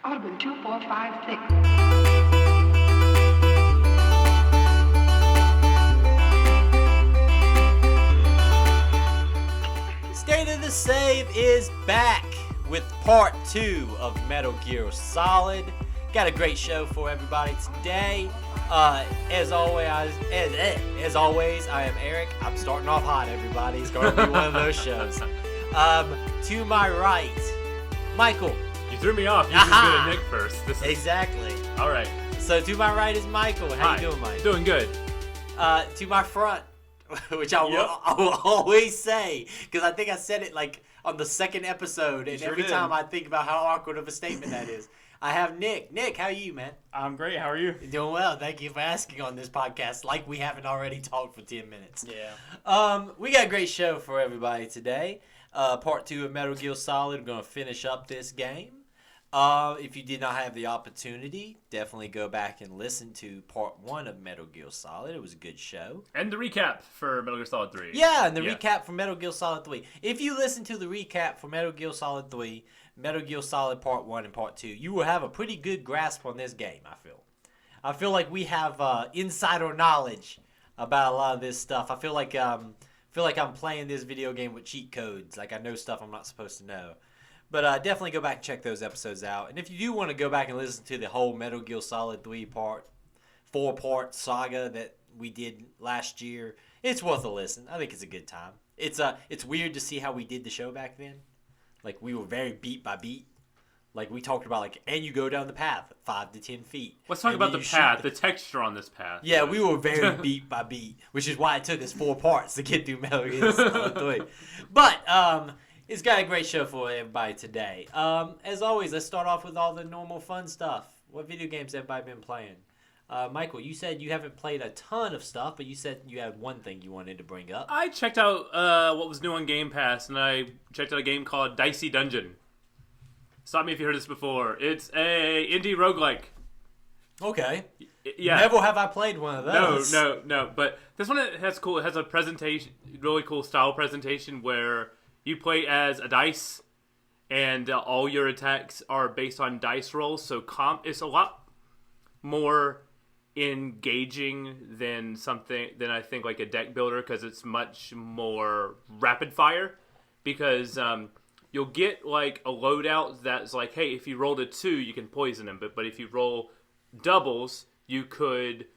Audubon 2456. State of the Save is back with part 2 of Metal Gear Solid. Got a great show for everybody today. As always, I am Eric. I'm starting off hot, everybody. It's going to be one of those shows. To my right, Michael. You threw me off. You just did a Nick first. Exactly. All right. So to my right is Michael. How you doing, Mike? Doing good. To my front, which I will always say, because I think I said it like on the second episode, and every time I think about how awkward of a statement that is. I have Nick. Nick, how are you, man? I'm great. How are you? Doing well. Thank you for asking on this podcast, like we haven't already talked for 10 minutes. Yeah. We got a great show for everybody today. Part 2 of Metal Gear Solid. We're going to finish up this game. If you did not have the opportunity, definitely go back and listen to part 1 of Metal Gear Solid. It was a good show. And the recap for Metal Gear Solid 3. Yeah, and the recap for Metal Gear Solid 3. If you listen to the recap for Metal Gear Solid 3, Metal Gear Solid Part 1 and Part 2, you will have a pretty good grasp on this game, I feel. I feel like we have insider knowledge about a lot of this stuff. I feel like I'm playing this video game with cheat codes. Like I know stuff I'm not supposed to know. But definitely go back and check those episodes out. And if you do want to go back and listen to the whole Metal Gear Solid 4-part saga that we did last year, it's worth a listen. I think it's a good time. It's weird to see how we did the show back then. Like, we were very beat by beat. Like, we talked about, and you go down the path 5 to 10 feet. Let's talk about the path, the texture on this path. Yeah, we were very beat by beat, which is why it took us 4 parts to get through Metal Gear Solid 3. But, it's got a great show for everybody today. As always, let's start off with all the normal fun stuff. What video games have everybody been playing? Michael, you said you haven't played a ton of stuff, but you said you had one thing you wanted to bring up. I checked out what was new on Game Pass, and I checked out a game called Dicey Dungeons. Stop me if you heard this before. It's a indie roguelike. Okay. Yeah. Never have I played one of those. No. But this one has cool. It has a presentation, really cool style presentation where you play as a dice, and all your attacks are based on dice rolls. So it's a lot more engaging than I think like a deck builder, because it's much more rapid fire, because you'll get like a loadout that's like, hey, if you rolled a 2 you can poison them, but if you roll doubles you could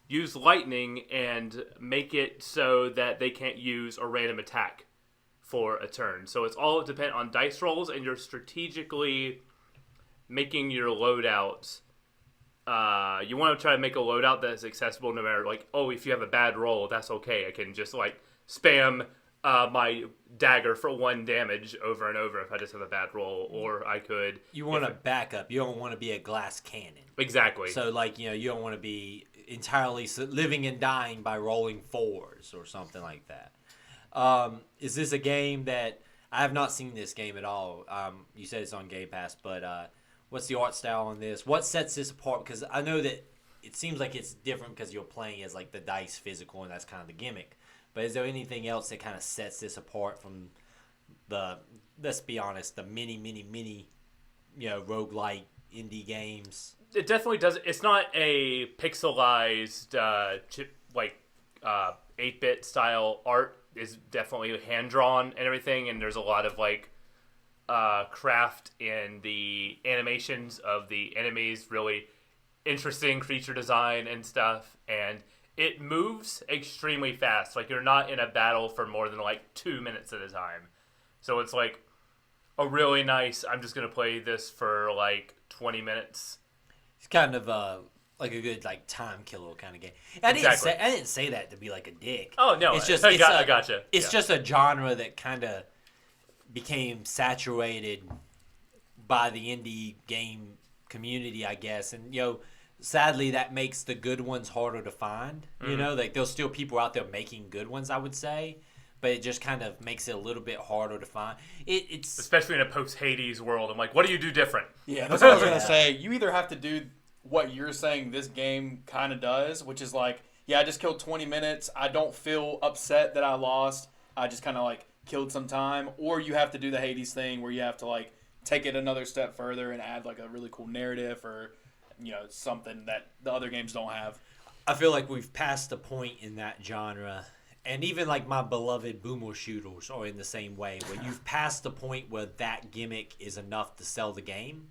use lightning and make it so that they can't use a random attack for a turn. So it's all dependent on dice rolls, and you're strategically making your loadouts. You want to try to make a loadout that's accessible no matter, like, oh, if you have a bad roll, that's okay. I can just, like, spam my dagger for 1 damage over and over if I just have a bad roll, or I could... You want to back up. You don't want to be a glass cannon. Exactly. So, like, you don't want to be entirely living and dying by rolling 4s or something like that. Is this a game that... I have not seen this game at all. You said it's on Game Pass, but... what's the art style on this? What sets this apart? Because I know that it seems like it's different because you're playing as like the dice physical, and that's kind of the gimmick. But is there anything else that kind of sets this apart from the, let's be honest, the many, roguelike indie games? It definitely does. It's not a pixelized, 8-bit style art. It's definitely hand-drawn and everything, and there's a lot of like craft in the animations of the enemies, really interesting creature design and stuff, and it moves extremely fast. Like, you're not in a battle for more than like 2 minutes at a time. So it's like a really nice, I'm just going to play this for like 20 minutes. It's kind of like a good like time killer kind of game. I didn't say that to be like a dick. Oh, no. It's just I gotcha. It's just a genre that kind of became saturated by the indie game community, I guess, and sadly that makes the good ones harder to find. Like there's still people out there making good ones, I would say, but it just kind of makes it a little bit harder to find. It's especially in a post-Hades world. I'm like, what do you do different? Yeah, that's what I was gonna say. You either have to do what you're saying this game kind of does, which is like, yeah, I just killed 20 minutes. I don't feel upset that I lost. I just kind of like killed some time. Or you have to do the Hades thing where you have to like take it another step further and add like a really cool narrative or something that the other games don't have. I feel like we've passed a point in that genre, and even like my beloved boomer shooters are in the same way, where you've passed the point where that gimmick is enough to sell the game.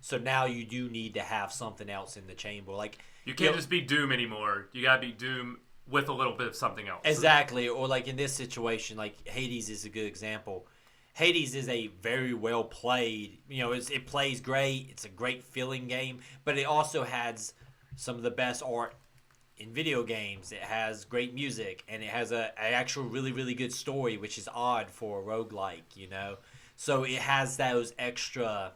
So now you do need to have something else in the chamber. Like you can't just be Doom anymore. You gotta be Doom with a little bit of something else. Exactly. Or like in this situation, like Hades is a good example. Hades is a very well played, it plays great. It's a great feeling game, but it also has some of the best art in video games. It has great music, and it has an actual really, really good story, which is odd for a roguelike, So it has those extra,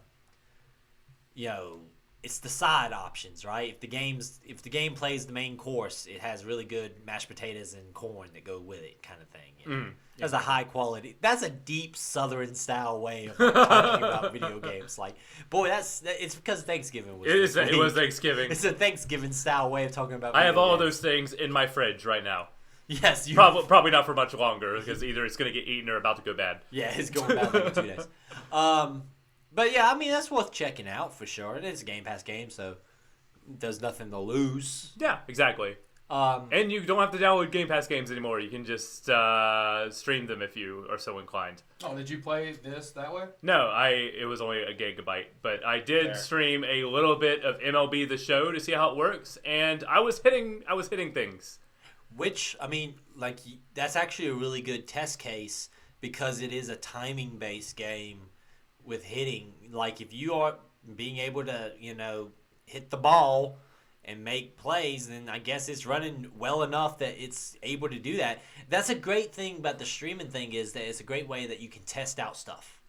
it's the side options, right? If the game plays the main course, it has really good mashed potatoes and corn that go with it, kind of thing. That's a high quality. That's a deep Southern style way of talking about video games. Like, boy, it's because Thanksgiving was. It was Thanksgiving. It's a Thanksgiving style way of talking about. I have all of those things in my fridge right now. Yes, probably not for much longer because either it's going to get eaten or about to go bad. Yeah, it's going bad like in 2 days. But yeah, I mean that's worth checking out for sure. It's a Game Pass game, so there's nothing to lose. Yeah, exactly. And you don't have to download Game Pass games anymore. You can just stream them if you are so inclined. Oh, did you play this that way? No, it was only a gigabyte, but I did stream a little bit of MLB The Show to see how it works, and I was hitting things. Which, I mean, like that's actually a really good test case because it is a timing based game with hitting. Like if you are being able to, hit the ball and make plays, then I guess it's running well enough that it's able to do that. That's a great thing about the streaming thing is that it's a great way that you can test out stuff.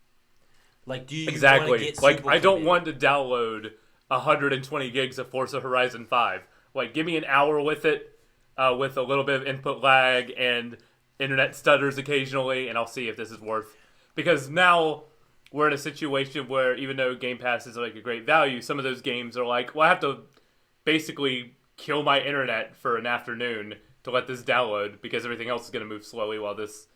Like, do you exactly want to get like super I don't committed? want to download 120 gigs of Forza Horizon 5. Like, give me an hour with it, with a little bit of input lag and internet stutters occasionally, and I'll see if this is worth. Because now we're in a situation where even though Game Pass is like a great value, some of those games are like, well, I have to basically kill my internet for an afternoon to let this download because everything else is going to move slowly while this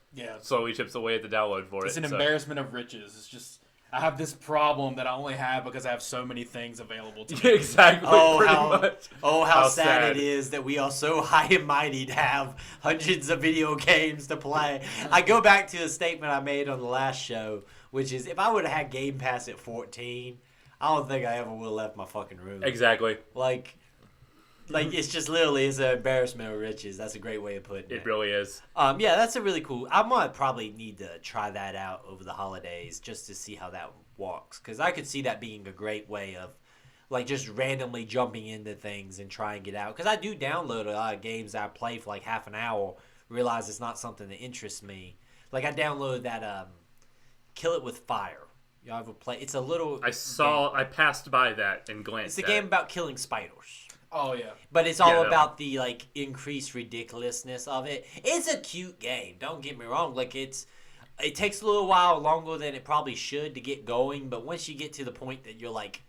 slowly chips away at the download for It's an embarrassment of riches. It's just, I have this problem that I only have because I have so many things available to me. Exactly. How sad it is that we are so high and mighty to have hundreds of video games to play. I go back to a statement I made on the last show, which is if I would have had Game Pass at 14, I don't think I ever would have left my fucking room. Exactly. Like it's just literally it's an embarrassment of riches. That's a great way of putting it. It really is. Yeah, that's a really cool. I might probably need to try that out over the holidays just to see how that walks. Because I could see that being a great way of like just randomly jumping into things and trying to get out. Because I do download a lot of games that I play for like half an hour, realize it's not something that interests me. Like I downloaded that Kill It With Fire. Y'all ever play? It's a little. I passed by that and glanced. It's a game about killing spiders. Oh yeah, but it's all about the like increased ridiculousness of it. It's a cute game. Don't get me wrong. Like it takes a little while longer than it probably should to get going. But once you get to the point that you're like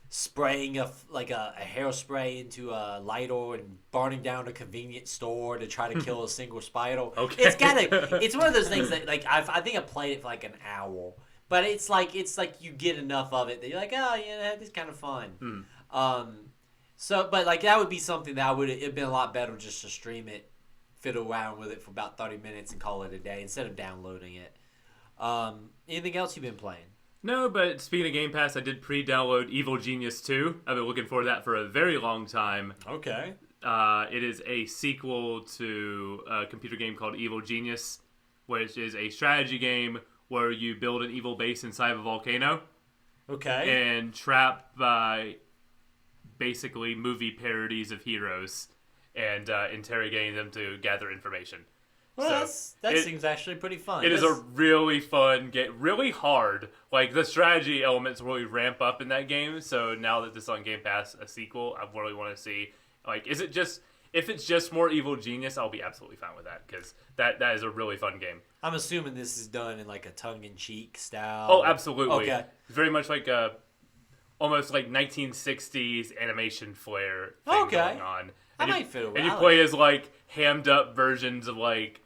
spraying a hairspray into a lighter and burning down a convenience store to try to kill a single spider, it's one of those things that like I think I played it for like an hour. But it's like you get enough of it that you're like, oh yeah, this is kind of fun. So, but like that would be something that it'd been a lot better just to stream it, fiddle around with it for about 30 minutes and call it a day instead of downloading it. Anything else you've been playing? No, but speaking of Game Pass, I did pre-download Evil Genius 2. I've been looking forward to that for a very long time. Okay. It is a sequel to a computer game called Evil Genius, which is a strategy game where you build an evil base inside of a volcano. Okay. And trap basically movie parodies of heroes and interrogating them to gather information. Well, that seems actually pretty fun. It is a really fun game, really hard. Like the strategy elements really ramp up in that game. So now that this is on Game Pass, a sequel, I really want to see. Like, if it's just more Evil Genius, I'll be absolutely fine with that because that is a really fun game. I'm assuming this is done in like a tongue-in-cheek style. Oh, absolutely. Okay. Very much like almost like 1960s animation flair thing going on. I might fit away. And you play as like hammed up versions of like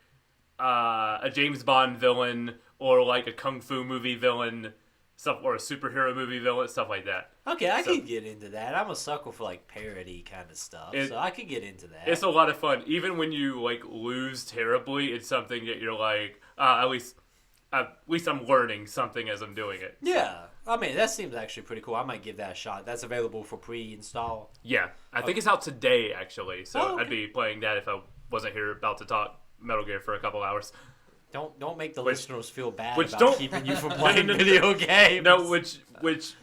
a James Bond villain or like a kung fu movie villain. stuff, or a superhero movie villain, stuff like that. Okay, I could get into that. I'm a sucker for like parody kind of stuff, so I could get into that. It's a lot of fun. Even when you like lose terribly, it's something that you're like, at least I'm learning something as I'm doing it. Yeah, I mean that seems actually pretty cool. I might give that a shot. That's available for pre-install. Yeah, I think it's out today actually, so okay. I'd be playing that if I wasn't here about to talk Metal Gear for a couple hours. Don't make the listeners feel bad which about don't- keeping you from playing video games. No, which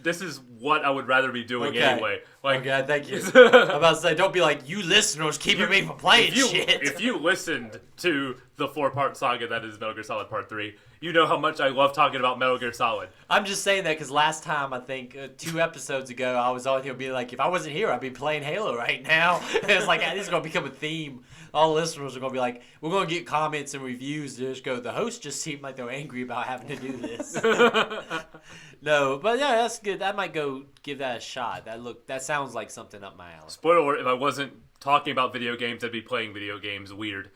this is what I would rather be doing anyway. Like, okay, thank you. I'm about to say, don't be like, you listeners keeping me from playing shit. If you listened to the 4-part saga that is Metal Gear Solid Part 3, you know how much I love talking about Metal Gear Solid. I'm just saying that because last time, I think 2 episodes ago, I was on here being like, if I wasn't here, I'd be playing Halo right now. And it's like, this is going to become a theme. All listeners are going to be like, we're going to get comments and reviews. They just go, the host just seemed like they were angry about having to do this. No, but yeah, that's good. I might go give that a shot. That sounds like something up my alley. Spoiler alert, if I wasn't talking about video games, I'd be playing video games. Weird.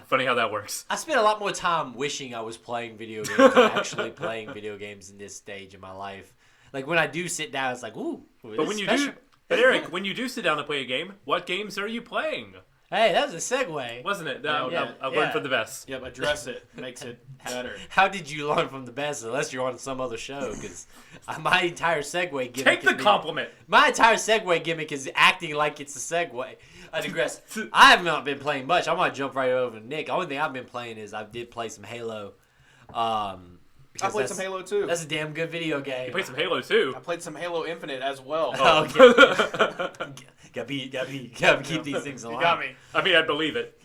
Funny how that works. I spent a lot more time wishing I was playing video games than actually playing video games in this stage of my life. Like when I do sit down, it's like, ooh. But when you do, Eric, when you do sit down to play a game, what games are you playing? Hey, that was a segue. Wasn't it? Yeah, I've learned from the best. Yep, address it. Makes it better. How did you learn from the best unless you're on some other show? Because my entire segue gimmick... Take the compliment. My entire segue gimmick is acting like it's a segue. I digress. I have not been playing much. I'm going to jump right over to Nick. The only thing I've been playing is I did play some Halo. I played some Halo too. That's a damn good video game. You played some Halo too. I played some Halo Infinite as well. Oh, okay. gotta keep these things alive. You got me. I mean, I believe it.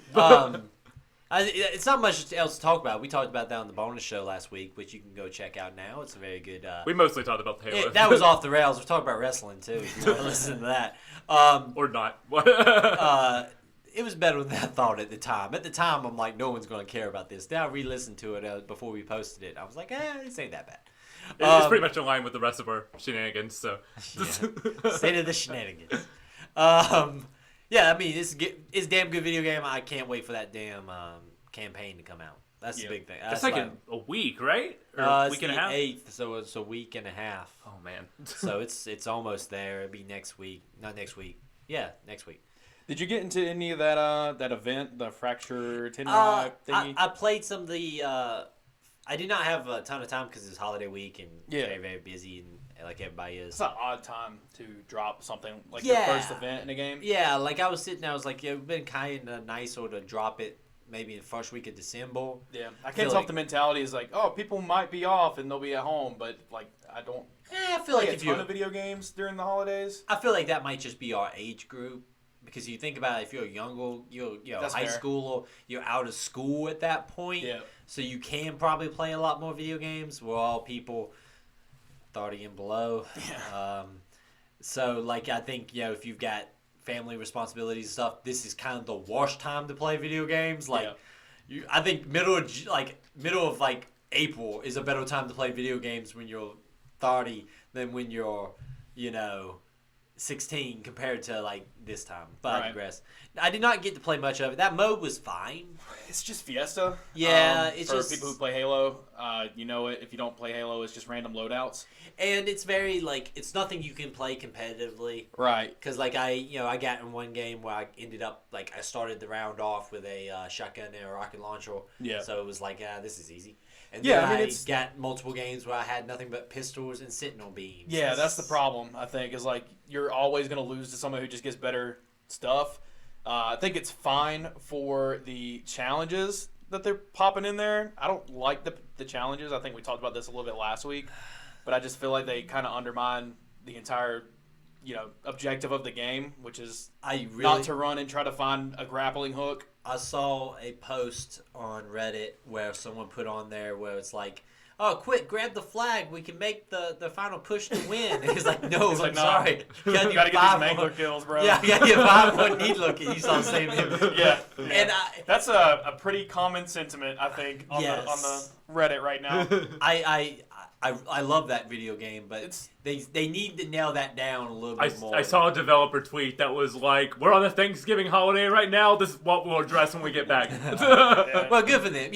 It's not much else to talk about. We talked about that on the bonus show last week, which you can go check out now. It's a very good... We mostly talked about Halo. that was off the rails. We're talking about wrestling, too, if you want to listen to that. Or not. It was better than I thought at the time. At the time, I'm like, no one's going to care about this. Then I re-listened to it before we posted it. I was like, this ain't that bad. It's pretty much in line with the rest of our shenanigans, so... Yeah. State of the shenanigans. Yeah, I mean, it's a damn good video game. I can't wait for that damn campaign to come out. That's the big thing. That's like a week, right? Or a week and a half? It's the 8th, so it's a week and a half. Oh, man. So it's almost there. It'll be next week. Not next week. Yeah, next week. Did you get into any of that event, the Fracture Tenrai thingy? I played some of the... I did not have a ton of time because it's holiday week and very, very busy and like everybody is. It's an odd time to drop something like your first event in a game. Yeah, like I was sitting there, I was like, it would have been kind of nicer to drop it maybe in the first week of December. Yeah, I can't tell if the mentality is like, oh, people might be off and they'll be at home, but like I don't. I feel like if you of video games during the holidays. I feel like that might just be our age group. Because you think about it, if you're younger, you're high school or you're out of school at that point. Yeah. So you can probably play a lot more video games. We're all people 30 and below. Yeah. So like I think if you've got family responsibilities and stuff, this is kind of the worst time to play video games. Like I think middle of April is a better time to play video games when you're 30 than when you're 16 compared to like this time. But I digress. I did not get to play much of it. That mode was fine. It's just Fiesta. Yeah, it's for people who play Halo. You know it. If you don't play Halo, it's just random loadouts. And it's very it's nothing you can play competitively. Right. Because I got in one game where I ended up I started the round off with a shotgun and a rocket launcher. Yeah. So it was like, this is easy. And then I got multiple games where I had nothing but pistols and sentinel beams. Yeah, that's the problem, I think, is you're always going to lose to someone who just gets better stuff. I think it's fine for the challenges that they're popping in there. I don't like the challenges. I think we talked about this a little bit last week. But I just feel like they kind of undermine the entire objective of the game, which is not to run and try to find a grappling hook. I saw a post on Reddit where someone put on there where it's like, oh, quick, grab the flag. We can make the final push to win. And he's like, no, I'm sorry. You gotta get these mangler kills, bro. Yeah, you gotta get 5 more needler kills. You saw the same thing. Yeah. And that's a pretty common sentiment, I think, on the Reddit right now. I love that video game, but they need to nail that down a little bit more. I saw a developer tweet that was like, we're on the Thanksgiving holiday right now. This is what we'll address when we get back. Well, good for them.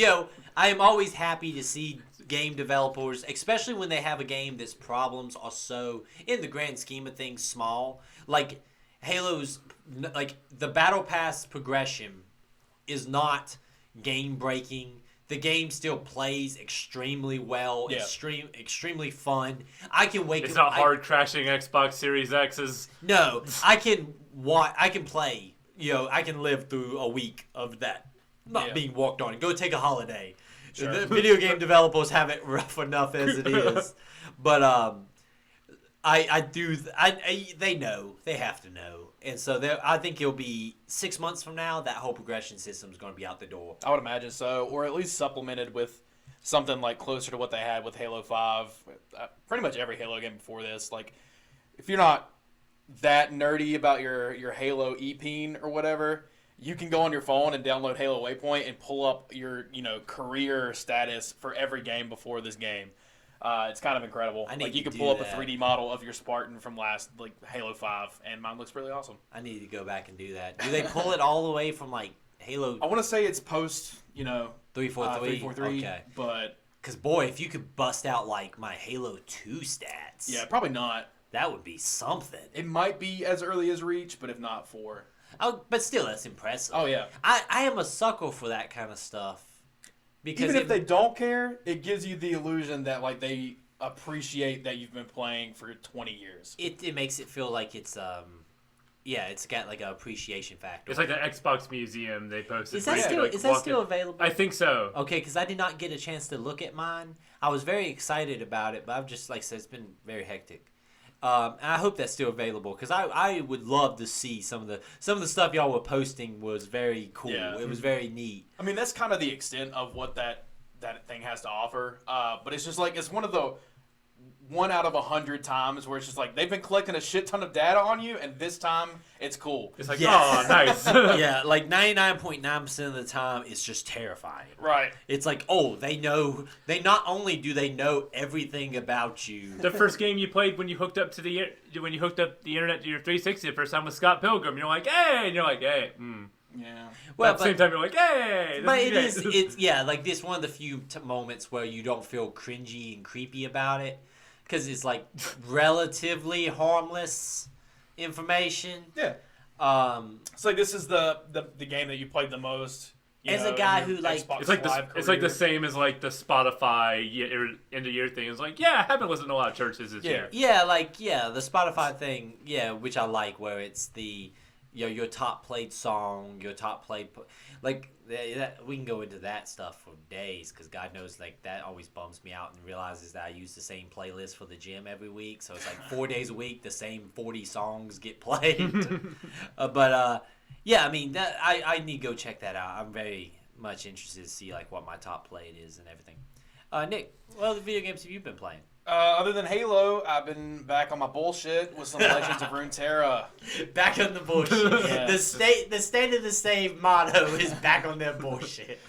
I am always happy to see game developers, especially when they have a game that's problems are so, in the grand scheme of things, small. Like Halo's, like the battle pass progression is not game breaking. The game still plays extremely well. Yeah. Extremely fun. I can wake It's up. not hard crashing Xbox Series X's. No, I can play. I can live through a week of that not being walked on. Go take a holiday. Sure. The video game developers have it rough enough as it is, but they know, they have to know, and so I think it'll be 6 months from now that whole progression system is going to be out the door. I would imagine so, or at least supplemented with something like closer to what they had with Halo 5. Pretty much every Halo game before this. Like, if you're not that nerdy about your Halo EP or whatever, you can go on your phone and download Halo Waypoint and pull up your career status for every game before this game. It's kind of incredible. Like, you can pull up a 3D model of your Spartan from last Halo 5, and mine looks really awesome. I need to go back and do that. Do they pull it all the way from Halo? I want to say it's post 343. 343. Okay. But because boy, if you could bust out my Halo 2 stats, yeah, probably not. That would be something. It might be as early as Reach, but if not 4. Oh, but still, that's impressive. Oh yeah. I am a sucker for that kind of stuff. Because even if they don't care, it gives you the illusion that they appreciate that you've been playing for 20 years. It makes it feel like it's it's got an appreciation factor. It's like the Xbox Museum they posted. Is that still available? I think so. Okay, because I did not get a chance to look at mine. I was very excited about it, but I've just like I said, it's been very hectic. And I hope that's still available because I would love to see some of the stuff y'all were posting was very cool. Yeah. It was very neat. I mean, that's kind of the extent of what that thing has to offer. But it's just it's one of the 1 out of 100 times where it's just they've been collecting a shit ton of data on you, and this time it's cool. It's like, Yes. oh, nice. Yeah, 99.9% of the time it's just terrifying. Right. It's they not only do they know everything about you. The first game you played when you hooked up the internet to your 360 the first time was Scott Pilgrim. You're like, hey, and you're like, hey. Yeah. Well, at the same time, you're like, hey. But it's this one of the few moments where you don't feel cringy and creepy about it. Because it's relatively harmless information. Yeah. So this is the game that you played the most. As a guy who Xbox it's like Live it's like the career. same as the Spotify end of year thing. It's I haven't listened to a lot of churches this year. Yeah, the Spotify thing. Yeah, which I like, where it's the your top played song, your top played we can go into that stuff for days because God knows that always bums me out and realizes that I use the same playlist for the gym every week, so it's 4 days a week the same 40 songs get played. Yeah, I mean I need to go check that out. I'm very much interested to see what my top played is and everything. Nick, what other video games have you been playing? Other than Halo, I've been back on my bullshit with some Legends of Runeterra. Back on the bullshit. Yeah. The state of the save motto is back on their bullshit.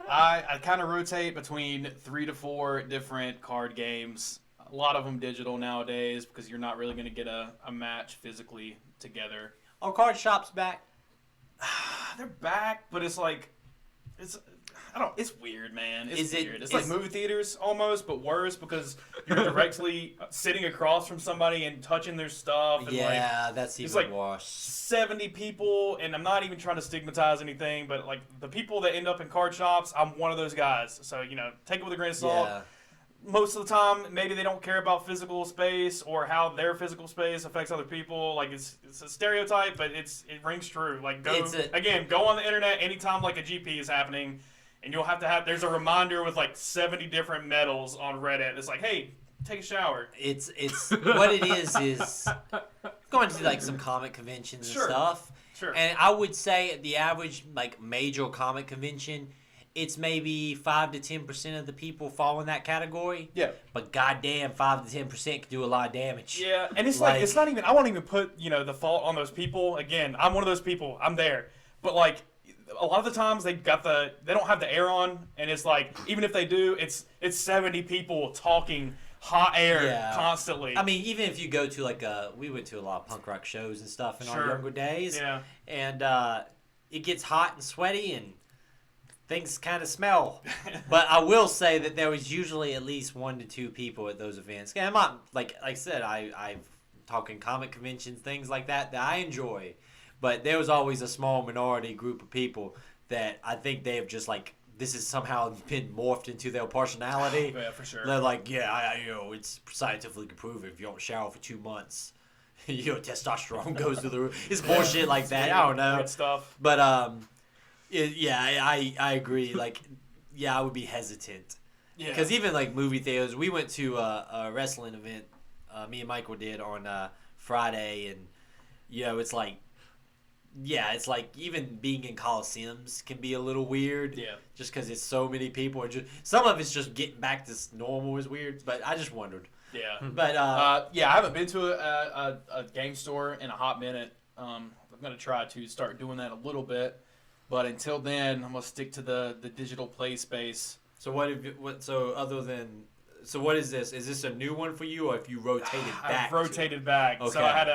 I kind of rotate between 3 to 4 different card games. A lot of them digital nowadays because you're not really going to get a match physically together. Are card shops back? They're back, but it's it's weird, man. It's weird. It's like movie theaters almost, but worse because you're directly sitting across from somebody and touching their stuff. And that's it's even worse. 70 people, and I'm not even trying to stigmatize anything, but the people that end up in card shops, I'm one of those guys. So, take it with a grain of salt. Yeah. Most of the time, maybe they don't care about physical space or how their physical space affects other people. It's a stereotype, but it rings true. Go on the internet anytime a GP is happening. And you'll have to there's a reminder with 70 different medals on Reddit. It's hey, take a shower. It's what it is going to some comic conventions and stuff. Sure. And I would say the average major comic convention, it's maybe 5 to 10% of the people fall in that category. Yeah. But goddamn, 5 to 10% can do a lot of damage. Yeah, and it's it's not even. I won't even put the fault on those people. Again, I'm one of those people. I'm there, but a lot of the times they don't have the air on, and it's even if they do, it's 70 people talking hot air constantly. I mean, even if you go to we went to a lot of punk rock shows and stuff in our younger days. Yeah. And it gets hot and sweaty, and things kind of smell. But I will say that there was usually at least 1 to 2 people at those events. And I'm not, like I said, I've talking comic conventions, things like that I enjoy. But there was always a small minority group of people that I think they have just like, this has somehow been morphed into their personality. Yeah, for sure. They're like, it's scientifically proven if you don't shower for 2 months, your testosterone goes through the roof. It's bullshit like that. I don't know. Weird stuff. But I agree. Like, I would be hesitant. Yeah. Because even like movie theaters, we went to a wrestling event. Me and Michael did on Friday, and it's like. Yeah, it's like even being in Coliseums can be a little weird. Yeah. Just because it's so many people. And some of it's just getting back to normal is weird. But I just wondered. Yeah. But I haven't been to a game store in a hot minute. I'm going to try to start doing that a little bit. But until then, I'm going to stick to the digital play space. So what is this? Is this a new one for you, or if you rotated back? I've rotated back. Okay. So I had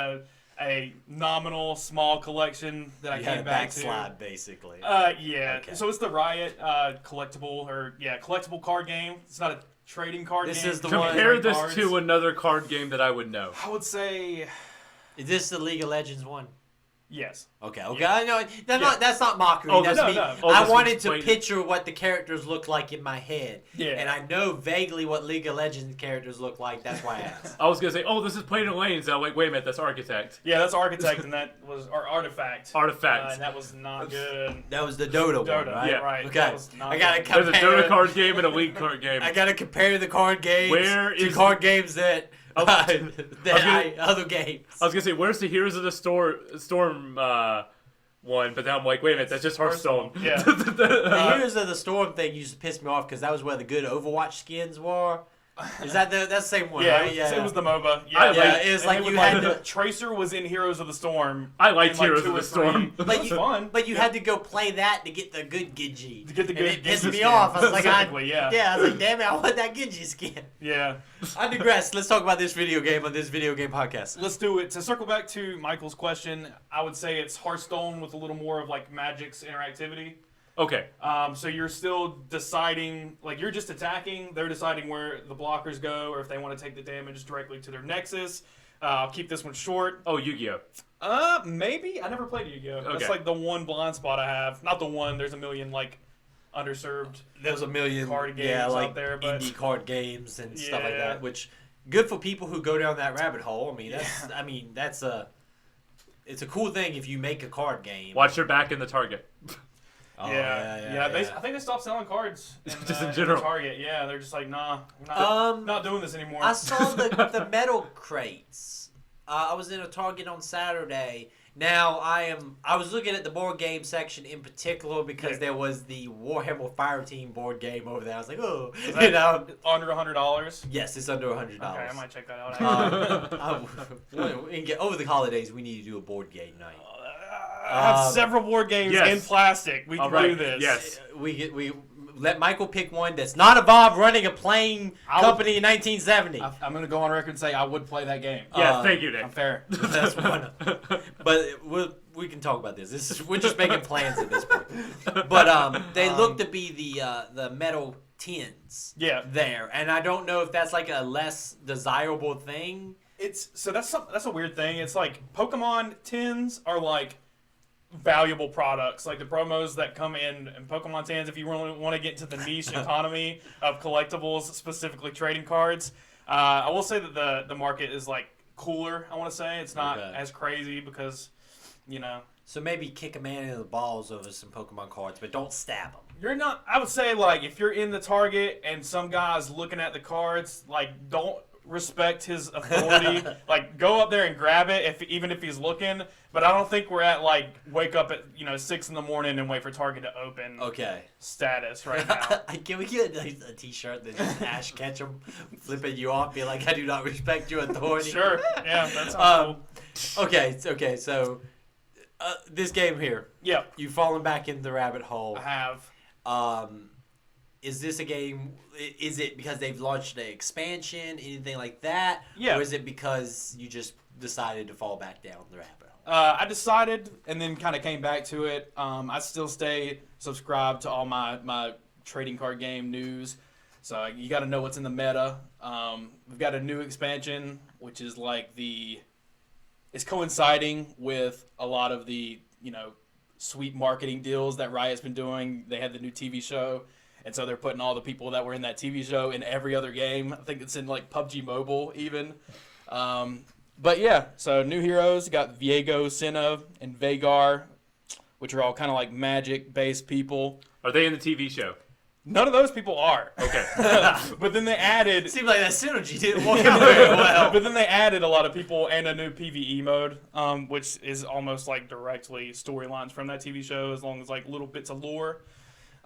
a nominal small collection that I came back to. Backslide, basically. Yeah. Okay. So it's the Riot collectible card game. It's not a trading card game. This is the Compare one. this cards. to another card game that I would know. I would say Is this the League of Legends one? yes. Okay. Yeah. I know that's not mockery. Oh, that's no, me. no. Oh, I this wanted was to plain- picture what the characters look like in my head. Yeah. And I know vaguely what League of Legends characters look like. That's why I asked. I was gonna say, this is Plain and Lanes. I'm like, wait a minute, that's Architect. Yeah, that's Architect, and that was our Artifact. Artifact. And that was not good. That was the Dota one, Dota, right? yeah, right. Okay. That was not I gotta good. There's a compare. Dota card game and a League card game. I gotta compare the card games Where to is- card games that Okay. other games. I was gonna say, where's the Heroes of the Storm one? But then I'm like, wait a minute, that's just Hearthstone. Yeah. The Heroes of the Storm thing used to piss me off because that was where the good Overwatch skins were. Is that's the same one, Yeah, right? it was the MOBA. I Yeah, like- it was and like it you was had like to, Tracer was in Heroes of the Storm. I liked in like Heroes 2 of or the 3. Storm. It but was you, fun. but you Yeah. had to go play that to get the good Genji. To get the And good it pissed Genji me skin. off. I was like, Specifically, yeah. I was like, damn it, I want that Genji skin. Yeah. I digress. Let's talk about this video game on this video game podcast. Let's do it. To circle back to Michael's question, I would say it's Hearthstone with a little more of like Magic's interactivity. Okay. So you're still deciding, like you're just attacking. They're deciding where the blockers go, or if they want to take the damage directly to their nexus. I'll keep this one short. Oh, Yu-Gi-Oh. Maybe I never played Yu-Gi-Oh. Okay. That's like the one blind spot I have. Not the one. There's a million like underserved. There's a million card games out there, but indie card games and stuff like Yeah. that, which good for people who go down that rabbit hole. It's a cool thing if you make a card game. Watch your back in the target. Oh, yeah. I think they stopped selling cards. Just in general. Target. Yeah, they're just like, nah, we're not doing this anymore. I saw the metal crates. I was in a Target on Saturday. Now I was looking at the board game section in particular because there was the Warhammer Fireteam board game over there. I was like, oh, Is that under $100. Yes, it's under $100. Okay, I might check that out. Over the holidays, we need to do a board game night. I have several board games yes. in plastic. We can do this. Yes. We let Michael pick one that's not Evolve running a plane company in 1970. I'm going to go on record and say I would play that game. Yeah, thank you, Nick. I'm fair. That's one. But we can talk about this. We're just making plans at this point. But they look to be the metal tins. Yeah. There, and I don't know if that's like a less desirable thing. That's a weird thing. It's like Pokemon tins are like valuable products, like the promos that come in Pokemon tins. If you really want to get into the niche economy of collectibles, specifically trading cards, I will say that the market is like cooler. I want to say it's not as crazy because, So maybe kick a man in the balls over some Pokemon cards, but don't stab him. You're not. I would say like if you're in the Target and some guy's looking at the cards, like don't respect his authority. Like go up there and grab it even if he's looking. But I don't think we're at like wake up at 6 in the morning and wait for Target to open. Okay. Status right now. Can we get a T-shirt that just Ash Ketchum flipping you off, be like, I do not respect your authority? Sure. Yeah, that sounds cool. Okay. So this game here, Yeah, you've fallen back into the rabbit hole. I have. is this a game? Is it because they've launched an expansion, anything like that? Yeah. Or is it because you just decided to fall back down the rabbit hole? I decided and then kind of came back to it. I still stay subscribed to all my trading card game news. So you got to know what's in the meta. We've got a new expansion, which is like it's coinciding with a lot of the, sweet marketing deals that Riot's been doing. They had the new TV show. And so they're putting all the people that were in that TV show in every other game. I think it's in like PUBG Mobile even. But yeah, so new heroes. You got Viego, Senna, and Vhagar, which are all kind of like magic-based people. Are they in the TV show? None of those people are. Okay. But then they added... Seemed like that synergy didn't work out very well. But then they added a lot of people and a new PvE mode, which is almost like directly storylines from that TV show, as long as like little bits of lore.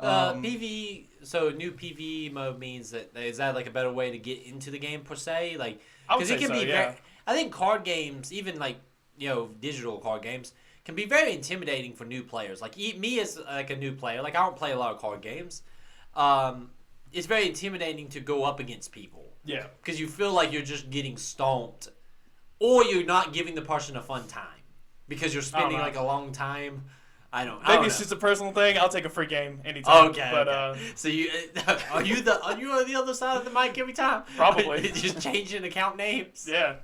PvE, so new PvE mode means is that like a better way to get into the game per se? Like, I would say it can so, be yeah. I think card games, even like digital card games, can be very intimidating for new players. Like me as like a new player, like I don't play a lot of card games. It's very intimidating to go up against people. Yeah. Because you feel like you're just getting stomped, or you're not giving the person a fun time because you're spending like a long time. I don't Maybe know. it's just a personal thing. I'll take a free game anytime. Okay. But okay. So you are you on the other side of the mic every time? Probably. Just changing account names. yeah.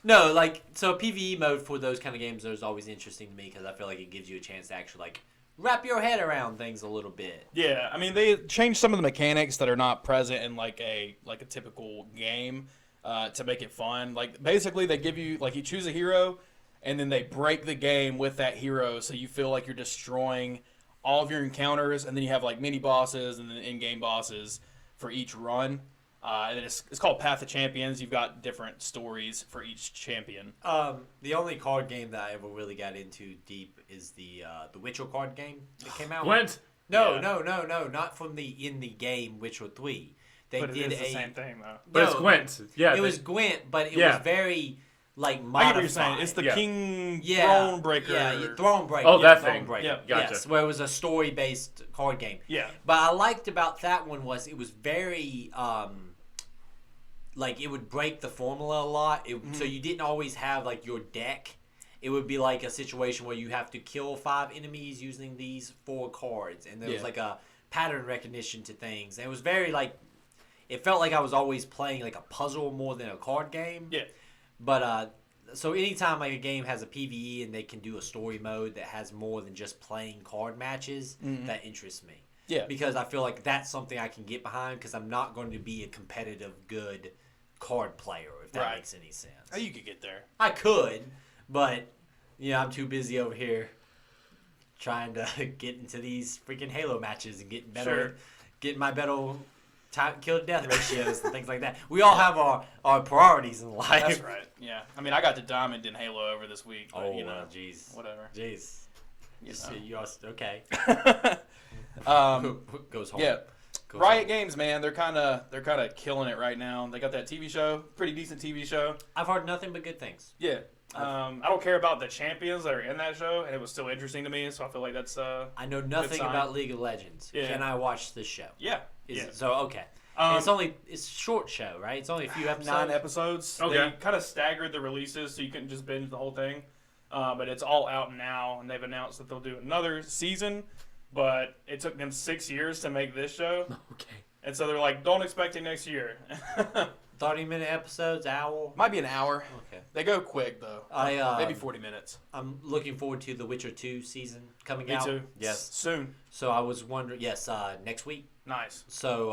No, like so PvE mode for those kind of games is always interesting to me because I feel like it gives you a chance to actually like wrap your head around things a little bit. Yeah, I mean they changed some of the mechanics that are not present in like a typical game to make it fun. Like basically they give you like you choose a hero and then they break the game with that hero so you feel like you're destroying all of your encounters, and then you have like mini bosses and then in-game bosses for each run. And then it's called Path of Champions. You've got different stories for each champion. The only card game that I ever really got into deep is the Witcher card game that came out. Gwent? No, Yeah. no, not from the in the game Witcher 3. They But did it is the same thing though. But it's Gwent. Yeah. It was Gwent, but it Yeah. was very like I modified. get what you're saying. It's the Yeah. King Yeah, Thronebreaker. Yeah, Thronebreaker. Oh, yeah, that thing. Thronebreaker. Yeah, gotcha. Yes, where it was a story-based card game. Yeah. But I liked about that one was it was very like it would break the formula a lot. So you didn't always have like your deck. It would be like a situation where you have to kill 5 enemies using these 4 cards, and there was Yeah. like a pattern recognition to things. And it was very like it felt like I was always playing like a puzzle more than a card game. Yeah. But so anytime like a game has a PvE and they can do a story mode that has more than just playing card matches, that interests me. Yeah. Because I feel like that's something I can get behind because I'm not going to be a competitive good card player, if that Right. makes any sense. Oh, you could get there. I could, but I'm too busy over here trying to get into these freaking Halo matches and getting better, Sure. getting my better kill to death ratios and things like that. We all have our priorities in life. That's right. Yeah. I mean, I got to Diamond in Halo over this week. But, Oh, jeez. whatever. Jeez. You You are okay. know. Goes home. Yeah. Goes Riot home. Games, man, they're kind of killing it right now. They got that TV show, pretty decent TV show. I've heard nothing but good things. Yeah. I don't care about the champions that are in that show, and it was still interesting to me. So I feel like that's I know nothing sign. about League of Legends. Yeah. Can I watch this show? yeah. Is yeah. it, so okay. It's a short show, right? It's only a few episodes. 9 episodes. Okay. They kind of staggered the releases so you couldn't just binge the whole thing. But it's all out now, and they've announced that they'll do another season. But it took them 6 years to make this show. Okay. And so they're like, don't expect it next year. 30-minute episodes, hour. Might be an hour. Okay. They go quick, though. Maybe 40 minutes. I'm looking forward to the Witcher 2 season coming Me out. too. Yes. Soon. So I was wondering. Yes, next week. Nice. So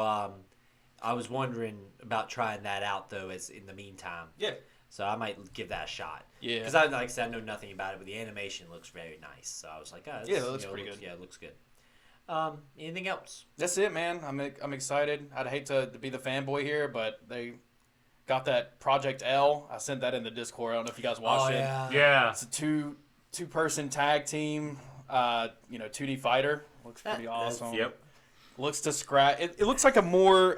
I was wondering about trying that out though, as in the meantime. Yeah. So I might give that a shot. Yeah. Because like I said, I know nothing about it, but the animation looks very nice. So I was like, oh, Yeah, it looks pretty good. Yeah, it looks good. Anything else? That's it, man. I'm excited. I'd hate to be the fanboy here, but they got that Project L. I sent that in the Discord. I don't know if you guys watched it. Yeah. It's a two-person tag team, 2D fighter. Looks pretty awesome. Yep. Looks to scratch. It looks like a more,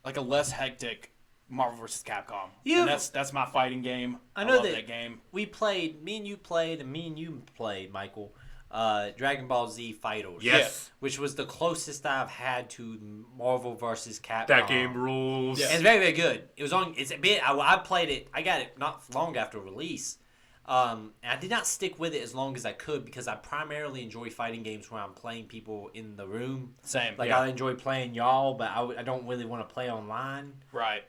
like a less hectic Marvel vs. Capcom. You- And that's my fighting game. I know love that- that game. Me and you played, Michael. Dragon Ball Z Fighters. Yes. Which was the closest I've had to Marvel vs. Capcom. That game rules. Yeah. It's very, very good. It was on. It's a bit. I played it. I got it not long after release. And I did not stick with it as long as I could because I primarily enjoy fighting games where I'm playing people in the room. Same. Like I enjoy playing y'all, but I don't really want to play online. Right.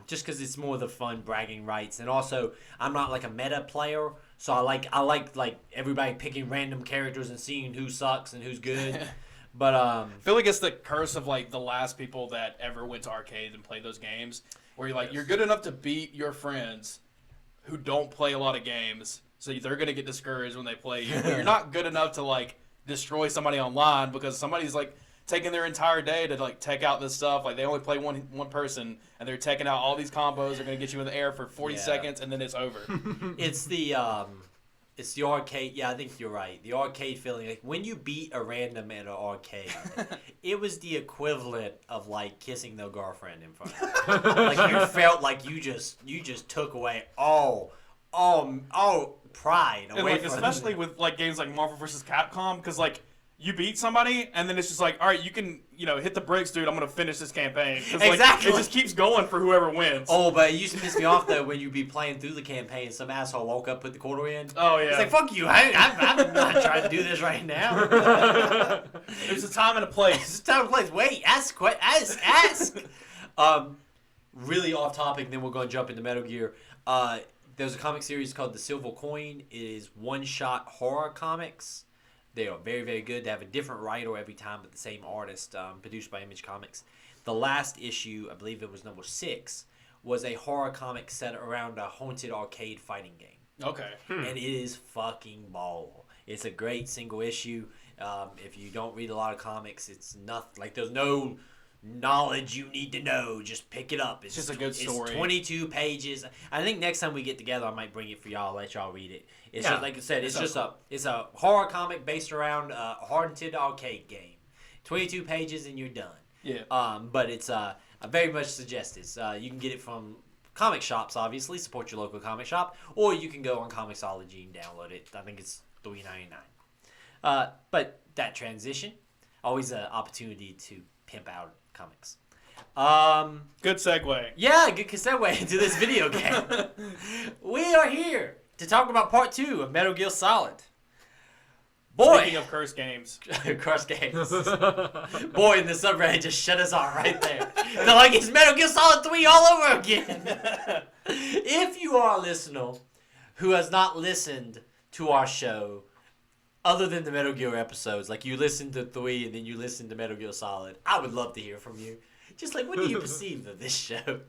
Just because it's more the fun bragging rights, and also I'm not like a meta player, so I like everybody picking random characters and seeing who sucks and who's good. But I feel like it's the curse of like the last people that ever went to arcades and played those games, where you're good enough to beat your friends who don't play a lot of games, so they're gonna get discouraged when they play you. But you're not good enough to like destroy somebody online because somebody's like taking their entire day to like tech out this stuff. Like they only play one person and they're teching out all these combos. They're gonna get you in the air for 40 seconds and then it's over. It's the arcade. Yeah, I think you're right. The arcade feeling, like when you beat a random at an arcade, it was the equivalent of like kissing their girlfriend in front of you. Like you felt like you just took away all pride And away like from especially with like games like Marvel vs. Capcom, because like you beat somebody and then it's just like, all right, you can hit the bricks, dude. I'm gonna finish this campaign. 'Cause, like, Exactly. it just keeps going for whoever wins. Oh, but it used to piss me off though when you'd be playing through the campaign, some asshole woke up, put the quarter in. Oh yeah. It's like, fuck you! I'm not trying to do this right now. There's a time and a place. It's time and place. Wait, ask. Really off topic. Then we're going to jump into Metal Gear. There's a comic series called The Silver Coin. It is one-shot horror comics. They are very, very good. They have a different writer every time, but the same artist. Produced by Image Comics. The last issue, I believe it was number 6, was a horror comic set around a haunted arcade fighting game. Okay. And it is fucking ball. It's a great single issue. If you don't read a lot of comics, it's nothing. Like there's no knowledge you need to know. Just pick it up. It's just a good story. It's 22 pages. I think next time we get together, I might bring it for y'all. Let y'all read it. It's just like I said. It's a horror comic based around a haunted arcade game. 22 pages and you're done. Yeah. But it's I very much suggest it. You can get it from comic shops, obviously. Support your local comic shop, or you can go on Comixology and download it. I think it's $3.99. But that transition, always an opportunity to pimp out comics. Good segue. Yeah, good segue into this video game. We are here to talk about part 2 of Metal Gear Solid. Boy, Speaking of cursed games. Cursed games. Boy, in the subreddit just shut us off right there. They're like, it's Metal Gear Solid 3 all over again. If you are a listener who has not listened to our show, other than the Metal Gear episodes, like you listened to 3 and then you listened to Metal Gear Solid, I would love to hear from you. Just like, what do you perceive of this show?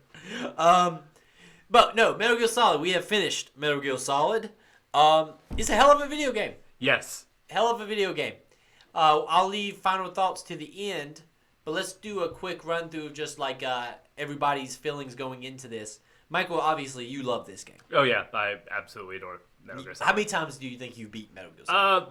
But no, Metal Gear Solid, we have finished Metal Gear Solid. It's a hell of a video game. Yes. Hell of a video game. I'll leave final thoughts to the end, but let's do a quick run through of just like everybody's feelings going into this. Michael, obviously you love this game. Oh yeah, I absolutely adore Metal Gear Solid. How many times do you think you've beat Metal Gear Solid?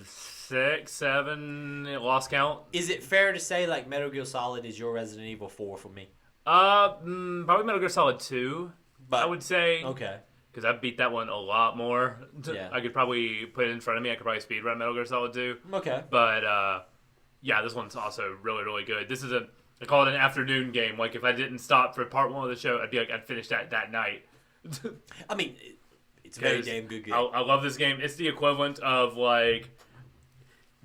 6, 7, lost count. Is it fair to say like Metal Gear Solid is your Resident Evil 4 for me? Probably Metal Gear Solid 2, But I would say. Okay. Because I beat that one a lot more. Yeah. I could probably put it in front of me. I could probably speedrun Metal Gear Solid 2. Okay. But, yeah, this one's also really, really good. This is I call it an afternoon game. Like, if I didn't stop for part 1 of the show, I'd finish that night. I mean, it's a very damn good game. I love this game. It's the equivalent of, like...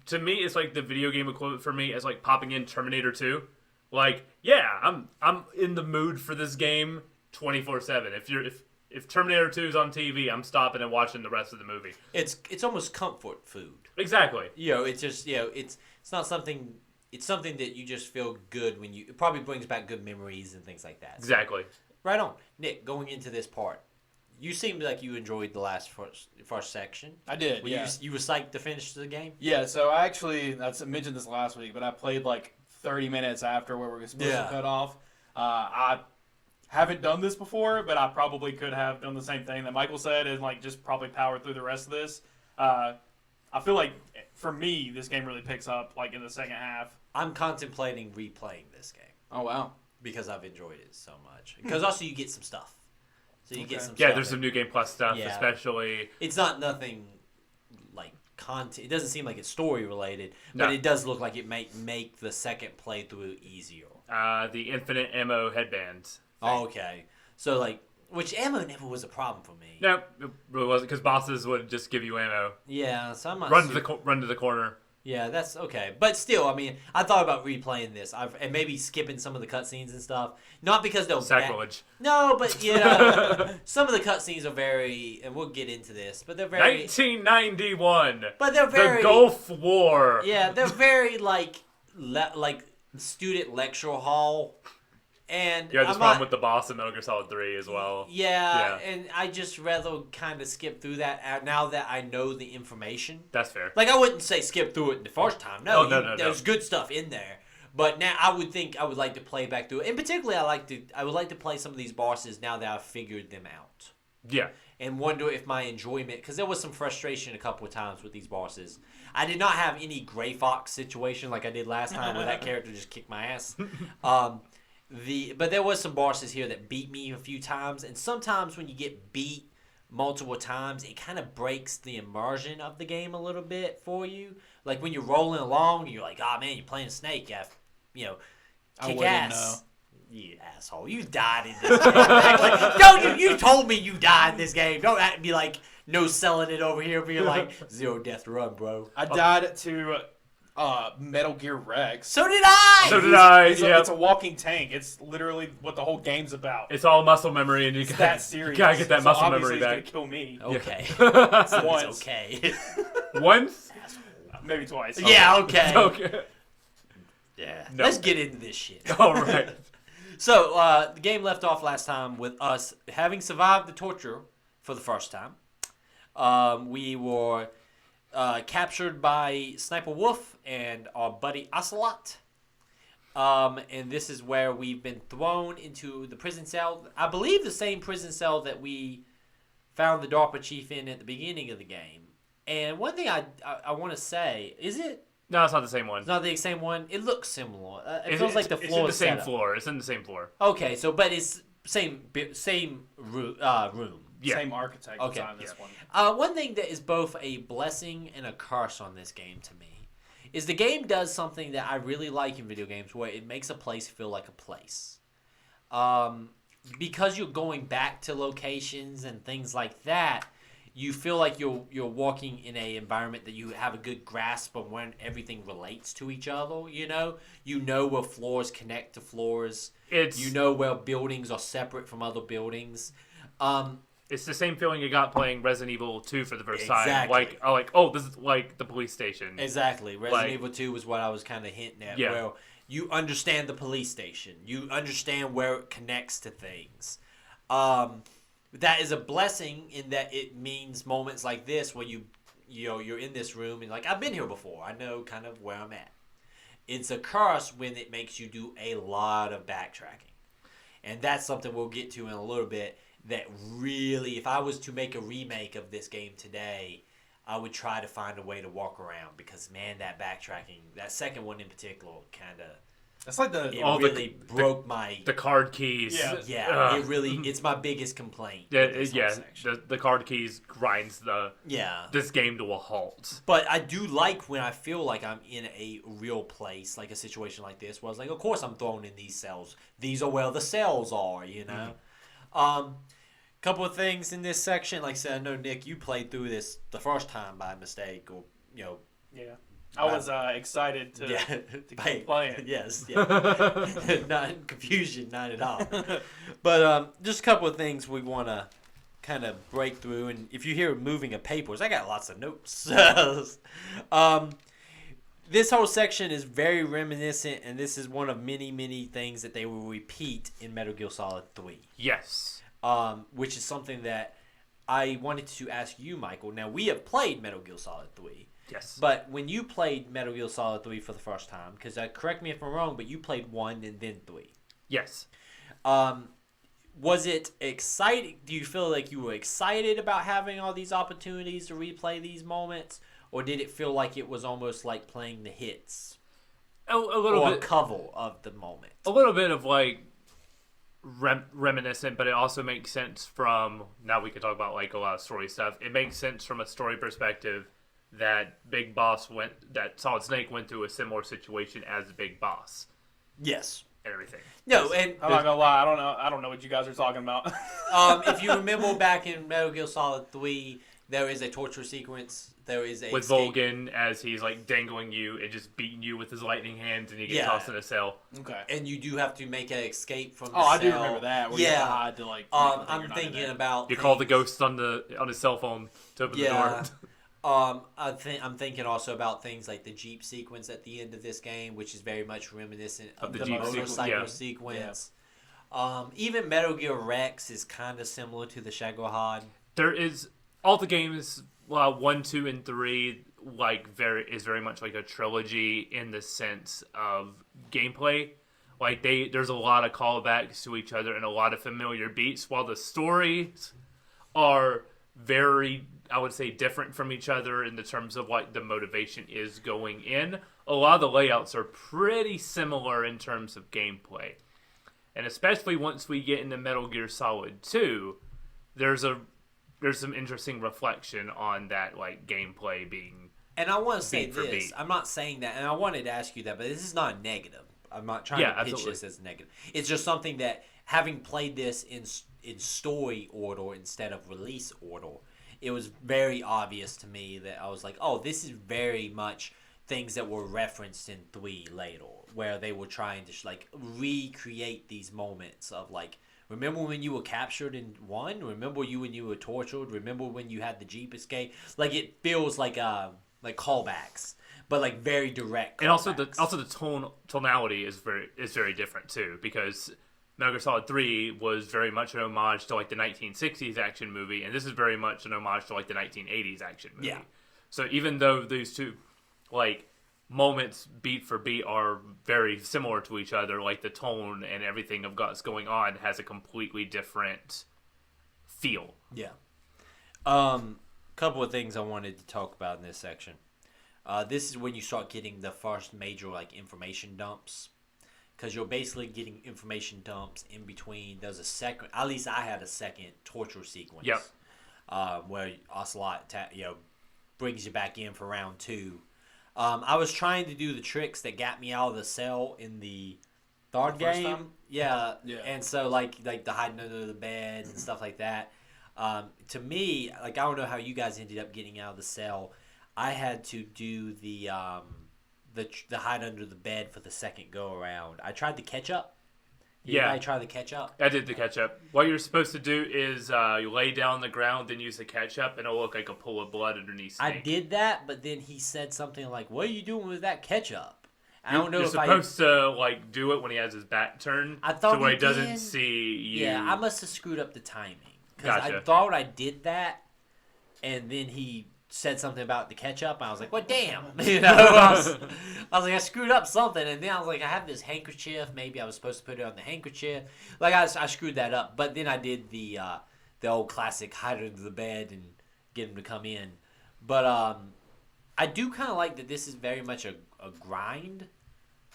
To me, it's like the video game equivalent for me as, like, popping in Terminator 2. Like, yeah, I'm in the mood for this game 24/7. If Terminator 2 is on TV, I'm stopping and watching the rest of the movie. It's almost comfort food. Exactly. It's just it's not something. It's something that you just feel good when you. It probably brings back good memories and things like that. Exactly. Right on, Nick. Going into this part, you seemed like you enjoyed the first section. I did. Yeah. You were psyched to finish the game. Yeah. So I mentioned this last week, but I played like 30 minutes after where we were supposed to cut off. I haven't done this before, but I probably could have done the same thing that Michael said and like just probably powered through the rest of this. I feel like for me, this game really picks up like in the second half. I'm contemplating replaying this game Oh wow! because I've enjoyed it so much. Because also you get some stuff. So you get some. Yeah, stuff there's some New Game Plus stuff, Yeah. especially. It's not nothing like content. It doesn't seem like it's story related, but it does look like it might make the second playthrough easier. The infinite ammo headbands. Oh, okay. So like, which ammo never was a problem for me. No, it really wasn't, because bosses would just give you ammo. Yeah, so I'm not Run to the corner. Yeah, that's okay. But still, I mean, I thought about replaying this and maybe skipping some of the cutscenes and stuff. Not because they'll Sacrilege. No, but you know, some of the cutscenes are very, and we'll get into this, but they're very 1991. But they're very the Gulf War. Yeah, they're very like student lecture hall. And you had this problem with the boss in Metal Gear Solid 3 as well. Yeah, and I just rather kind of skip through that now that I know the information. That's fair. Like, I wouldn't say skip through it the first time. No, there's good stuff in there. But now I would think I would like to play back through it. And particularly, I would like to play some of these bosses now that I've figured them out. Yeah. And wonder if my enjoyment, because there was some frustration a couple of times with these bosses. I did not have any Gray Fox situation like I did last time where that character just kicked my ass. But there was some bosses here that beat me a few times, and sometimes when you get beat multiple times, it kind of breaks the immersion of the game a little bit for you. Like when you're rolling along, you're like, "Oh man, you're playing Snake, kick ass." You asshole! You died in this game. Like, you told me you died in this game. Don't act be like no selling it over here. Be like zero death run, bro. I died to Metal Gear Rex. So did I. It's a walking tank. It's literally what the whole game's about. It's all muscle memory, and you that serious. Gotta get that muscle memory back. He's gonna kill me. Okay. Once. Okay. Once. Maybe twice. Yeah. Okay. Okay. Yeah. No. Let's get into this shit. All right. So, the game left off last time with us having survived the torture for the first time. We were captured by Sniper Wolf and our buddy Ocelot. And this is where we've been thrown into the prison cell. I believe the same prison cell that we found the DARPA chief in at the beginning of the game. And one thing I want to say, is it? No, it's not the same one. It's not the same one. It looks similar. It feels like the floor is the same floor. It's in the same floor. Okay, but it's same room. Yeah. Same architect on this one. One thing that is both a blessing and a curse on this game to me is the game does something that I really like in video games, where it makes a place feel like a place. Because you're going back to locations and things like that, you feel like you're walking in an environment that you have a good grasp of when everything relates to each other. You know where floors connect to floors. You know where buildings are separate from other buildings. It's the same feeling you got playing Resident Evil 2 for the first time. Exactly. This is like the police station. Exactly. Resident Evil 2 was what I was kind of hinting at. Yeah. Where you understand the police station. You understand where it connects to things. That is a blessing in that it means moments like this where you're in this room and like, I've been here before. I know kind of where I'm at. It's a curse when it makes you do a lot of backtracking. And that's something we'll get to in a little bit. That really, if I was to make a remake of this game today, I would try to find a way to walk around, because man, that backtracking, that second one in particular, kind of, that's like broke my the card keys. Yeah, it's my biggest complaint. The card keys grinds this game to a halt. But I do like when I feel like I'm in a real place, like a situation like this, where I was like, of course I'm thrown in these cells. These are where the cells are, Couple of things in this section. Like I said, I know, Nick, you played through this the first time by mistake, or Yeah, I was excited to keep playing. Yes, not confusion, not at all. But just a couple of things we want to kind of break through. And if you hear moving of papers, I got lots of notes. This whole section is very reminiscent, and this is one of many, many things that they will repeat in Metal Gear Solid 3. Yes. Which is something that I wanted to ask you, Michael. Now, we have played Metal Gear Solid 3. Yes. But when you played Metal Gear Solid 3 for the first time, because correct me if I'm wrong, but you played 1 and then 3. Yes. Was it exciting? Do you feel like you were excited about having all these opportunities to replay these moments? Or did it feel like it was almost like playing the hits? A little bit. Or a cover of the moment? A little bit of like reminiscent, but it also makes sense from, now we can talk about like a lot of story stuff. It makes sense from a story perspective that Solid Snake went through a similar situation as Big Boss Yes. and everything. No, and I'm not gonna lie, I don't know what you guys are talking about. if you remember back in Metal Gear Solid 3, there is a torture sequence. There is a With escape. Volgin as he's like dangling you and just beating you with his lightning hands, and you get Yeah. tossed in a cell. Okay. And you do have to make an escape from the Oh, I do cell. remember that. Where you have to Yeah. hide to like. I'm thinking about. You call the things- ghost on his cell phone to open the door. I'm thinking also about things like the Jeep sequence at the end of this game, which is very much reminiscent of the the Jeep motorcycle sequence, sequence. Even Metal Gear Rex is kind of similar to the Shagohod. There is all the games, 1, 2, and 3, is very much like a trilogy in the sense of gameplay. Like there's a lot of callbacks to each other and a lot of familiar beats, while the stories are very, I would say, different from each other in the terms of what the motivation is going in. A lot of the layouts are pretty similar in terms of gameplay. And especially once we get into Metal Gear Solid 2, there's some interesting reflection on that gameplay being. And I want to say beat for this. beat. I'm not saying that, and I wanted to ask you that, but this is not a negative. I'm not trying to pitch absolutely. this as a negative. It's just something that, having played this in story order instead of release order, it was very obvious to me that I was like, oh, this is very much things that were referenced in 3 later, where they were trying to recreate these moments of remember when you were captured in 1? Remember when you were tortured? Remember when you had the Jeep escape? It feels like callbacks, but very direct. And also the callbacks. tonality is very different too, because Metal Gear Solid 3 was very much an homage to the 1960s action movie, and this is very much an homage to the 1980s action movie. Yeah. So even though these two moments beat for beat are very similar to each other, the tone and everything of what's going on has a completely different feel. Yeah. Couple of things I wanted to talk about in this section. This is when you start getting the first major information dumps, because you're basically getting information dumps in between. There's a second, at least I had a second torture sequence. Yep. Where Ocelot brings you back in for round 2. I was trying to do the tricks that got me out of the cell in the third First game. time? Yeah. Yeah. And so like the hiding under the bed and stuff like that. To me, I don't know how you guys ended up getting out of the cell. I had to do the hide under the bed for the second go around. I tried the catch up. I try the catch up. I did the catch up. What you're supposed to do is you lay down on the ground, then use the catch up, and it'll look like a pool of blood underneath Snake. I did that, but then he said something like, "What are you doing with that catch up?" I don't know You're if supposed to do it when he has his back turned, I thought so where he he doesn't did. see you. Yeah, I must have screwed up the timing, because I Gotcha. thought I did that, and then he said something about the catch up, and I was like, "What? Damn!" I was like, I screwed up something, and then I was like, I have this handkerchief. Maybe I was supposed to put it on the handkerchief. I screwed that up, but then I did the old classic hide under the bed and get him to come in. But I do kind of like that this is very much a grind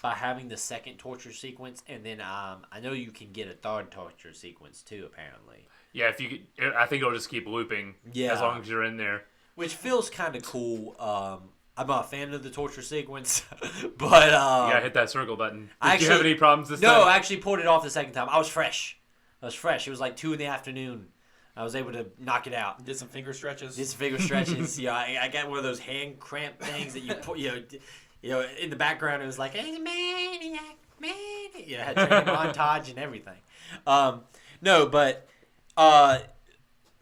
by having the second torture sequence, and then I know you can get a third torture sequence too, apparently. Yeah, I think it'll just keep looping as long as you're in there. Which feels kind of cool. I'm not a fan of the torture sequence, but You gotta hit that circle button. Did you have actually- any problems this no, time? I actually pulled it off the second time. I was fresh. It was like 2 in. I was able to knock it out. Did some finger stretches. Did some figure stretches. I got one of those hand cramp things that you put. In the background it was like, "Hey, maniac, maniac." I had training montage and everything. No, but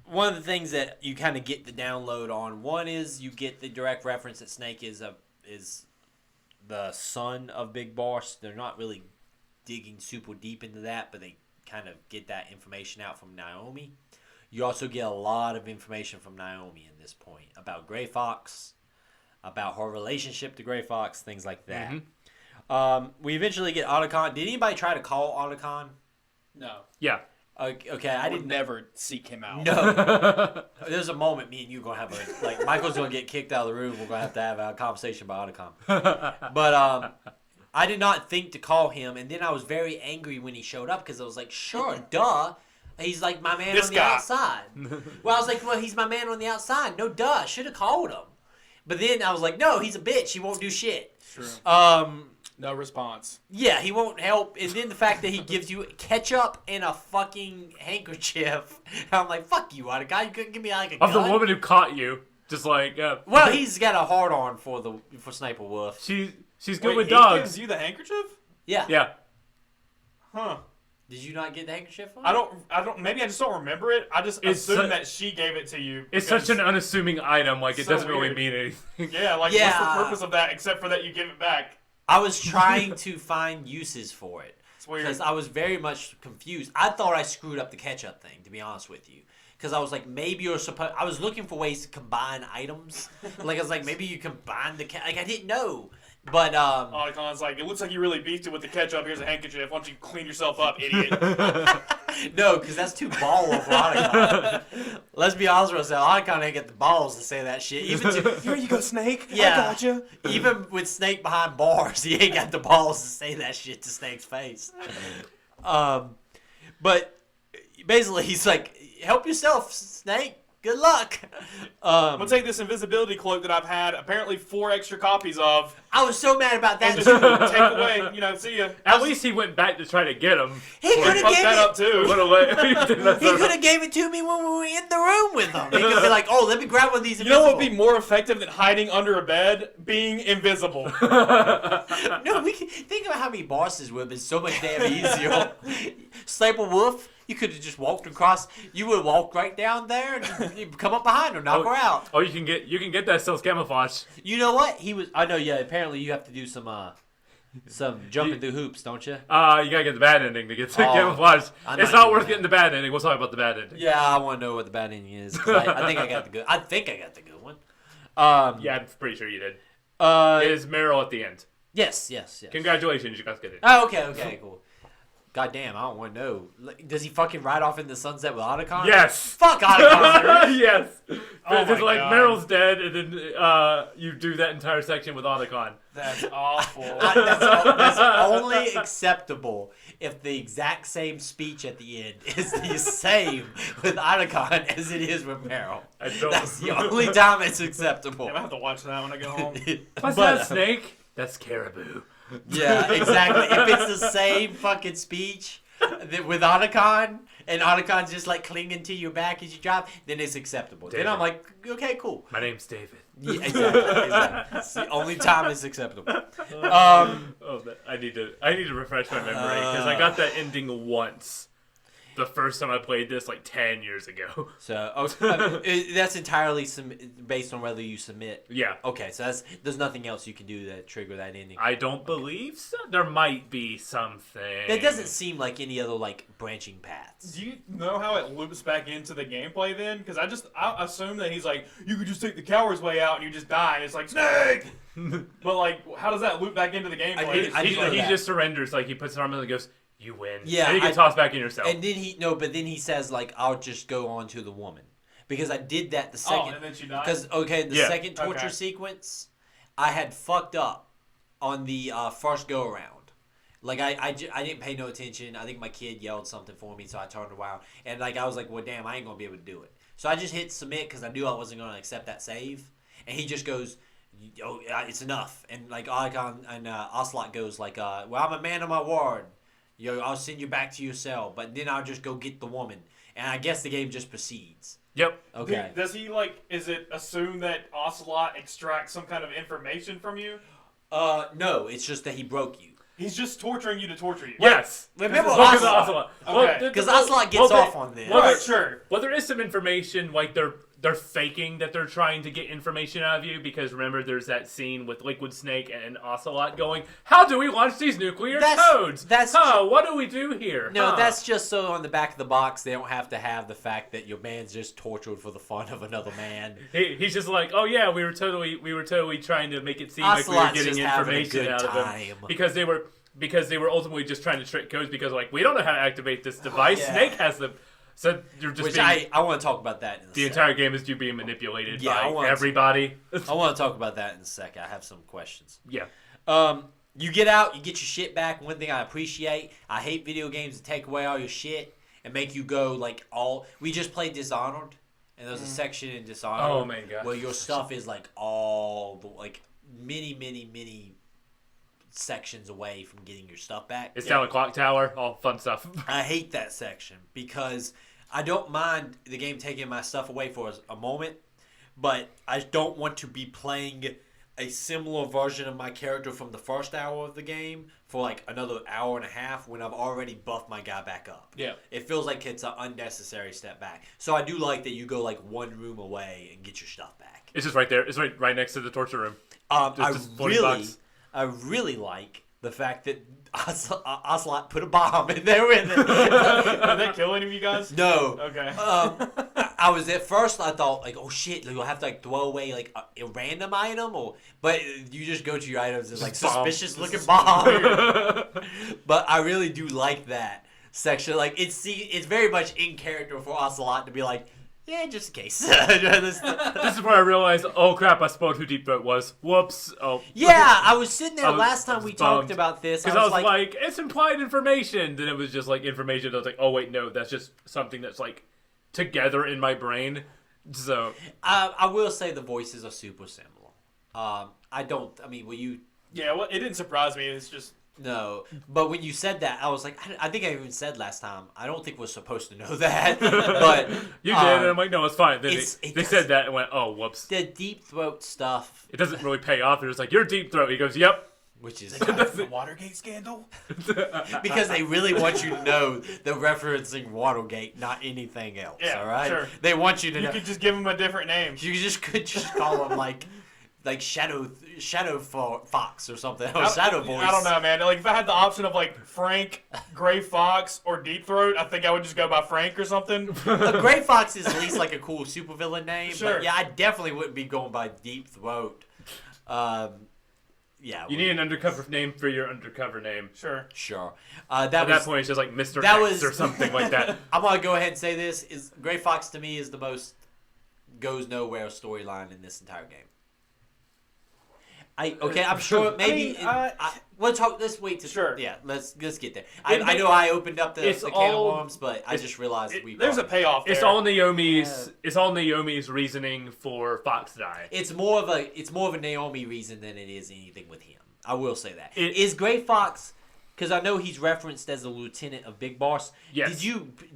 one of the things that you kind of get the download on, one is you get the direct reference that Snake is the son of Big Boss. They're not really digging super deep into that, but they kind of get that information out from Naomi. You also get a lot of information from Naomi in this point about Gray Fox, about her relationship to Gray Fox, things like that. Mm-hmm. We eventually get Otacon. Did anybody try to call Otacon? No. Yeah. Okay, I I would didn't. never seek him out. No. There's a moment me and you gonna have Michael's gonna get kicked out of the room. We're gonna have to have a conversation about Otacon. But I did not think to call him, and then I was very angry when he showed up because I was like, sure, duh. He's like my man This on the guy. outside. Well, I was like, well, he's my man on the outside. No, duh. I should have called him. But then I was like, no, he's a bitch. He won't do shit. True. No response. Yeah, he won't help. And then the fact that he gives you ketchup and a fucking handkerchief. I'm like, fuck you, Otacon. You couldn't give me like a gun. Of the woman who caught you. Just like, Well, he's got a hard on for Sniper Wolf. She's good with He dogs. gives you the handkerchief? Yeah. Yeah. Huh. Did you not get the handkerchief on? I don't. Maybe I just don't remember it. I just assumed that she gave it to you. It's such an unassuming item. Like, it So doesn't really weird. mean anything. Yeah, like, what's the purpose of that except for that you give it back? I was trying to find uses for it. It's weird. Because I was very much confused. I thought I screwed up the ketchup thing, to be honest with you. Because I was like, maybe you're supposed... I was looking for ways to combine items. Like, I was like, maybe you combine the... Like, I didn't know. But, Otacon's like, it looks like you really beefed it with the ketchup. Here's a handkerchief. Why don't you clean yourself up, idiot? No, because that's too baller for Otacon. Let's be honest with ourselves. Otacon ain't got the balls to say that shit. Here you go, Snake. Yeah. I gotcha. Even with Snake behind bars, he ain't got the balls to say that shit to Snake's face. But basically, he's like, help yourself, Snake. Good luck. I'm gonna take this invisibility cloak that I've had apparently 4 extra copies of, I was so mad about that and too. just take away. See ya. At least he went back to try to get him. He could have Fuck gave that it. up too. What a way. He could have gave it to me when we were in the room with him. He could be like, "Oh, let me grab one of these." You know what would be invisible." more effective than hiding under a bed? Being invisible. No, we can think about how many bosses would have been so much damn easier. Sniper Wolf, you could have just walked across. You would have walked right down there and you'd come up behind her, knock her out. Oh, you can get that stealth camouflage. You know what? He was. I know. Yeah. Apparently, you have to do some jumping through hoops, don't you? You gotta get the bad ending to get the camouflage. I'm It's not not doing worth that. getting the bad ending. We'll talk about the bad ending. Yeah, I want to know what the bad ending is. 'Cause I think I got the good. I think I got the good one. Yeah, I'm pretty sure you did. Uh. It is Meryl at the end. Yes. Congratulations, you guys get it. Oh, okay, cool. God damn, I don't want to know. Like, does he fucking ride off in the sunset with Otacon? Yes. Fuck Otacon. Yes. Oh It's my like God. Meryl's dead, and then you do that entire section with Otacon. That's awful. That's only acceptable if the exact same speech at the end is the same with Otacon as it is with Meryl. I don't. That's the only time it's acceptable. I'm gonna have to watch that when I go home. What's But, that snake? That's caribou. Yeah, exactly. If it's the same fucking speech with Otacon, and Otacon's just like clinging to your back as you drive, then it's acceptable. David. Then I'm like, okay, cool. My name's David. Yeah, exactly. It's the only time it's acceptable. I need to refresh my memory because I got that ending once. The first time I played this, like 10 years ago. So that's entirely based on whether you submit. Yeah. Okay, so there's nothing else you can do to trigger that ending. I don't believe so. There might be something. That doesn't seem like any other like branching paths. Do you know how it loops back into the gameplay then? Because I assume that he's like, you could just take the coward's way out and you just die, and it's like, Snake! But like, how does that loop back into the gameplay? I didn't know He that. just surrenders. Like, he puts his arm in and goes, you win. Yeah, and you get tossed back in yourself. And then but then he says like, I'll just go on to the woman because I did that the second. and then she died? Because the Yeah. second torture Okay. sequence, I had fucked up on the first go around. Like I didn't pay no attention. I think my kid yelled something for me, so I turned around and like I was like, well, damn, I ain't gonna be able to do it. So I just hit submit because I knew I wasn't gonna accept that save. And he just goes, oh, it's enough. And like Icon and Ocelot goes like, well, I'm a man of my word. I'll send you back to your cell, but then I'll just go get the woman. And I guess the game just proceeds. Yep. Okay. Does he is it assumed that Ocelot extracts some kind of information from you? No, it's just that he broke you. He's just torturing you to torture you. Yes. Remember Look at the Ocelot. Okay. Because Ocelot gets off on this. Well, Alright, sure. Well, there is some information, like they're faking that they're trying to get information out of you, because remember there's that scene with Liquid Snake and Ocelot going, how do we launch these nuclear codes? What do we do here? No, Huh. that's just so on the back of the box they don't have to have the fact that your man's just tortured for the fun of another man. He's just like, oh yeah, we were totally trying to make it seem like we were Ocelot's getting just having a information good out of time. him because they were ultimately just trying to trick codes, because like, we don't know how to activate this device. Yeah. Snake has them. So you're just Which being, I want to talk about that in a the second. entire game is you being manipulated Yeah, I by want to. everybody. I want to talk about that in a second. I have some questions. Yeah. You get out, you get your shit back. One thing I appreciate, I hate video games that take away all your shit and make you go like all. We just played Dishonored, and there's a section in Dishonored Oh my god. where your stuff is like all the like many sections away from getting your stuff back. It's down a clock tower, all fun stuff. I hate that section because I don't mind the game taking my stuff away for a moment, but I don't want to be playing a similar version of my character from the first hour of the game for like another hour and a half when I've already buffed my guy back up. Yeah. It feels like it's an unnecessary step back. So I do like that you go like one room away and get your stuff back. It's just right there. It's right next to the torture room. Just I really like the fact that Ocelot put a bomb in there with it. Did that kill any of you guys? No. Okay. I was at first. I thought like, oh shit, you'll have to like throw away like a random item, but you just go to your items and like suspicious looking bomb. But I really do like that section. Like it's very much in character for Ocelot to be like, yeah, just in case. This is where I realized, oh crap, I spoiled who Deep Throat was. Whoops. Oh. Yeah, I was sitting there last time we talked about this. Because I was like, it's implied information. Then it was just like information. I was like, oh wait, no, that's just something that's like together in my brain. So I will say the voices are super similar. Will you? Yeah, well, it didn't surprise me. It's just No, but when you said that, I was like, I think I even said last time, I don't think we're supposed to know that. But you did, and I'm like, no, it's fine. Then they said that and went, oh, whoops. The Deep Throat stuff. It doesn't really pay off. They're just like, you're Deep Throat. He goes, yep. Which is the Watergate scandal. Because they really want you to know they're referencing Watergate, not anything else. Yeah, all right. Sure. They want you to. You could just give them a different name. You could just call them like Shadow Fox or something. Or Shadow Voice. I don't know, man. Like if I had the option of like Frank, Gray Fox, or Deep Throat, I think I would just go by Frank or something. Gray Fox is at least like a cool supervillain name. Sure. But yeah, I definitely wouldn't be going by Deep Throat. Yeah. You need an undercover name for your undercover name. Sure. At that point, it's just like Mr. X or something like that. I'm gonna go ahead and say this: Gray Fox to me is the most goes nowhere storyline in this entire game. I'm sure maybe we'll talk. Let's wait to sure. Yeah, let's get there. I know I opened up the can of worms, but I just realized there's a payoff. There. It's all Naomi's. It's all Naomi's reasoning for Fox to die. It's more of a Naomi reason than it is anything with him. I will say that. Is Gray Fox? Because I know he's referenced as a lieutenant of Big Boss. Yes.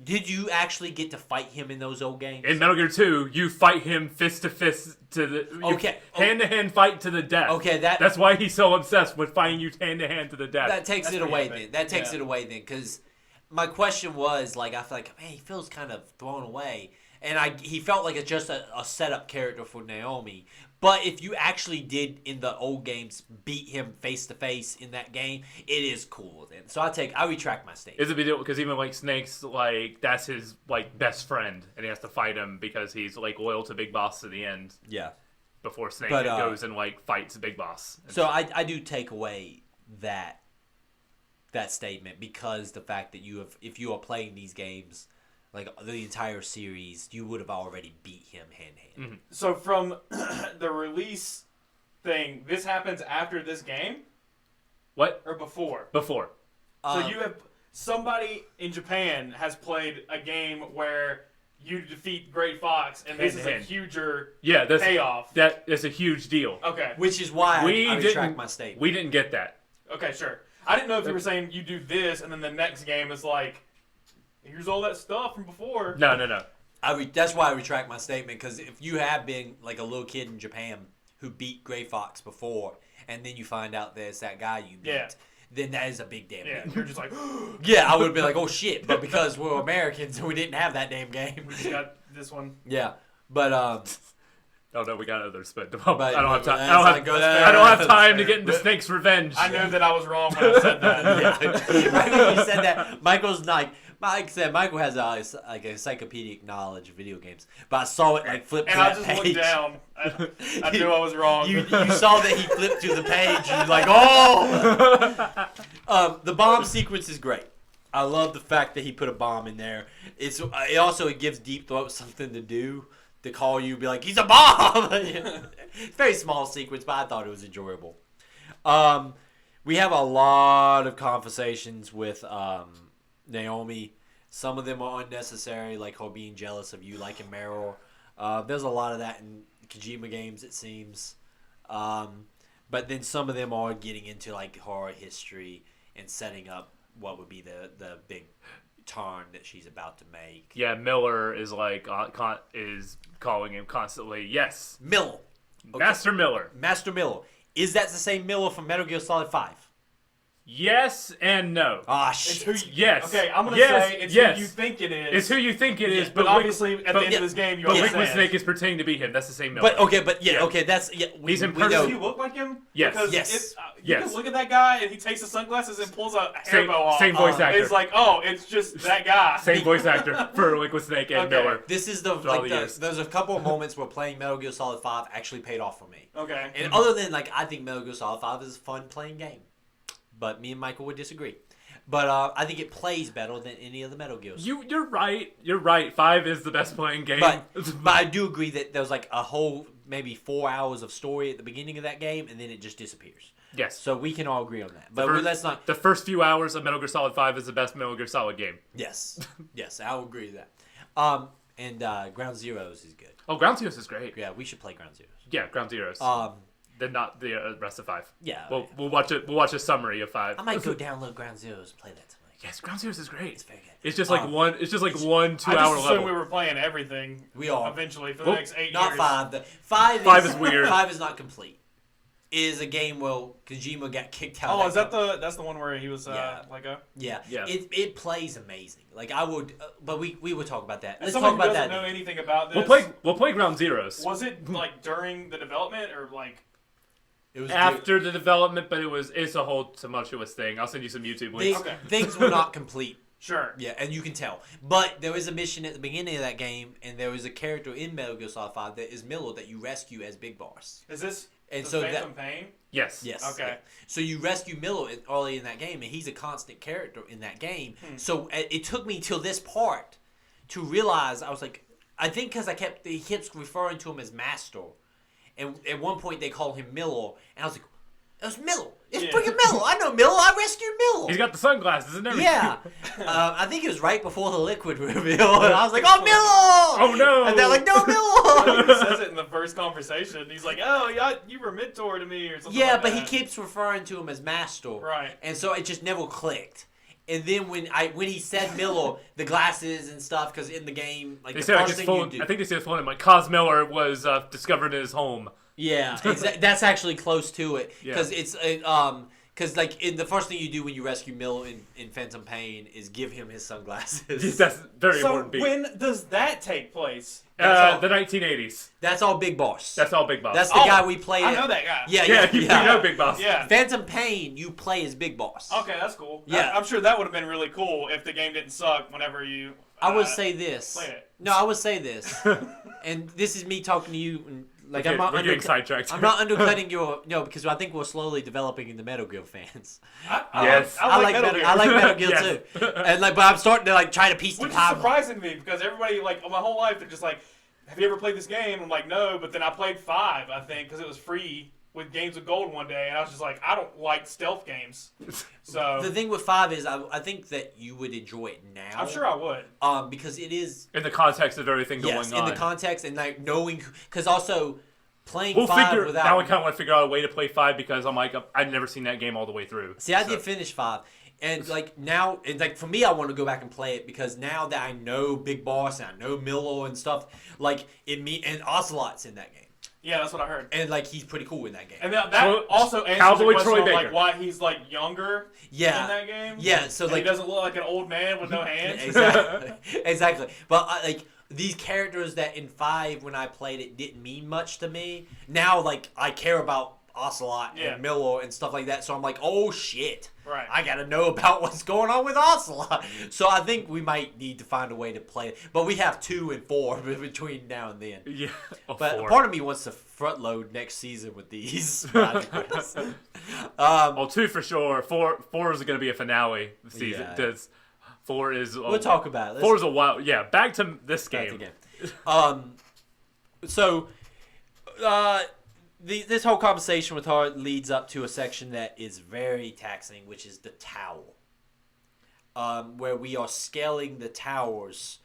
Did you actually get to fight him in those old games? In Metal Gear 2, you fight him fist to fist hand to hand fight to the death. Okay, that's why he's so obsessed with fighting you hand to hand to the death. That takes it away then. That takes it away then. Because my question was like, I feel like man, he feels kind of thrown away, and he felt like just a setup character for Naomi. But if you actually did in the old games beat him face to face in that game, it is cool then. So I retract my statement. It's a big deal because even like Snake's like that's his like best friend, and he has to fight him because he's like loyal to Big Boss to the end. Yeah. Before Snake goes and like fights Big Boss. So I do take away that statement because the fact that if you are playing these games. Like the entire series, you would have already beat him hand-to-hand. Mm-hmm. So from the release thing, this happens after this game? What? Or before? Before. So you have somebody in Japan has played a game where you defeat Gray Fox, and this is a huger payoff. That's a huge deal. Okay. Which is why I retract my statement. We didn't get that. Okay, sure. I didn't know if you were saying you do this, and then the next game is like, here's all that stuff from before. No. That's why I retract my statement, because if you have been like a little kid in Japan who beat Gray Fox before, and then you find out there's that guy you beat, then that is a big damn deal. You're just like, yeah, I would be like, oh shit, but because we're Americans and we didn't have that damn game. We just got this one. Yeah, but Oh no, we got others, but I don't have time. I don't have time to get into Snake's revenge. I know that I was wrong when I said that. Right when you said that, Michael's like, Mike said Michael has a encyclopedic knowledge of video games, but I saw it like flip to that page. And I just looked down. I knew I was wrong. You saw that he flipped to the page, and you're like, oh! The bomb sequence is great. I love the fact that he put a bomb in there. It gives Deep Throat something to do. To call you and be like, he's a bomb! It's a very small sequence, but I thought it was enjoyable. We have a lot of conversations with Naomi. Some of them are unnecessary, like her being jealous of you liking Meryl. There's a lot of that in Kojima games, it seems. But then some of them are getting into like horror history and setting up what would be the big turn that she's about to make. Yeah, Miller is like is calling him constantly. Yes, Miller. Okay. Master Miller. Master Miller. Is that the same Miller from Metal Gear Solid 5? Yes and no. Ah, It's shit. who you, Yes. Okay, I'm gonna Yes. say it's Yes. who you think it is. It's who you think it is, but obviously at the end of this game, you But understand. Liquid Snake is pretending to be him. That's the same Miller. Okay, that's He's in we person. Does know. he look like him? Yes. Because Yes. You Yes. can look at that guy and he takes his sunglasses and pulls a Same, hairbow off. same voice actor. It's like, oh, it's just that guy. Same voice actor for Liquid Snake and Okay. Miller. This is all the years. there's a couple of moments where playing Metal Gear Solid 5 actually paid off for me. Okay. And other than like, I think Metal Gear Solid 5 is a fun playing game, but me and Michael would disagree. But I think it plays better than any of the Metal Gears. You're right. You're right. 5 is the best playing game. But I do agree that there was like a whole maybe 4 hours of story at the beginning of that game, and then it just disappears. yes. So we can all agree on that. But First- let's not. The first few hours of Metal Gear Solid 5 is the best Metal Gear Solid game. Yes, yes, I will agree with that. And Ground Zeroes is good. Oh, Ground Zeroes is great. Yeah, we should play Ground Zeroes. Yeah, Ground Zeroes. Then not the rest of 5. Yeah. We'll watch it. We'll watch a summary of 5. I might go download Ground Zeroes and play that tonight. Yes, Ground Zeroes is great. It's very good. It's just like one. It's just like 1 2 I hour just level. assumed we were playing everything. We are. Eventually for the Well, next 8 Not years. 5. Five is weird. 5 is not complete. It is a game where Kojima got kicked out. Oh, is that that's the one where he was Yeah. Lego? Yeah. Yeah. It plays amazing. Like I would, but we would talk about that. As Let's someone talk who about doesn't that. know anything about this, We'll play Ground Zeroes. was it like during the development or like? It was After the development, but it's a whole tumultuous thing. I'll send you some YouTube links. Okay. Things were not complete. Sure. Yeah, and you can tell. But there is a mission at the beginning of that game, and there is a character in Metal Gear Solid 5 that is Miller that you rescue as Big Boss. Is this And the so Phantom Pain? Yes. Yes. Okay. Yeah. So you rescue Miller early in that game, and he's a constant character in that game. So it took me till this part to realize I was like, I think because he kept referring to him as Master, and at one point they call him Miller, and I was like, that's Miller. It's Yeah. freaking Miller. I know Miller. I rescued Miller. He's got the sunglasses and everything. Yeah, I think it was right before the liquid reveal, and I was like, "Oh, Miller!" Oh no! And they're like, "No, He Miller." says it in the first conversation. He's like, "Oh, yeah, you were mentor to me," or something. Yeah, like but that. he keeps referring to him as Master, Right. And so it just never clicked. And then when he said Miller, the glasses and stuff, because in the game, like They the said like first his thing phone. you do, I think they said his phone name. Like Cos Miller was discovered in his home. yeah, that's actually close to it Yeah. because it's because like in the first thing you do when you rescue Miller in Phantom Pain is give him his sunglasses. That's very So important. Beat. when does that take place? The 1980s. That's all Big Boss. That's all Big Boss. That's the guy we played. I know that guy. Yeah, you know Big Boss. Yeah. Phantom Pain, you play as Big Boss. Okay, that's cool. Yeah. I'm sure that would have been really cool if the game didn't suck whenever you. I would say this. play it. No, I would say this. And this is me talking to you. And, like We're I'm not getting sidetracked. I'm not undercutting your because I think we're slowly developing into Metal Gear fans. Yes. I like Metal Gear. I like Metal Gear Yes. too. And like, but I'm starting to like try to piece the Which is timeline. surprising to me because everybody, like, my whole life, they're just like, have you ever played this game? I'm like, no, but then I played 5, I think, because it was free with Games with Gold one day, and I was just like, I don't like stealth games. So, The thing with 5 is I think that you would enjoy it now. I'm sure I would. Because it is In the context of everything going yes on. in the context and like knowing because also playing We'll 5 figure. without Now I kind of want to figure out a way to play 5 because I'm like I've never seen that game all the way through. See, I So- did finish 5, and like now, and like for me, I want to go back and play it because now that I know Big Boss and I know Milo and stuff, like and Ocelot's in that game, Yeah, that's what I heard. and like he's pretty cool in that game. And that Tro- also answers Cowboy the question Troy on, like, Baker. why he's, like, younger Yeah. in that game. Yeah, so And like he doesn't look like an old man with no hands. exactly. But like these characters that in 5 when I played it didn't mean much to me. Now like I care about Ocelot Yeah. and Milo and stuff like that. So I'm like, oh shit. Right. I gotta know about what's going on with Ocelot. So I think we might need to find a way to play it. But we have 2 and 4 between now and then. Yeah. Oh, But 4. part of me wants to front load next season with these. 2 for sure. 4 is going to be a finale season. Yeah. Because 4 is. We'll talk about it. 4 is a while. Yeah. Back to this Back game. again. So, this whole conversation with her leads up to a section that is very taxing, which is the tower, where we are scaling the towers.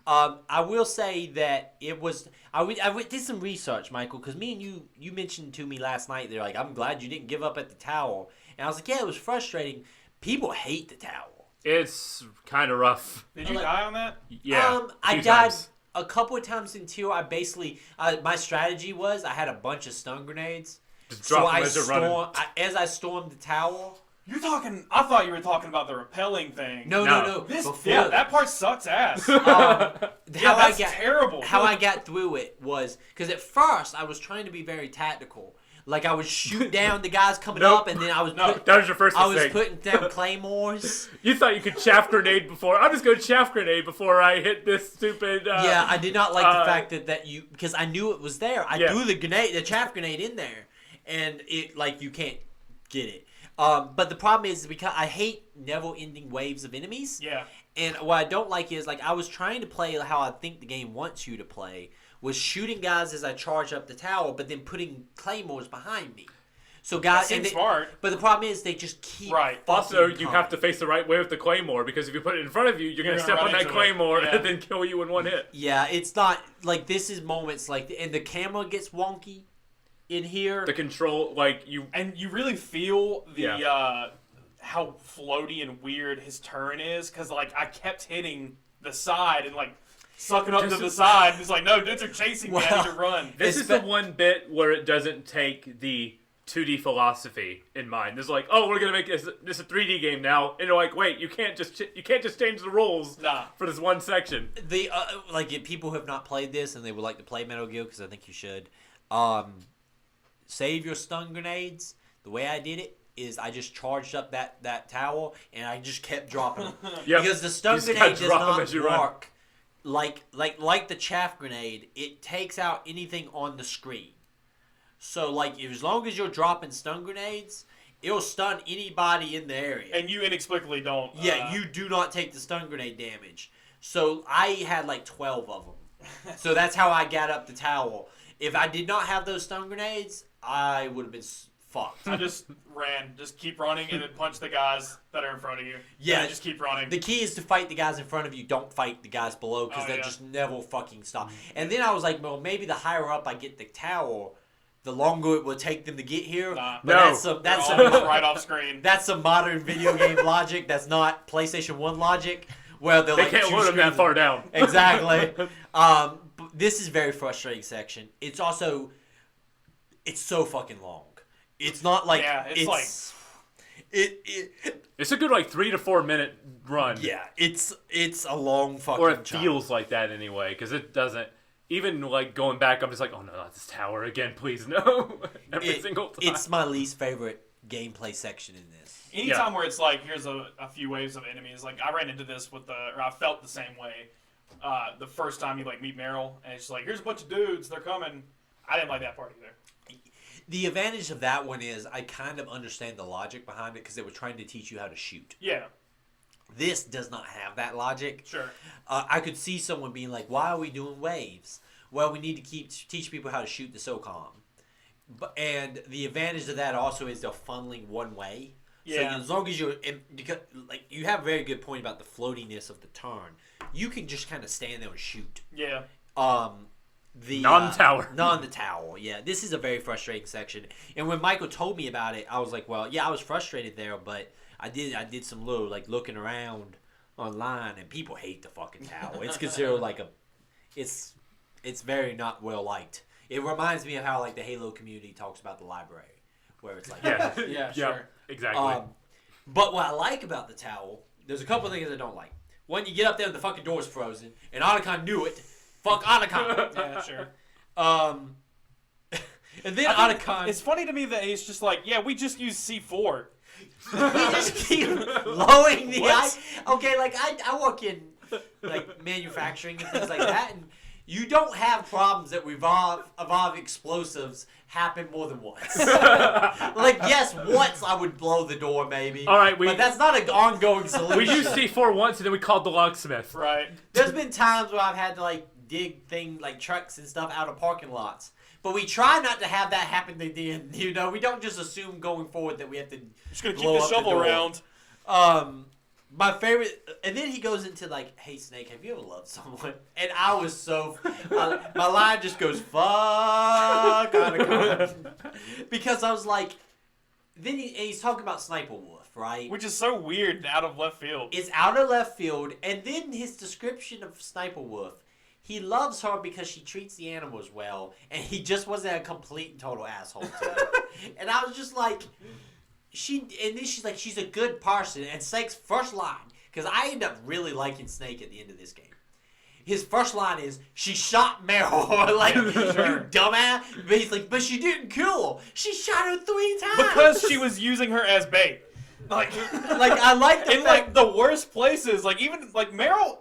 I will say that it was. I did some research, Michael, because me and you mentioned to me last night. They're like, I'm glad you didn't give up at the tower, and I was like, yeah, it was frustrating. People hate the tower. It's kind of rough. Did you die on that? Yeah. I died times. a couple of times in tier. I basically my strategy was I had a bunch of stun grenades. Just drop them as you're running. As I stormed the tower. You're talking. I thought you were talking about the repelling thing. No. Yeah, that part sucks ass. That's terrible. How I got through it was because at first I was trying to be very tactical. Like I would shoot down the guys coming up, and then I was that was your first mistake. I was putting down claymores. You thought you could chaff grenade before. I'm just going to chaff grenade before I hit this stupid. Yeah, I did not like the fact that you because I knew it was there. I threw the chaff grenade in there, and it like you can't get it. But the problem is because I hate never-ending waves of enemies. Yeah. And what I don't like is like I was trying to play how I think the game wants you to play, was shooting guys as I charge up the tower, but then putting claymores behind me. So guys, that seems smart. But the problem is they just keep Also, you have to face the right way with the claymore because if you put it in front of you, you're going to step on that claymore and then kill you in one hit. Yeah, it's not like this is moments like and the camera gets wonky in here. The control, like you, and you really feel the how floaty and weird his turn is because like I kept hitting the side and like sucking up to the side. It's like no, dudes are chasing me. I need to run. This is the one bit where it doesn't take the 2D philosophy in mind. It's like, oh, we're gonna make this a 3D game now, and you're like, wait, you can't just change the rules for this one section. The like if people who have not played this and they would like to play Metal Gear, because I think you should. Save your stun grenades. The way I did it is I just charged up that tower and I just kept dropping them. Because the stun grenade does not work like the chaff grenade. It takes out anything on the screen. So like as long as you're dropping stun grenades, it'll stun anybody in the area. And you inexplicably don't. Yeah, you do not take the stun grenade damage. So I had like 12 of them. So that's how I got up the tower. If I did not have those stun grenades, I would have been fucked. I just ran. Just keep running and then punch the guys that are in front of you. Yeah. Just keep running. The key is to fight the guys in front of you. Don't fight the guys below because they just never fucking stop. And then I was like, well, maybe the higher up I get the tower, the longer it will take them to get here. But that's some right off screen. That's some modern video game logic. That's not PlayStation 1 logic. Where they like can't load them that far down. Exactly. This is a very frustrating section. It's also, it's so fucking long. It's not like it's a good like 3 to 4 minute run. Yeah, it's a long fucking. Or it feels like that anyway, because it doesn't. Even like going back, I'm just like, oh no, not this tower again, please no. Every single time. It's my least favorite gameplay section in this. Anytime where it's like, here's a few waves of enemies. Like I ran into this or I felt the same way. The first time you like meet Meryl, and it's like, here's a bunch of dudes, they're coming. I didn't like that part either. The advantage of that one is I kind of understand the logic behind it because they were trying to teach you how to shoot. Yeah. This does not have that logic. Sure. I could see someone being like, why are we doing waves? Well, we need to teach people how to shoot the SOCOM. And the advantage of that also is they're funneling one way. Yeah. So as long as because like you have a very good point about the floatiness of the turn, you can just kind of stand there and shoot. Yeah. The the tower. Yeah, this is a very frustrating section. And when Michael told me about it, I was like, well, yeah, I was frustrated there, but I did some little like looking around online, and people hate the fucking tower. It's considered like it's very not well liked. It reminds me of how like the Halo community talks about the library, where it's like yeah, sure, exactly. But what I like about the tower, there's a couple of things I don't like. One, you get up there and the fucking door's frozen, and Otacon knew it. Fuck Otacon. Yeah, sure. And then Otacon. It's funny to me that he's just like, yeah, we just use C4. We just keep lowering the ice. Okay, like I work in like manufacturing and things like that, and you don't have problems that evolve explosives happen more than once. Like yes, once I would blow the door maybe. All right, but that's not an ongoing solution. We used C4 once, and then we called the locksmith. Right. There's been times where I've had to like dig things like trucks and stuff out of parking lots. But we try not to have that happen to the end. You know, we don't just assume going forward that we have to just gonna keep the shovel around. My favorite, and then he goes into like, "Hey Snake, have you ever loved someone?" And I was so, my line just goes, "Fuck," because I was like, then he's talking about Sniper Wolf, right? Which is so weird and out of left field. It's out of left field, and then his description of Sniper Wolf, he loves her because she treats the animals well, and he just wasn't a complete and total asshole to her. And I was just like, and then she's like, she's a good person. And Snake's first line, because I end up really liking Snake at the end of this game. His first line is, "She shot Meryl." Like, you dumbass. But he's like, "But she didn't kill her. She shot her 3 times." Because she was using her as bait. Like I like the in like the worst places. Like even like Meryl,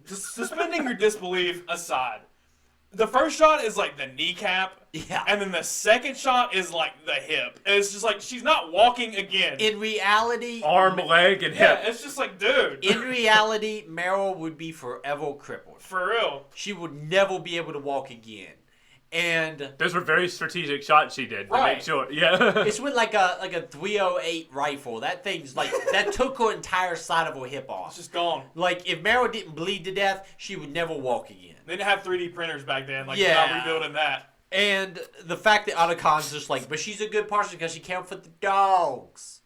suspending your disbelief aside, the first shot is like the kneecap. Yeah. And then the second shot is like the hip. And it's just like she's not walking again. In reality, Arm, leg, and hip. yeah, it's just like, dude. in reality, Meryl would be forever crippled. For real. She would never be able to walk again. And Those were very strategic shots she did to Right. make sure. Yeah. it's with like a 308 rifle. That thing's like, that took her entire side of her hip It's off. just gone. Like, if Meryl didn't bleed to death, she would never walk again. They didn't have 3D printers back then. Like, Yeah. you're not rebuilding that. And the fact that Otacon's just like, "But she's a good person because she cared for the dogs."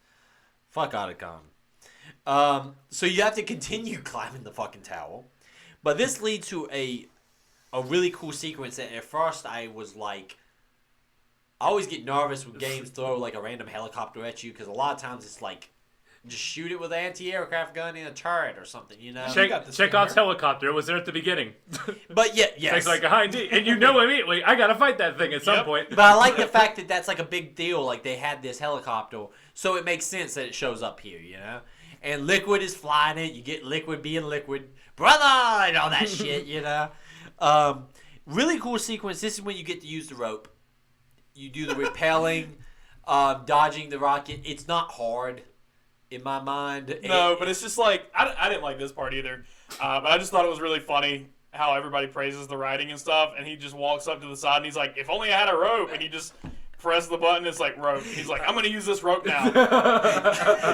Fuck Otacon. So you have to continue climbing the fucking tower. But this leads to a really cool sequence that at first I was like, I always get nervous when games throw like a random helicopter at you because a lot of times it's like, just shoot it with an anti-aircraft gun in a turret or something, you know? Chekhov's helicopter was there at the beginning. But yeah, yes. It's like behind you, and you know immediately, I gotta fight that thing at some point. But I like the fact that that's like a big deal. Like they had this helicopter, so it makes sense that it shows up here, you know. And Liquid is flying it. You get Liquid being Liquid, brother, and all that shit, you know. Really cool sequence. This is when you get to use the rope. You do the repelling, dodging the rocket. It's not hard, in my mind. No, but it's just like, I didn't like this part either. But I just thought it was really funny how everybody praises the writing and stuff, and he just walks up to the side and he's like, "If only I had a rope," and he just press the button, it's like rope. He's like, "I'm going to use this rope now."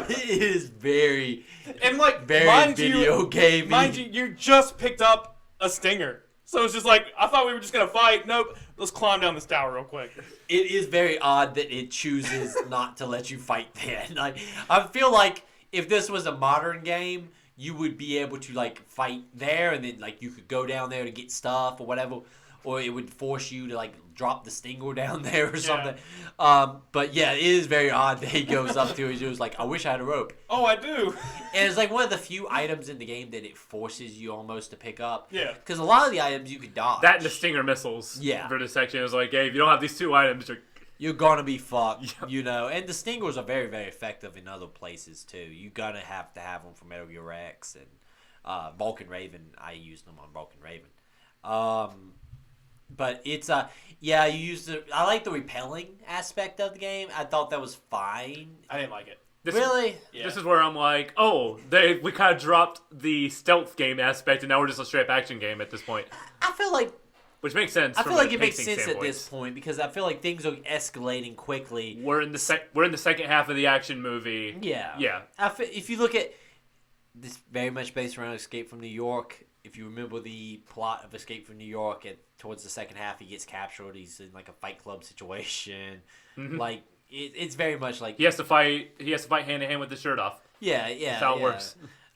It is very, And like, very mind video gamey. Mind you just picked up a stinger. So it's just like, I thought we were just going to fight. Nope. Let's climb down this tower real quick. It is very odd that it chooses not to let you fight then. Like, I feel like if this was a modern game, you would be able to like fight there, and then like you could go down there to get stuff or whatever, or it would force you to like drop the stinger down there or something. But yeah, it is very odd that he goes up to it. It was like, "I wish I had a rope." Oh, I do. And it's like one of the few items in the game that it forces you almost to pick up. Yeah. Because a lot of the items you could dodge. That and the Stinger missiles. Yeah. For this section, it was like, hey, if you don't have these 2 items, you're gonna be fucked, Yep. you know. And the stingers are very, very effective in other places too. You're gonna have to have them for Metal Gear Rex and Vulcan Raven. I used them on Vulcan Raven. But it's yeah, you use I like the repelling aspect of the game. I thought that was fine. I didn't like it. Really? Yeah. This is where I'm like, oh, we kind of dropped the stealth game aspect, and now we're just a straight up action game at this point. I feel like Which makes sense. I from feel like a it makes pacing sense at this standpoint. point because I feel like things are escalating quickly. We're in the second half of the action movie. Yeah. Yeah. If you look at this, very much based around Escape from New York. If you remember the plot of Escape from New York, towards the second half, he gets captured. He's in like a Fight Club situation. Mm-hmm. Like it's very much like He has to fight hand in hand with his shirt off. yeah. That's how it works.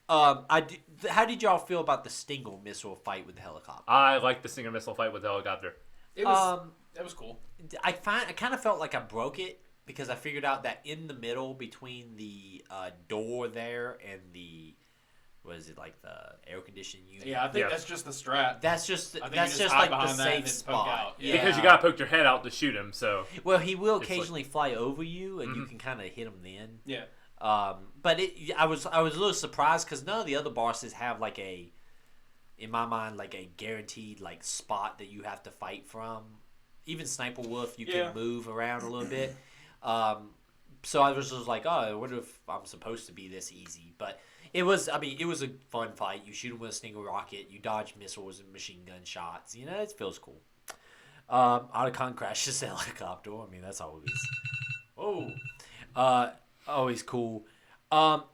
How did y'all feel about the Stinger missile fight with the helicopter? I like the Stinger missile fight with the helicopter. It was cool. I kind of felt like I broke it because I figured out that in the middle between the door there and the like the air conditioning unit. Yeah, I think that's just the strat. That's just I think that's you just hide like the behind that and safe then poke spot. out. Yeah. Because you gotta poke your head out to shoot him. So Well, he will It's occasionally fly over you, and you Mhm. can kind of hit him then. Yeah. But I was a little surprised because none of the other bosses have like in my mind, like a guaranteed like spot that you have to fight from. Even Sniper Wolf, you Yeah. can move around a little bit. So I was just like, oh, I wonder if I'm supposed to be this easy. But it was a fun fight. You shoot him with a Stinger rocket. You dodge missiles and machine gun shots. You know, it feels cool. Otacon crashes the helicopter. I mean, that's always... Oh. Always cool.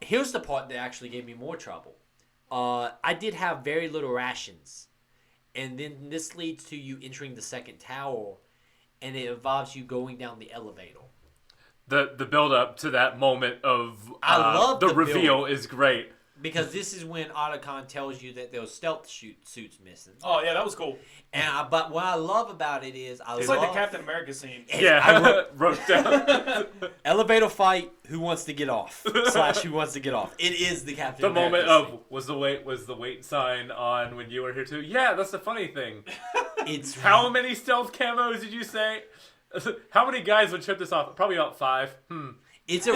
Here's the part that actually gave me more trouble. I did have very little rations, and then this leads to you entering the second tower, and it involves you going down the elevator. The build up to that moment of I love the the reveal build. is great. Because this is when Otacon tells you that there was stealth suits missing. Oh yeah, that was cool. But what I love about it is It's like the Captain America scene. Yeah, I wrote down elevator fight. Who wants to get off? / who wants to get off? It is the Captain. the America moment scene. of was the wait sign on when you were here too. Yeah, that's the funny thing. It's How many stealth camos did you say? How many guys would trip this off? Probably about 5. It's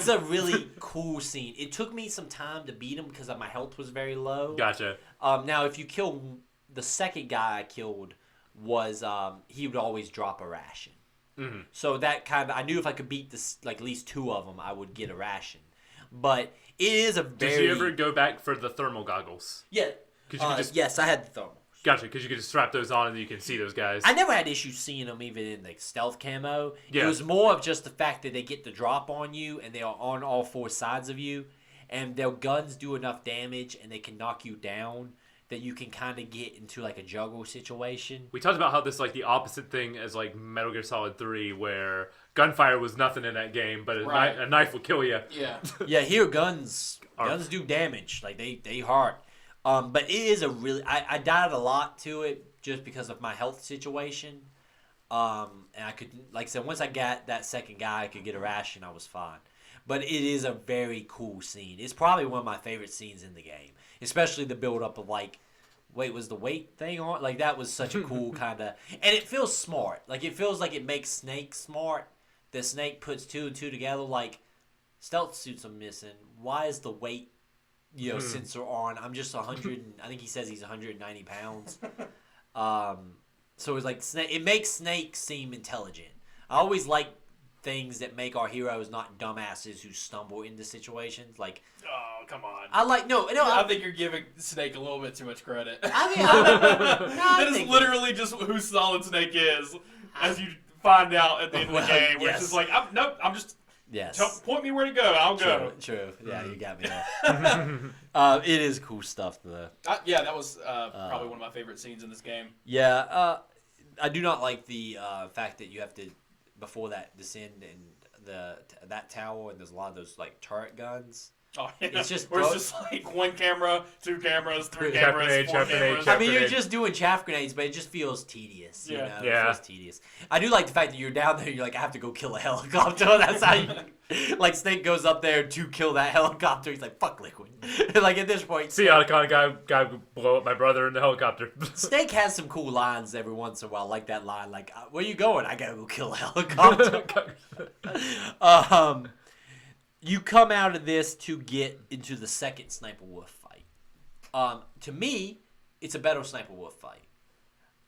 a really cool scene. It took me some time to beat him because my health was very low. Gotcha. Now, if you kill the second guy I killed, was he would always drop a ration. Mm-hmm. So that kind of I knew if I could beat this at least 2 of them, I would get a ration. But it is a very. Did you ever go back for the thermal goggles? Yeah. 'Cause you could just- Yes, I had the thermal. Gotcha, because you could just strap those on and you can see those guys. I never had issues seeing them even in the stealth camo. Yeah. It was more of just the fact that they get the drop on you and they are on all 4 sides of you, and their guns do enough damage and they can knock you down that you can kind of get into like a juggle situation. We talked about how this like the opposite thing as like Metal Gear Solid 3, where gunfire was nothing in that game, but Right. a knife will kill you. Yeah. Yeah, here guns do damage. Like they hard. But it is a really I died a lot to it just because of my health situation. And I could, like I said, once I got that second guy, I could get a ration. I was fine. But it is a very cool scene. It's probably one of my favorite scenes in the game, especially the build up of like, wait, was the weight thing on? Like that was such a cool kind of, and it feels smart. Like it feels like it makes Snake smart. The Snake puts 2 and 2 together. Like stealth suits are missing. Why is the weight, sensor on? I'm just 100. I think he says he's 190 pounds. So it's like Snake. It makes Snake seem intelligent. I always like things that make our heroes not dumbasses who stumble into situations. Like, Oh, come on. I think you're giving Snake a little bit too much credit. I mean, That is literally just who Solid Snake is, as you find out at the end of the game. Where it's just like, I'm just yes. point me where to go. I'll go. True. Yeah, you got me there. It is cool stuff though. Yeah, that was probably one of my favorite scenes in this game. Yeah, I do not like the fact that you have to, before that, descend in that tower, and there's a lot of those like turret guns. Oh, yeah. It's just where it's just like 1 camera, 2 cameras, 3 Chaff cameras, grenade, 4 chaff grenade, cameras. chaff I mean, you're grenade. just doing chaff grenades, but it just feels tedious. You Yeah. know? Yeah. It feels tedious. I do like the fact that you're down there. You're like, I have to go kill a helicopter. That's how you. Like Snake goes up there to kill that helicopter. He's like, fuck Liquid. Like at this point, See, Otacon guy blow up my brother in the helicopter. Snake has some cool lines every once in a while, like that line, like, "Where you going? I gotta go kill a helicopter." You come out of this to get into the second Sniper Wolf fight. To me, it's a better Sniper Wolf fight.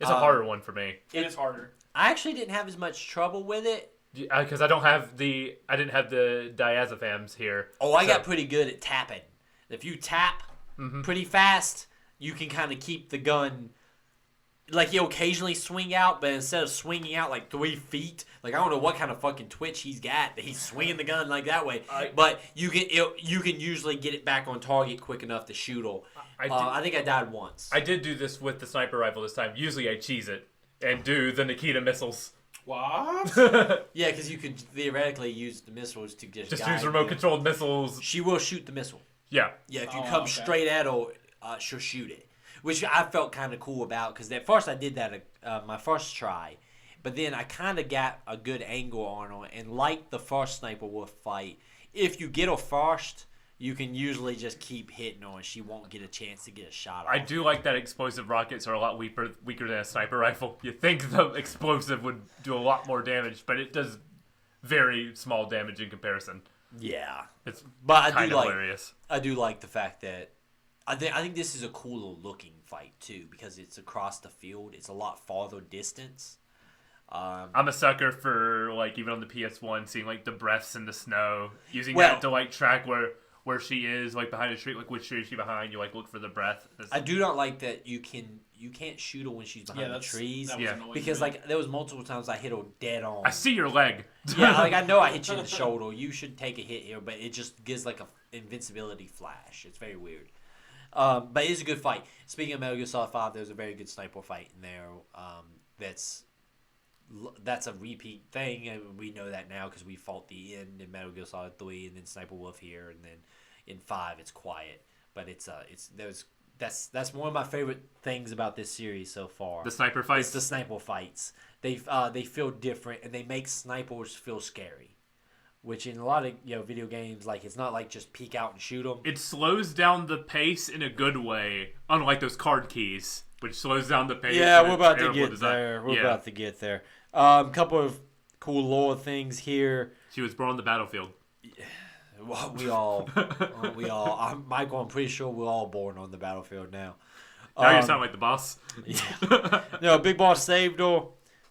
It's a harder one for me It is harder. I actually didn't have as much trouble with it. because I didn't have the diazepams here. Oh, I So- got pretty good at tapping. If you tap pretty fast, you can kind of keep the gun. Like, he'll occasionally swing out, but instead of swinging out like 3 feet, like I don't know what kind of fucking twitch he's got that he's swinging the gun like that way. But you can usually get it back on target quick enough to shoot her. I think I died once. I did do this with the sniper rifle this time. Usually I cheese it and do the Nikita missiles. What? Yeah, because you could theoretically use the missiles to just Just guide use you. remote controlled missiles. She will shoot the missile. Yeah. Yeah, if you Oh, come okay. straight at her, she'll shoot it. Which I felt kind of cool about, because at first I did that my first try. But then I kind of got a good angle on her. And like the first Sniper Wolf fight, if you get her first, you can usually just keep hitting her and she won't get a chance to get a shot off. I do like that explosive rockets are a lot weaker than a sniper rifle. You think the explosive would do a lot more damage, but it does very small damage in comparison. Yeah. It's But I kind do of like hilarious. I do like the fact that I think this is a cooler looking fight too, because it's across the field. It's a lot farther distance. I'm a sucker for, like, even on the PS1, seeing, like, the breaths in the snow, using Well- that to, like, track where she is, like behind a tree, like which tree is she behind. You like look for the breath. I do not like that you can't shoot her when she's behind the trees. That was annoying Because to me. like there was multiple times I hit her dead on. I see your leg. Yeah, like I know I hit you in the shoulder. You should take a hit here, but it just gives like a invincibility flash. It's very weird. But it is a good fight. Speaking of Metal Gear Solid 5, there's a very good sniper fight in there. That's a repeat thing, and we know that now because we fought the end in Metal Gear Solid 3, and then Sniper Wolf here, and then in 5 it's quiet. But that's one of my favorite things about this series so far. The sniper fights. It's the sniper fights. They feel different, and they make snipers feel scary. Which in a lot of video games, like it's not like just peek out and shoot them. It slows down the pace in a good way, unlike those card keys, which slows down the pace. Yeah, in we're a about to terrible get design. there. We're Yeah. about to get there. Couple of cool lore things here. She was born on the battlefield. Well, Michael, I'm pretty sure we're all born on the battlefield now. Now you sound like the boss. Yeah. No, Big Boss saved her.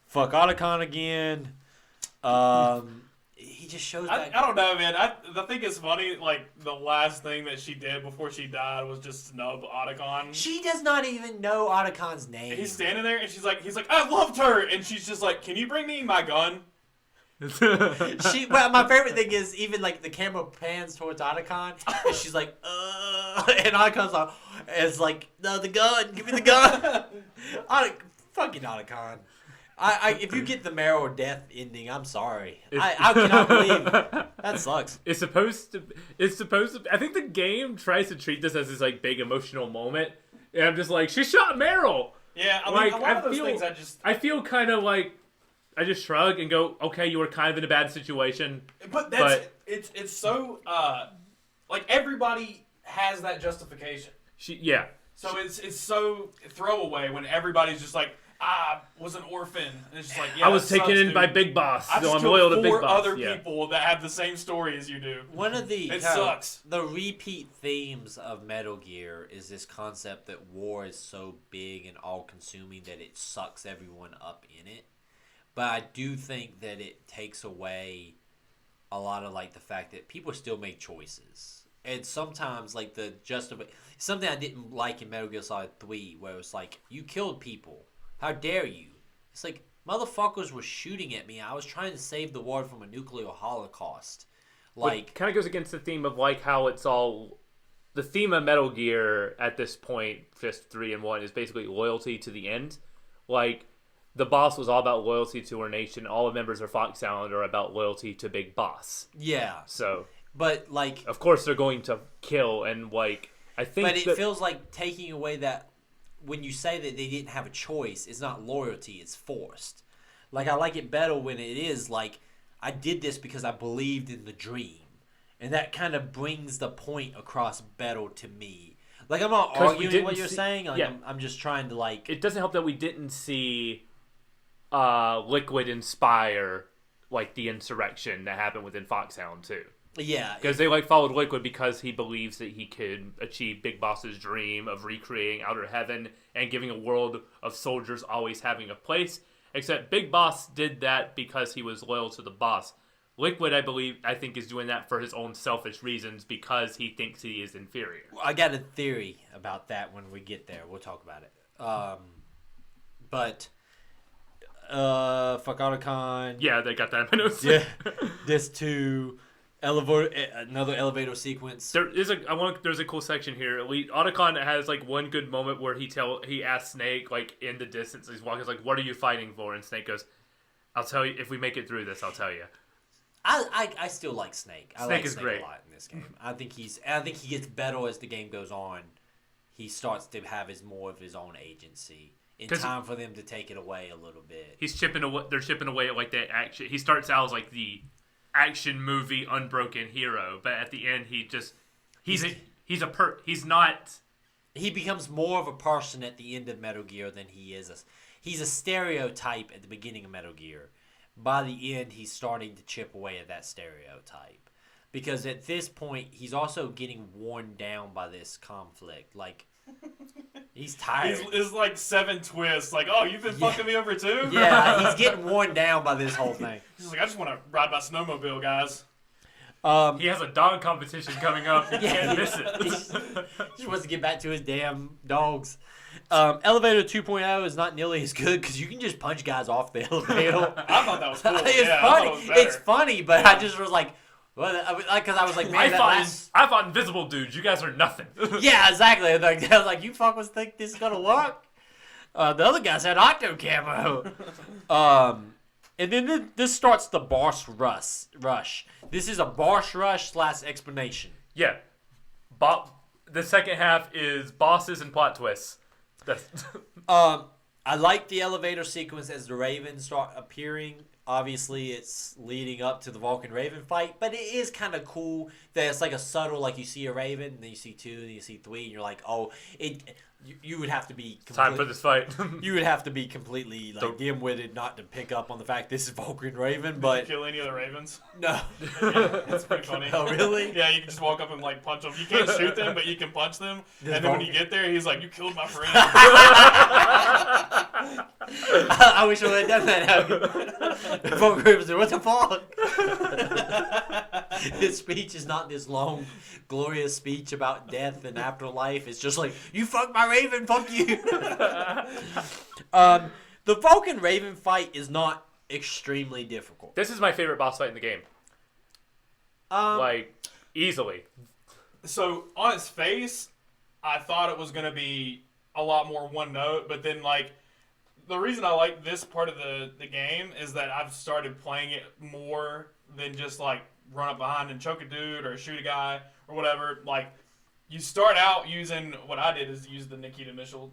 Fuck Otacon again. He just shows that. I don't know, man. I think it's funny. Like the last thing that she did before she died was just snub Otacon. She does not even know Otacon's name. He's standing there, and he's like, I loved her, and she's just like, can you bring me my gun? Well, my favorite thing is even like the camera pans towards Otacon, and she's like, and Otacon's like, it's like, no, the gun, give me the gun. Fucking Otacon. If you get the marrow or death ending, I'm sorry. I cannot believe that sucks. It's supposed to. I think the game tries to treat this as this like big emotional moment, and I'm just like, she shot Meryl. Yeah, I mean, Like, a lot of those feel- things I feel kind of like I just shrug and go, okay, you were kind of in a bad situation. But it's so like everybody has that justification. Yeah. So it's so throwaway when everybody's just like, I was an orphan. And it's just like, yeah, I was that taken sucks, in dude. by Big Boss, I so just I'm killed loyal to Big 4 Boss. other Yeah. people that have the same story as you do. One of the It sucks. The repeat themes of Metal Gear is this concept that war is so big and all-consuming that it sucks everyone up in it. But I do think that it takes away a lot of like the fact that people still make choices. And sometimes like something I didn't like in Metal Gear Solid 3 where it was like, you killed people. How dare you? It's like, motherfuckers were shooting at me. I was trying to save the world from a nuclear holocaust. Like, kind of goes against the theme of like how it's all. The theme of Metal Gear at this point, Fist 3 and 1, is basically loyalty to the end. Like, the boss was all about loyalty to her nation. All the members of Fox Sound are about loyalty to Big Boss. yeah. So, But like, of course, they're going to kill and like. I think. but it feels like taking away that when you say that they didn't have a choice, it's not loyalty, it's forced. Like, I like it better when it is like, I did this because I believed in the dream. And that kind of brings the point across better to me. Like, I'm not 'Cause we arguing didn't what you're see- saying. Like, yeah. I'm just trying to like. It doesn't help that we didn't see Liquid inspire like the insurrection that happened within Foxhound too. Yeah. Because they like followed Liquid because he believes that he could achieve Big Boss's dream of recreating Outer Heaven and giving a world of soldiers always having a place. Except Big Boss did that because he was loyal to the boss. Liquid, I think, is doing that for his own selfish reasons because he thinks he is inferior. I got a theory about that when we get there. We'll talk about it. Fuck Otacon. Yeah, they got that in my notes. Yeah. This too. Another elevator sequence. There's a cool section here. Otacon has like one good moment where he asks Snake like in the distance. He's walking. He's like, "What are you fighting for?" And Snake goes, "I'll tell you if we make it through this. I'll tell you." I still like Snake. I Snake like is Snake great. a lot in this game. I think he gets better as the game goes on. He starts to have more of his own agency. In time for them to take it away a little bit. He's chipping away. They're chipping away at like that action. He starts out as like the action movie unbroken hero, but at the end he's not. He becomes more of a person at the end of Metal Gear than he is. He's a stereotype at the beginning of Metal Gear. By the end, he's starting to chip away at that stereotype. Because at this point, he's also getting worn down by this conflict. Like, he's tired. It's like 7 twists. Like, oh, you've been fucking me over too? Yeah, he's getting worn down by this whole thing. He's like, I just want to ride my snowmobile, guys. He has a dog competition coming up. He can't miss it. He just wants to get back to his damn dogs. Elevator 2.0 is not nearly as good because you can just punch guys off the elevator. I thought that was cool. It's funny. It's funny, but I just was like, well, because I was like, man, I fought invisible dudes. You guys are nothing. Yeah, exactly. Like, I was like, you fuckers think this is gonna work? The other guys had octo camo. And then this starts the boss rush. This is a boss rush / explanation. Yeah. The second half is bosses and plot twists. I like the elevator sequence as the ravens start appearing. Obviously, it's leading up to the Vulcan Raven fight, but it is kind of cool that it's like a subtle, like you see a Raven, and then you see 2, and then you see 3, and you're like, oh, you would have to be time for this fight. You would have to be completely like dim-witted not to pick up on the fact this is Vulcan Raven. But did you kill any of the ravens? No. Yeah, that's pretty funny. Oh, really? Yeah, you can just walk up and like punch them. You can't shoot them, but you can punch them. And then when you get there, he's like, "You killed my friend." I wish I would have done that. The Vulcan Raven said, "What the fuck?" His speech is not this long, glorious speech about death and afterlife. It's just like, "You fucked my Raven, fuck you." The Vulcan Raven fight is not extremely difficult. This is my favorite boss fight in the game. Like, easily. So, on its face, I thought it was going to be a lot more one note, but then, like, the reason I like this part of the game is that I've started playing it more than just, like, run up behind and choke a dude or shoot a guy or whatever. Like, you start out using, what I did is use the Nikita missiles,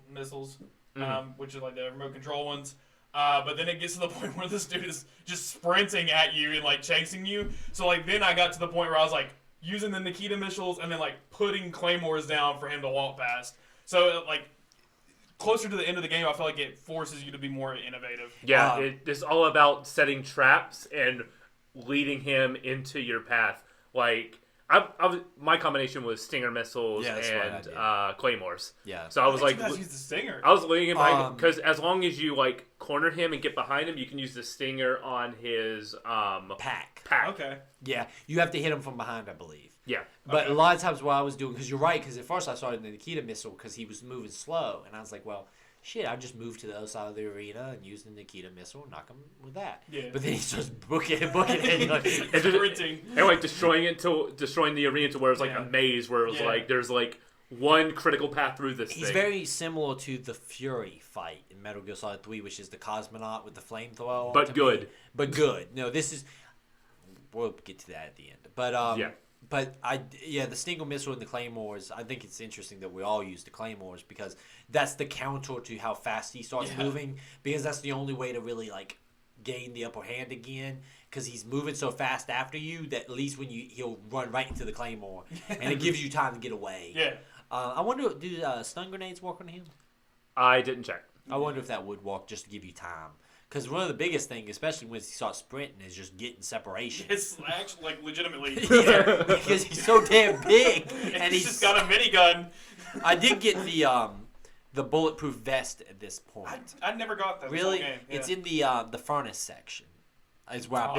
which are, like, the remote control ones. But then it gets to the point where this dude is just sprinting at you and, like, chasing you. So, like, then I got to the point where I was, like, using the Nikita missiles and then, like, putting claymores down for him to walk past. So, like, closer to the end of the game, I feel like it forces you to be more innovative. Yeah, it's all about setting traps and leading him into your path. Like, my combination was stinger missiles and claymores. Yeah. So I was like, you guys use the stinger. I was leading him behind because as long as you like corner him and get behind him, you can use the stinger on his pack. Okay. Yeah, you have to hit him from behind, I believe. Yeah. But a lot of times what I was doing, because you're right, because at first I started the Nikita missile because he was moving slow, and I was like, well, shit, I just moved to the other side of the arena and use the Nikita missile and knock him with that. Yeah. But then he starts booking it, and like, and like destroying the arena to where it's like a maze, where it was like there's like one critical path through this thing. He's very similar to the Fury fight in Metal Gear Solid 3, which is the cosmonaut with the flamethrower. But good. But good. No, this is... We'll get to that at the end. But, But the Stinger missile and the claymores, I think it's interesting that we all use the claymores because that's the counter to how fast he starts moving, because that's the only way to really like gain the upper hand again, because he's moving so fast after you that at least when he'll run right into the claymore and it gives you time to get away. Yeah. I wonder, do stun grenades work on him? I didn't check. I wonder if that would work just to give you time. Because one of the biggest things, especially when he starts sprinting, is just getting separation. It's actually, like, legitimately. Yeah, because he's so damn big. And he's just got a minigun. I did get the bulletproof vest at this point. I never got that. Really? Game. Yeah. It's in the furnace section. Is where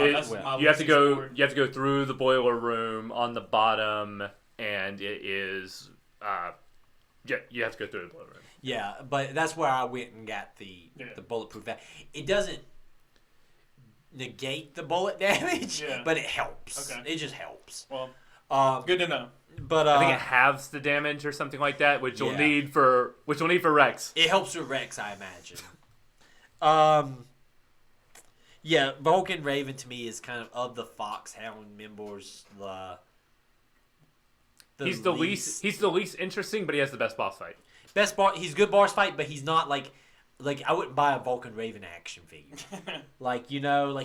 you have to go. You have to go through the boiler room on the bottom, and it is. You have to go through the boiler room. Yeah, but that's where I went and got the bulletproof vest. It doesn't negate the bullet damage, but it helps. Okay. It just helps. Well, good to know. But I think it halves the damage or something like that, which you'll need for Rex. It helps with Rex, I imagine. Vulcan Raven to me is kind of the Foxhound members. He's the least interesting, but he has the best boss fight. He's good boss fight, but he's not like I wouldn't buy a Vulcan Raven action figure.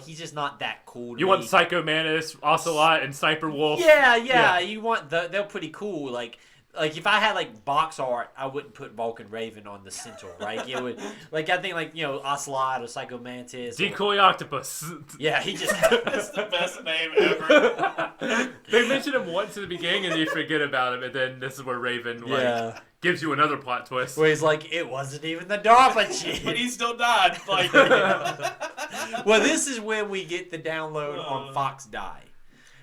He's just not that cool. You want Psycho Mantis, Ocelot, and Sniper Wolf? Yeah. You want they're pretty cool. Like if I had like box art, I wouldn't put Vulcan Raven on the center, right? It would I think Ocelot or Psycho Mantis. Decoy Octopus. Yeah, he just that's the best name ever. They mention him once in the beginning and you forget about him, and then this is where Raven gives you another plot twist. Where he's like, it wasn't even the DARPA chick. But he still died. Well, this is when we get the download on Fox Die.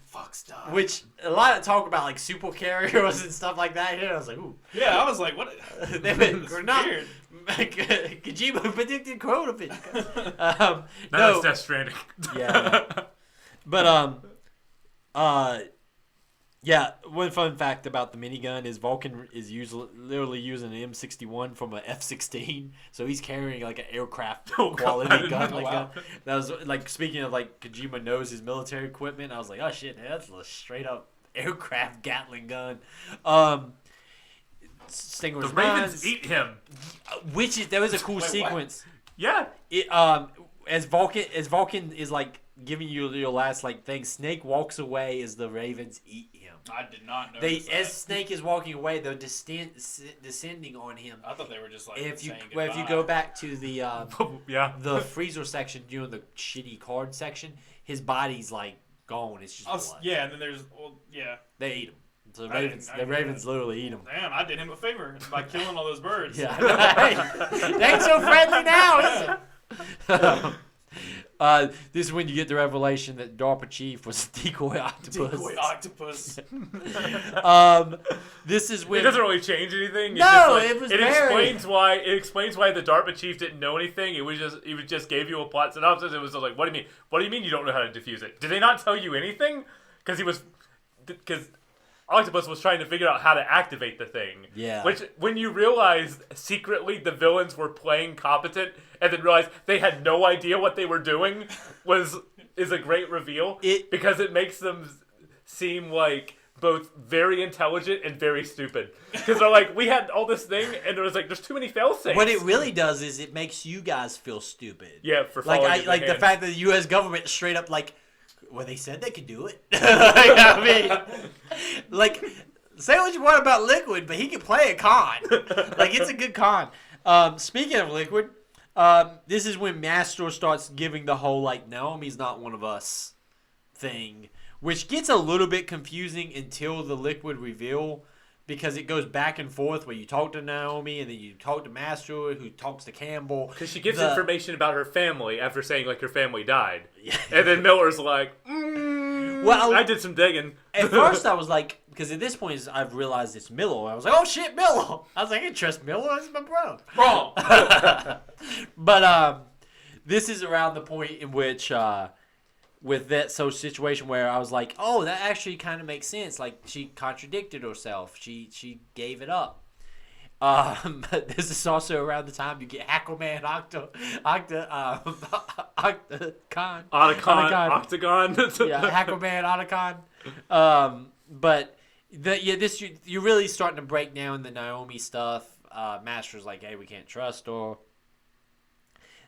fuck stuff. Which a lot of talk about like super carriers and stuff like that here. I was like, ooh. Yeah, I was like, what? They went, We're not weird. Kojima predicted Corona video. That's Death Stranding. Yeah. But yeah, one fun fact about the minigun is Vulcan is literally using an M61 from an F-16, so he's carrying like an aircraft quality gun. Like that was like, speaking of like Kojima knows his military equipment. I was like, oh shit, that's a straight up aircraft Gatling gun. Stinger The was Ravens eat him. there was a cool Wait, sequence. Yeah. It as Vulcan is like giving you your last like thing, Snake walks away as the Ravens eat him. I did not know. As Snake is walking away, they're descending on him. I thought they were just like If you saying goodbye. if you go back to the Yeah. the freezer section, during the shitty card section, his body's like gone. It's just blood. Yeah, and then there's They eat him. So I didn't- the Ravens literally eat him. Damn, I did him a favor by killing all those birds. Yeah. Hey, they ain't so friendly now, is it? This is when you get the revelation that DARPA chief was a decoy octopus. Decoy octopus. This is when It doesn't really change anything. No, It's just, it was it very- explains why the DARPA chief didn't know anything. He just gave you a plot synopsis. It was like, what do you mean? What do you mean you don't know how to defuse it? Did they not tell you anything? Because Octopus was trying to figure out how to activate the thing. Yeah. Which, when you realize secretly the villains were playing competent and then realize they had no idea what they were doing is a great reveal. Because it makes them seem like both very intelligent and very stupid. Because they're like, we had all this thing and it was like, there's too many fail-safes. what it really does is it makes you guys feel stupid. Yeah, for like following the hand. fact that the U.S. government straight up like, well, they said they could do it. Like, I mean, like, say what you want about Liquid, but he can play a con. Like, it's a good con. Speaking of Liquid, this is when Mastro starts giving the whole like Naomi's not one of us thing, which gets a little bit confusing until the Liquid reveal. Because it goes back and forth where you talk to Naomi and then you talk to Mastro, who talks to Campbell. Because she gives information about her family after saying, like, her family died. Yeah. And then Miller's like, Well, I did some digging. At first, I was like, because at this point, I've realized it's Miller. I was like, oh shit, Miller. I was like, I can trust Miller. That's my bro. Wrong. But this is around the point in which, with that situation where I was like, oh, that actually kind of makes sense. Like, she contradicted herself. She gave it up. But this is also around the time you get Hackleman Octagon. Octagon. Yeah, Hackleman Otacon. But you're really starting to break down the Naomi stuff. Master's like, hey, we can't trust her.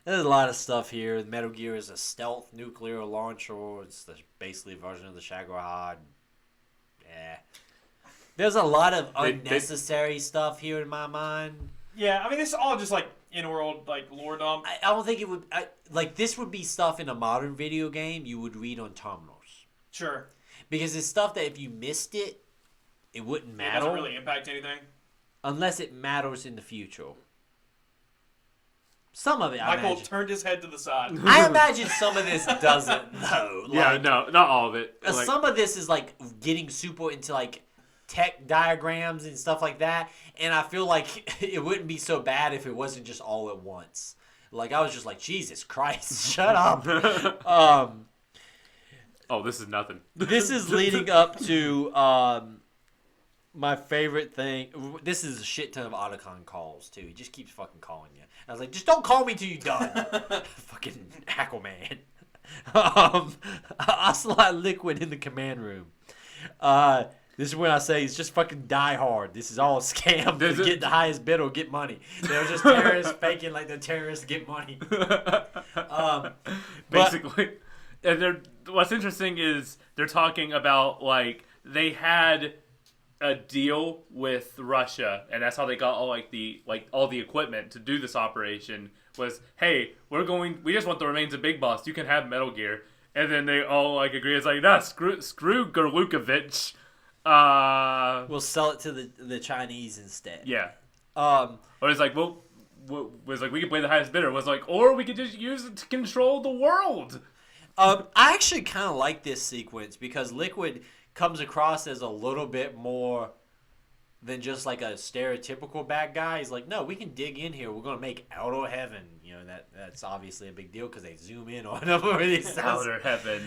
There's a lot of stuff here. Metal Gear is a stealth nuclear launcher. It's basically a version of the Shagohod. Yeah. There's a lot of unnecessary stuff here in my mind. Yeah, I mean, this is all just like in-world like lore dump. I don't think it would... like, this would be stuff in a modern video game you would read on terminals. Sure. Because it's stuff that if you missed it, it wouldn't It matter. doesn't really impact anything. Unless it matters in the future. Some of it, Michael turned his head to the side. I imagine some of this doesn't, though. Like, Yeah, no, not all of it. Like, some of this is, like, getting super into, like, tech diagrams and stuff like that. And I feel like it wouldn't be so bad if it wasn't just all at once. Like, I was just like, Jesus Christ, shut up. oh, this is nothing. This is leading up to my favorite thing. This is a shit ton of Otacon calls, too. He just keeps fucking calling you. I was like, just don't call me till you're done. Fucking Hackleman. Ocelot Liquid in the command room. This is when I say it's just fucking Die Hard. This is all a scam to get the highest bid or get money. They're just terrorists faking like they're terrorists to get money. Basically. And what's interesting is they're talking about, like, they had a deal with Russia, and that's how they got all all the equipment to do this operation. Was, hey, we just want the remains of Big Boss. You can have Metal Gear, and then they all like agree. It's like, nah, screw Gorlukovich. We'll sell it to the Chinese instead. Yeah. Or it's like, we can play the highest bidder. Was like, or we could just use it to control the world. I actually kind of like this sequence because Liquid comes across as a little bit more than just like a stereotypical bad guy. He's like, no, we can dig in here. We're gonna make outer heaven. You know that's obviously a big deal because they zoom in on him. Outer heaven,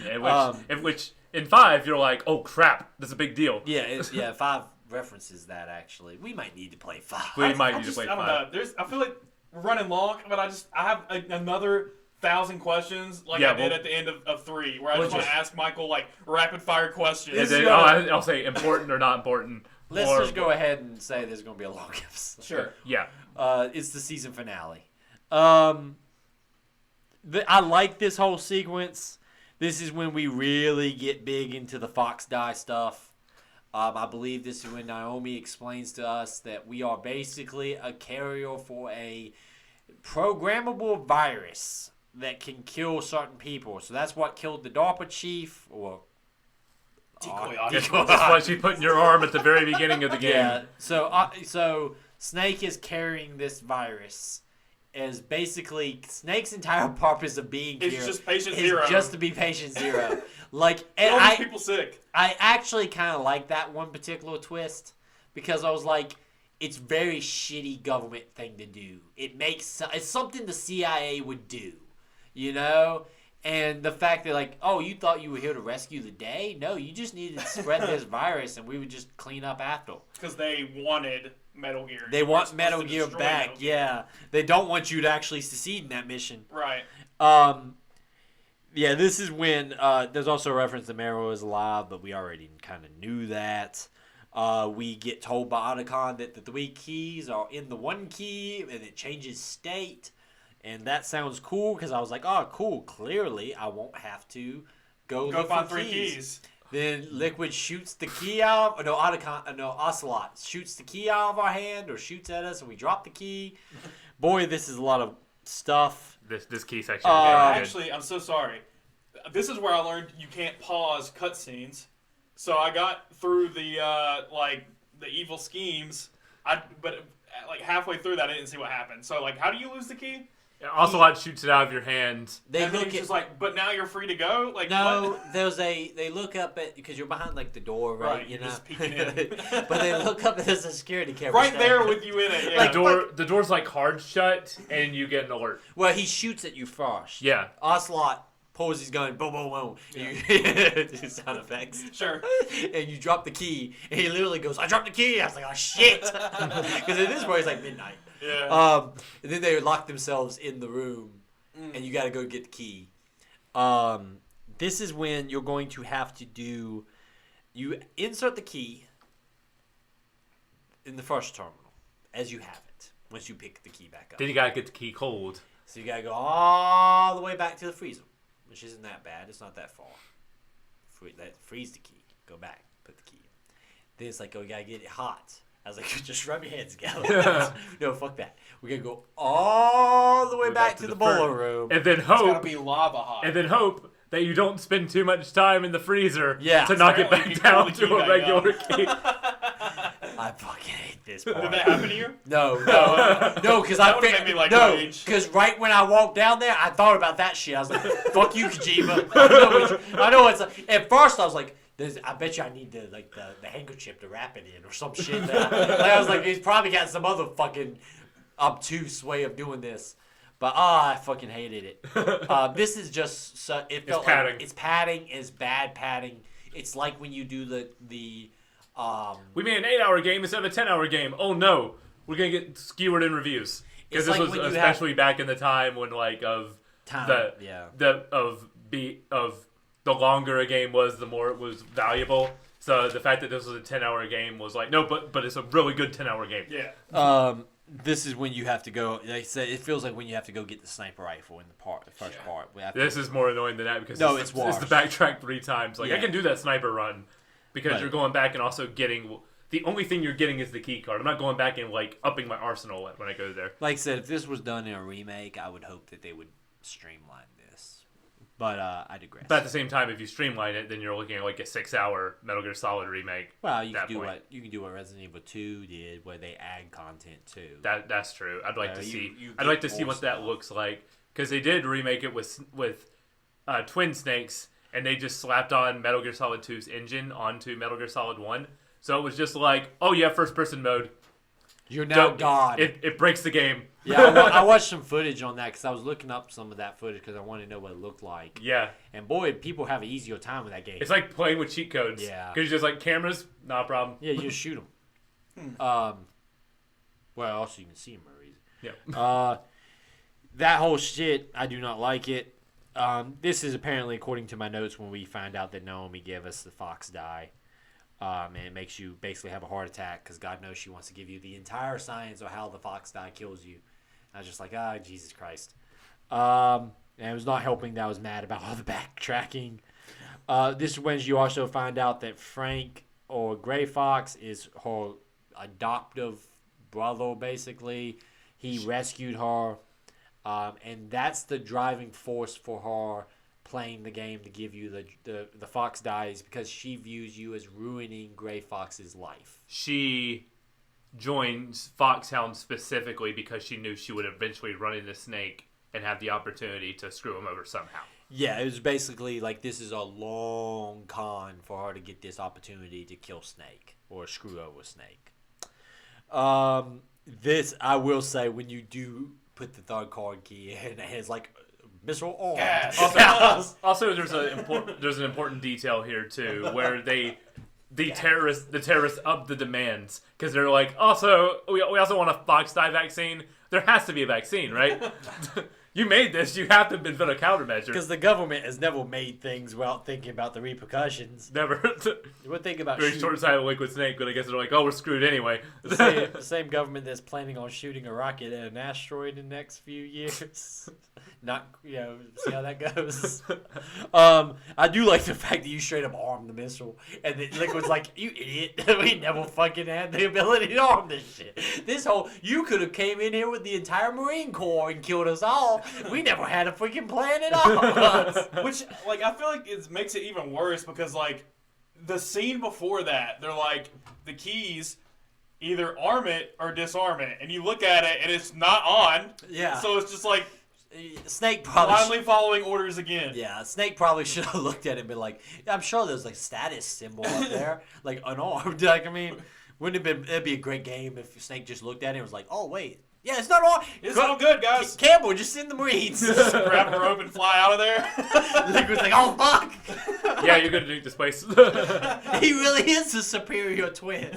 in which in 5 you're like, oh crap, that's a big deal. Yeah, 5 references that actually. We might need to play 5. We might need to play 5. I don't know. I feel like we're running long, but I have another 1,000 questions I did at the end of 3, where I just want to ask Michael like rapid fire questions. And then, I'll say important or not important. Let's just go ahead and say there's going to be a long episode. Sure. Yeah. It's the season finale. I like this whole sequence. This is when we really get big into the Fox Die stuff. I believe this is when Naomi explains to us that we are basically a carrier for a programmable virus that can kill certain people. So that's what killed the DARPA chief, or That's what you put in your arm at the very beginning of the game. Yeah. So Snake is carrying this virus. As basically Snake's entire purpose of being here is just patient is zero. just to be patient zero. Like, and all these people sick. I actually kind of like that one particular twist because I was like, it's very shitty government thing to do. It's something the CIA would do, you know. And the fact that, like, oh, you thought you were here to rescue the day? No, you just needed to spread this virus, and we would just clean up after. Because they wanted Metal Gear. They want Metal Gear back, Metal Gear. Yeah. They don't want you to actually succeed in that mission. Right. Yeah, this is when there's also a reference that Mero is alive, but we already kind of knew that. We get told by Otacon that the 3 keys are in the 1 key, and it changes state. And that sounds cool because I was like, oh, cool. Clearly, I won't have to go look find for 3 keys. Then Liquid shoots the key out. Ocelot shoots the key out of our hand or shoots at us, and we drop the key. Boy, this is a lot of stuff. This key section. Actually, I'm so sorry. This is where I learned you can't pause cutscenes. So I got through the the evil schemes. But halfway through that, I didn't see what happened. So how do you lose the key? Ocelot shoots it out of your hand. They look just but now you're free to go. No, what? They look up at because you're behind the door, right? You know, just peeking in. But they look up at there's a security camera right there with you in it. Yeah. The door's hard shut, and you get an alert. Well, he shoots at you first. Yeah. Ocelot pulls his gun, boom, boom, boom. Yeah. Sound effects. Sure. And you drop the key, and he literally goes, "I dropped the key." I was like, "Oh shit!" Because at this point it's midnight. Yeah. And then they lock themselves in the room, and you got to go get the key. This is when you're going to have to you insert the key in the first terminal as you have it. Once you pick the key back up, then you gotta get the key cold. So you gotta go all the way back to the freezer, which isn't that bad. It's not that far. Freeze the key. Go back. Put the key in. Then it's like, oh, you gotta get it hot. I was like, just rub your hands together. No, fuck that. We're going to go all the way back to the boiler room. And then hope. It's got to be lava hot. And then hope that you don't spend too much time in the freezer to knock it back you down pull the to a key regular back key. I fucking hate this part. Did that happen to you? No, because That would've made me rage. Because right when I walked down there, I thought about that shit. I was like, fuck you, Kojima. I know it's at first I was like, I bet you I need the handkerchief to wrap it in or some shit. I was like, he's probably got some other fucking obtuse way of doing this. But I fucking hated it. This is just it felt padding. Like it's padding. It's bad padding. It's like when you do the we made an 8-hour game instead of a 10-hour game. Oh no, we're gonna get skewered in reviews because this was especially back in the time when the longer a game was, the more it was valuable. So the fact that this was a 10-hour game was like, no, but it's a really good 10-hour game. Yeah. This is when you have to go. They say it feels like when you have to go get the sniper rifle in the first part. This is more annoying than that because it's the backtrack 3 times. I can do that sniper run because you're going back and also getting. The only thing you're getting is the key card. I'm not going back and upping my arsenal when I go there. Like I said, if this was done in a remake, I would hope that they would streamline this. But I digress. But at the same time, if you streamline it, then you're looking at a 6-hour Metal Gear Solid remake. Well, you can do what Resident Evil 2 did, where they add content too. That's true. I'd like to see. I'd like to see what that looks like because they did remake it with Twin Snakes, and they just slapped on Metal Gear Solid 2's engine onto Metal Gear Solid 1. So it was just like, oh, you have first-person mode. You're now God. It breaks the game. Yeah, I watched some footage on that because I was looking up some of that footage because I wanted to know what it looked like. Yeah. And boy, people have an easier time with that game. It's like playing with cheat codes. Yeah. Because you're just like, cameras, not a problem. Yeah, you just shoot them. Well, also you can see them very easy. Yeah. That whole shit, I do not like it. This is apparently, according to my notes, when we find out that Naomi gave us the fox die. And it makes you basically have a heart attack because God knows she wants to give you the entire science of how the fox die kills you. And I was just like, Jesus Christ. And it was not helping that I was mad about all the backtracking. This is when you also find out that Frank, or Gray Fox, is her adoptive brother, basically. He rescued her. And that's the driving force for her playing the game to give you the fox dies because she views you as ruining Gray Fox's life. She joins Foxhound specifically because she knew she would eventually run into Snake and have the opportunity to screw him over somehow. Yeah, it was basically like this is a long con for her to get this opportunity to kill Snake or screw over Snake. This, I will say, when you do put the third card key in, it's like missile on. Yes. Also, there's an important detail here too, where the terrorists up the demands because they're like, also we also want a fox die vaccine. There has to be a vaccine, right? You made this. You have to invent a countermeasure. Because the government has never made things without thinking about the repercussions. Never. We're thinking about very short-sighted Liquid Snake, but I guess they're like, oh, we're screwed anyway. The same government that's planning on shooting a rocket at an asteroid in the next few years. Not, see how that goes. I do like the fact that you straight up armed the missile, and the Liquid's like, you idiot. We never fucking had the ability to arm this shit. You could have came in here with the entire Marine Corps and killed us all. We never had a freaking plan at all. Which, I feel like it makes it even worse because, the scene before that, they're like, the keys either arm it or disarm it. And you look at it, and it's not on. Yeah. So it's just like, Snake probably blindly following orders again. Yeah, Snake probably should have looked at it and been like, I'm sure there's status symbol up there, unarmed. It'd be a great game if Snake just looked at it and was like, oh wait, yeah, it's not on. It's all good, guys. Campbell, just send the Marines. Just grab a rope and fly out of there. Liquid's like, oh fuck. Yeah, you're gonna nuke this place. He really is a superior twin.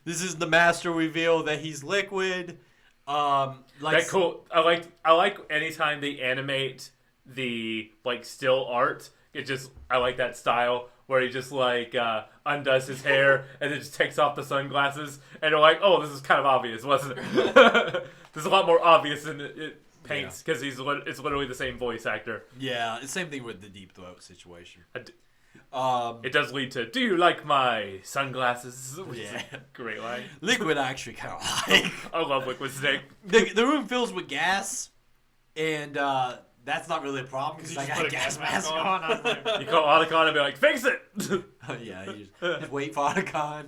This is the master reveal that he's Liquid. That cool. I like anytime they animate the still art. I like that style where he just undoes his hair and then just takes off the sunglasses and you're like, oh, this is kind of obvious, wasn't it? This is a lot more obvious than it paints because it's literally the same voice actor. Yeah, it's the same thing with the Deep Throat situation. It does lead to, do you like my sunglasses? Yeah. Great line. Liquid I actually kind of like. I love Liquid Snake. The room fills with gas, and that's not really a problem because I got a gas mask on. You call Otacon and be like, fix it! Yeah, you just wait for Otacon.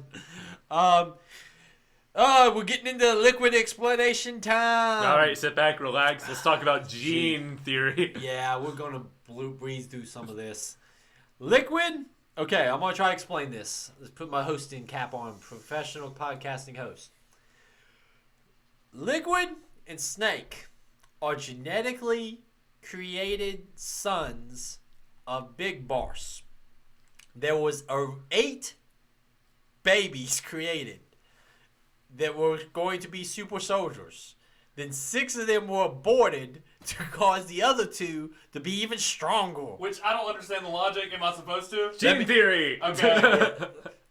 We're getting into Liquid explanation time. All right, sit back, relax. Let's talk about gene theory. Yeah, we're going to breeze through some of this. Liquid? Okay, I'm going to try to explain this. Let's put my hosting cap on. Professional podcasting host. Liquid and Snake are genetically created sons of Big Boss. There was 8 babies created that were going to be super soldiers. Then 6 of them were aborted to cause the other 2 to be even stronger. Which I don't understand the logic. Am I supposed to? Gene theory. Okay.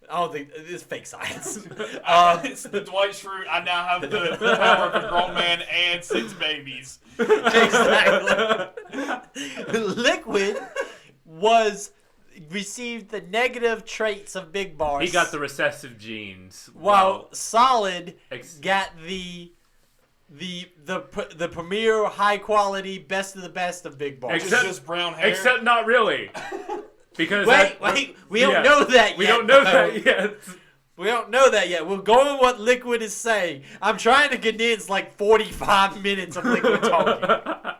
I don't think it's fake science. It's the Dwight Schrute. I now have the power of a grown man and 6 babies. Exactly. Liquid received the negative traits of Big Boss. He got the recessive genes. While Solid got the premier high quality best of the best of Big Boss. Except just brown hair. Except not really. Because wait, we don't know that yet. We don't know that yet. We don't know that yet. We're going with what Liquid is saying. I'm trying to condense like 45 minutes of Liquid talking.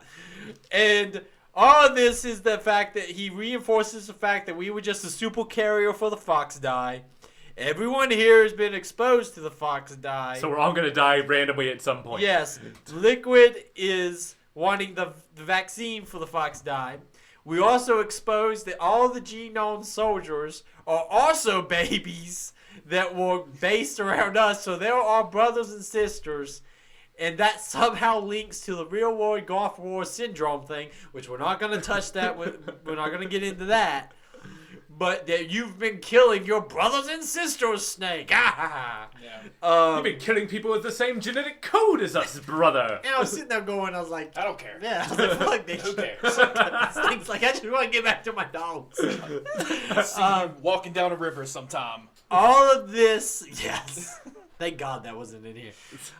And all of this is the fact that he reinforces the fact that we were just a super carrier for the Fox die. Everyone here has been exposed to the Fox die. So we're all going to die randomly at some point. Yes. Liquid is wanting the vaccine for the Fox die. We also exposed that all the genome soldiers are also babies that were based around us. So they're our brothers and sisters. And that somehow links to the real world Golf War syndrome thing, which we're not going to touch that. We're not going to get into that. But that you've been killing your brothers and sisters, Snake. Yeah. You've been killing people with the same genetic code as us, brother. And I was sitting there going, I was like, I don't care. yeah, I was like, fuck this Who shit. cares? Snake's like, I just want to get back to my dogs. See you walking down a river sometime. All of this, yes. Thank God that wasn't in here.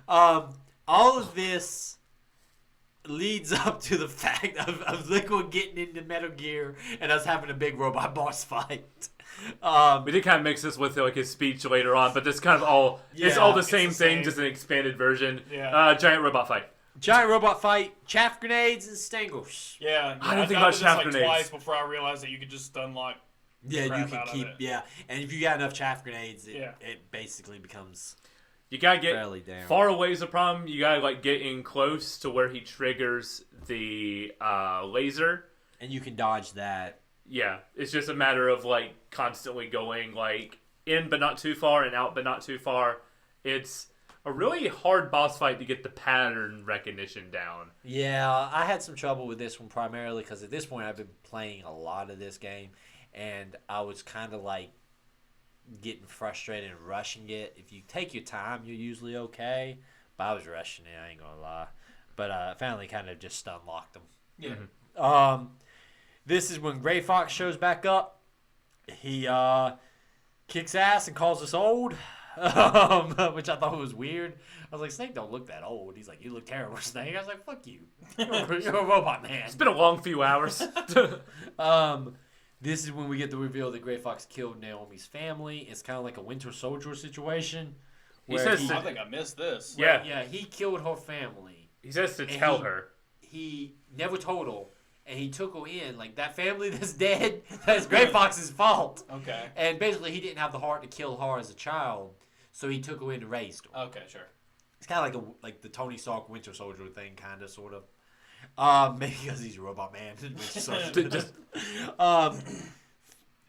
All of this leads up to the fact of Liquid getting into Metal Gear and us having a big robot boss fight. We did kind of mix this with like his speech later on, but this kind of all it's Yeah, all the it's same the thing, same. just an expanded version. Yeah. Giant robot fight. Giant robot fight, chaff grenades, and stangles. Yeah. I don't think died about with this, chaff like, grenades. twice before I realized that you could just unlock. Yeah, you crap can out of keep, it. yeah. And if you got enough chaff grenades, Yeah. it basically becomes You gotta get fairly down. far away is a problem. You gotta like get in close to where he triggers the laser. And you can dodge that. Yeah, it's just a matter of like constantly going like in but not too far and out but not too far. It's a really hard boss fight to get the pattern recognition down. Yeah, I had some trouble with this one primarily because at this point I've been playing a lot of this game, and I was kind of like getting frustrated and rushing it. If you take your time, you're usually okay, but I was rushing it, I ain't gonna lie. But I finally kind of just unlocked them. Yeah. This is when Gray Fox shows back up. He kicks ass and calls us old, which I thought was weird. I was like, Snake don't look that old. He's like, you look terrible, Snake. I was like, fuck you. You're a robot man. It's been a long few hours. This is when we get the reveal that Gray Fox killed Naomi's family. It's kind of like a Winter Soldier situation. He says I think I missed this. Yeah. Yeah, he killed her family. He says to And tell her. He never told her, and he took her in. Like, that family that's dead, that's Gray Fox's fault. Okay. And basically, he didn't have the heart to kill her as a child, so he took her in and raised her. Okay, sure. It's kind of like the Tony Stark Winter Soldier thing, kind of, sort of. Maybe because he's a robot man. Winter Soldier.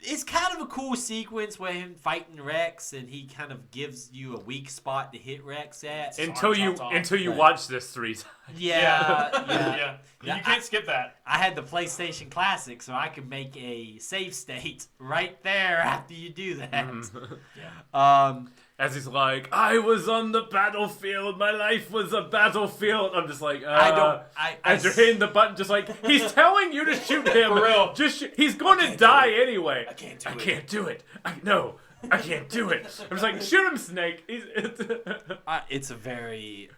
It's kind of a cool sequence where him fighting Rex, and he kind of gives you a weak spot to hit Rex at. Until you Right. watch this 3 times. Yeah. You can't skip that. I had the PlayStation Classic, so I could make a save state right there after you do that. As he's like, I was on the battlefield. My life was a battlefield. I'm just like, as you're hitting the button, just like, he's telling you to shoot him. For real. Just he's going to die anyway. I can't do I it. can't do it. I can't do it. I was like, shoot him, Snake. It's a very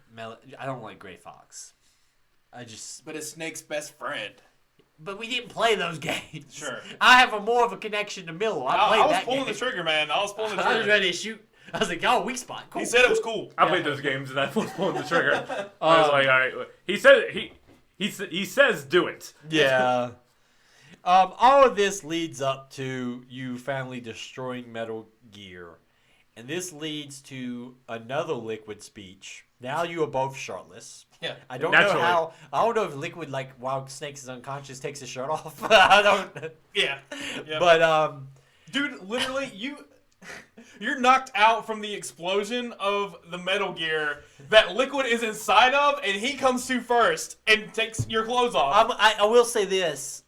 I don't like Gray Fox. But it's Snake's best friend. But we didn't play those games. Sure. I have more of a connection to Miller. I I was that pulling game. the trigger, man. I was pulling the I was trigger. ready to shoot. I was like, "Oh, weak spot." Cool. He said it was cool. I played those games and I was pulling the trigger. I was like, all right. He said he says do it. Yeah. All of this leads up to you finally destroying Metal Gear. And this leads to another Liquid speech. Now you are both shirtless. Yeah. I don't Naturally. know how. I don't know if Liquid, like, while Snakes is unconscious, takes his shirt off. I don't. Yeah. But, Dude, literally, you're knocked out from the explosion of the Metal Gear that Liquid is inside of, and he comes to first and takes your clothes off. I will say this.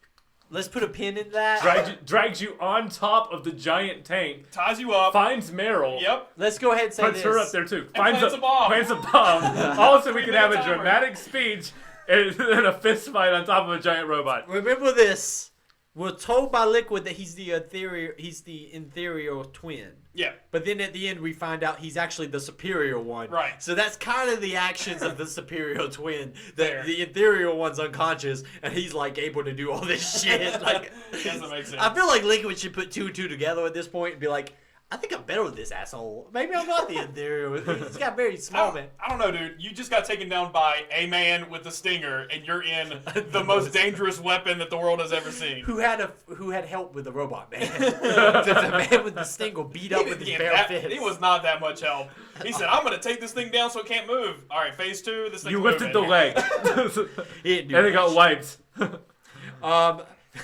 Let's put a pin in that. Drags you on top of the giant tank. Ties you up. Finds Meryl. Yep. Let's go ahead and say Puts this. her up there too. And plants a bomb. Plants a bomb. Also, we can have a Timer. dramatic speech and then a fist fight on top of a giant robot. Remember this. We're told by Liquid that he's the inferior twin. Yeah. But then at the end we find out he's actually the superior one. Right. So that's kind of the actions of the superior twin. Fair. The inferior one's unconscious and he's like able to do all this shit. Like, Doesn't make sense. I feel like Liquid should put 2 and 2 together at this point and be like, I think I'm better with this asshole. Maybe I'm not the inferior. He's got very small man. I don't know, dude. You just got taken down by a man with a stinger, and you're in the most dangerous weapon that the world has ever seen. Who had help with the robot man? The man with the stinger beat up with his bare fist. He was not that much help. He said, "I'm gonna take this thing down so it can't move." All right, phase 2. This thing. You lifted the leg, and it got wiped.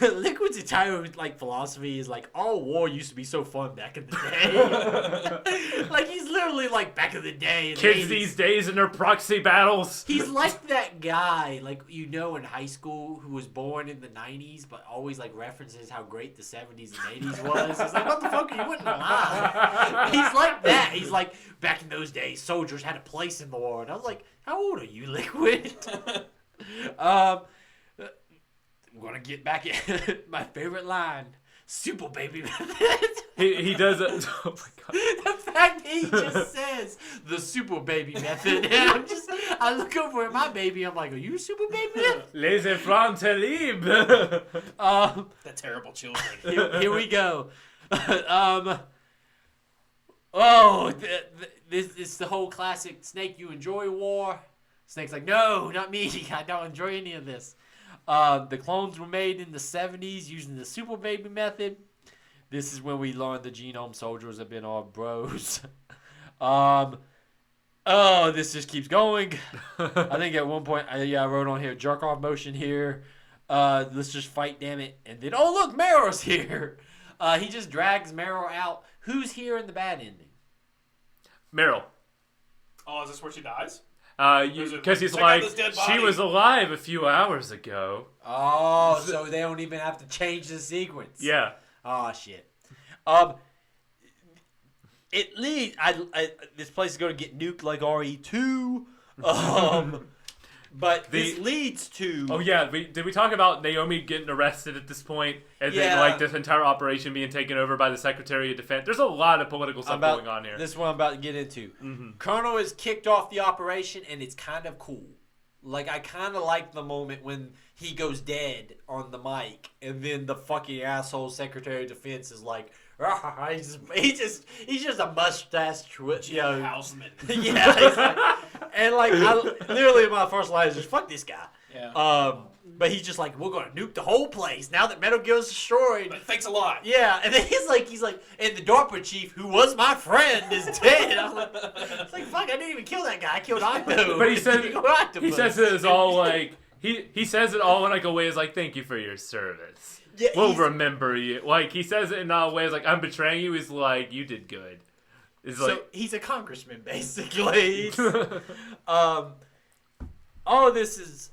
Liquid's entire philosophy is all war used to be so fun back in the day. He's literally back in the day. Kids these days in their proxy battles. He's like that guy in high school who was born in the 90s but always references how great the 70s and 80s was. He's like, motherfucker, you wouldn't lie. He's like that. He's like, back in those days, soldiers had a place in the war. And I was like, how old are you, Liquid? I'm gonna get back at my favorite line. Super baby method. He does it. Oh my god. The fact that he just says the super baby method. And I look over at my baby, I'm like, are you a super baby? Les enfants terribles. The terrible children. Here we go. This is the whole classic Snake, you enjoy war? Snake's like, no, not me. I don't enjoy any of this. The clones were made in the 70s using the super baby method. This is when we learned the genome soldiers have been our bros. This just keeps going. I think at one point, I wrote on here, jerk off motion here. Let's just fight, damn it. And then, oh look, Marrow's here. He just drags Marrow out. Who's here in the bad ending? Meryl. Oh, is this where she dies? Because he's like, she was alive a few hours ago. Oh, so they don't even have to change the sequence. Yeah. Oh shit. It leads. This place is going to get nuked like RE2. But this leads to. Oh yeah, did we talk about Naomi getting arrested at this point, and then this entire operation being taken over by the Secretary of Defense? There's a lot of political stuff going on here. This is what I'm about to get into. Mm-hmm. Colonel has kicked off the operation, and it's kind of cool. I kind of like the moment when he goes dead on the mic, and then the fucking asshole Secretary of Defense is like, he's just a mustache twitch, Houseman. Yeah, he's and literally my first line is just fuck this guy. Yeah. But he's just like, we're gonna nuke the whole place now that Metal Gear's destroyed. But thanks a lot. Yeah, and then he's like, and the DARPA chief, who was my friend, is dead. I'm like, it's like, fuck, I didn't even kill that guy. I killed Octo. But he says it as all he says it all in a way as thank you for your service. Yeah, we'll remember you. He says it in a way as I'm betraying you. He's like, you did good. He's a congressman, basically. All of this is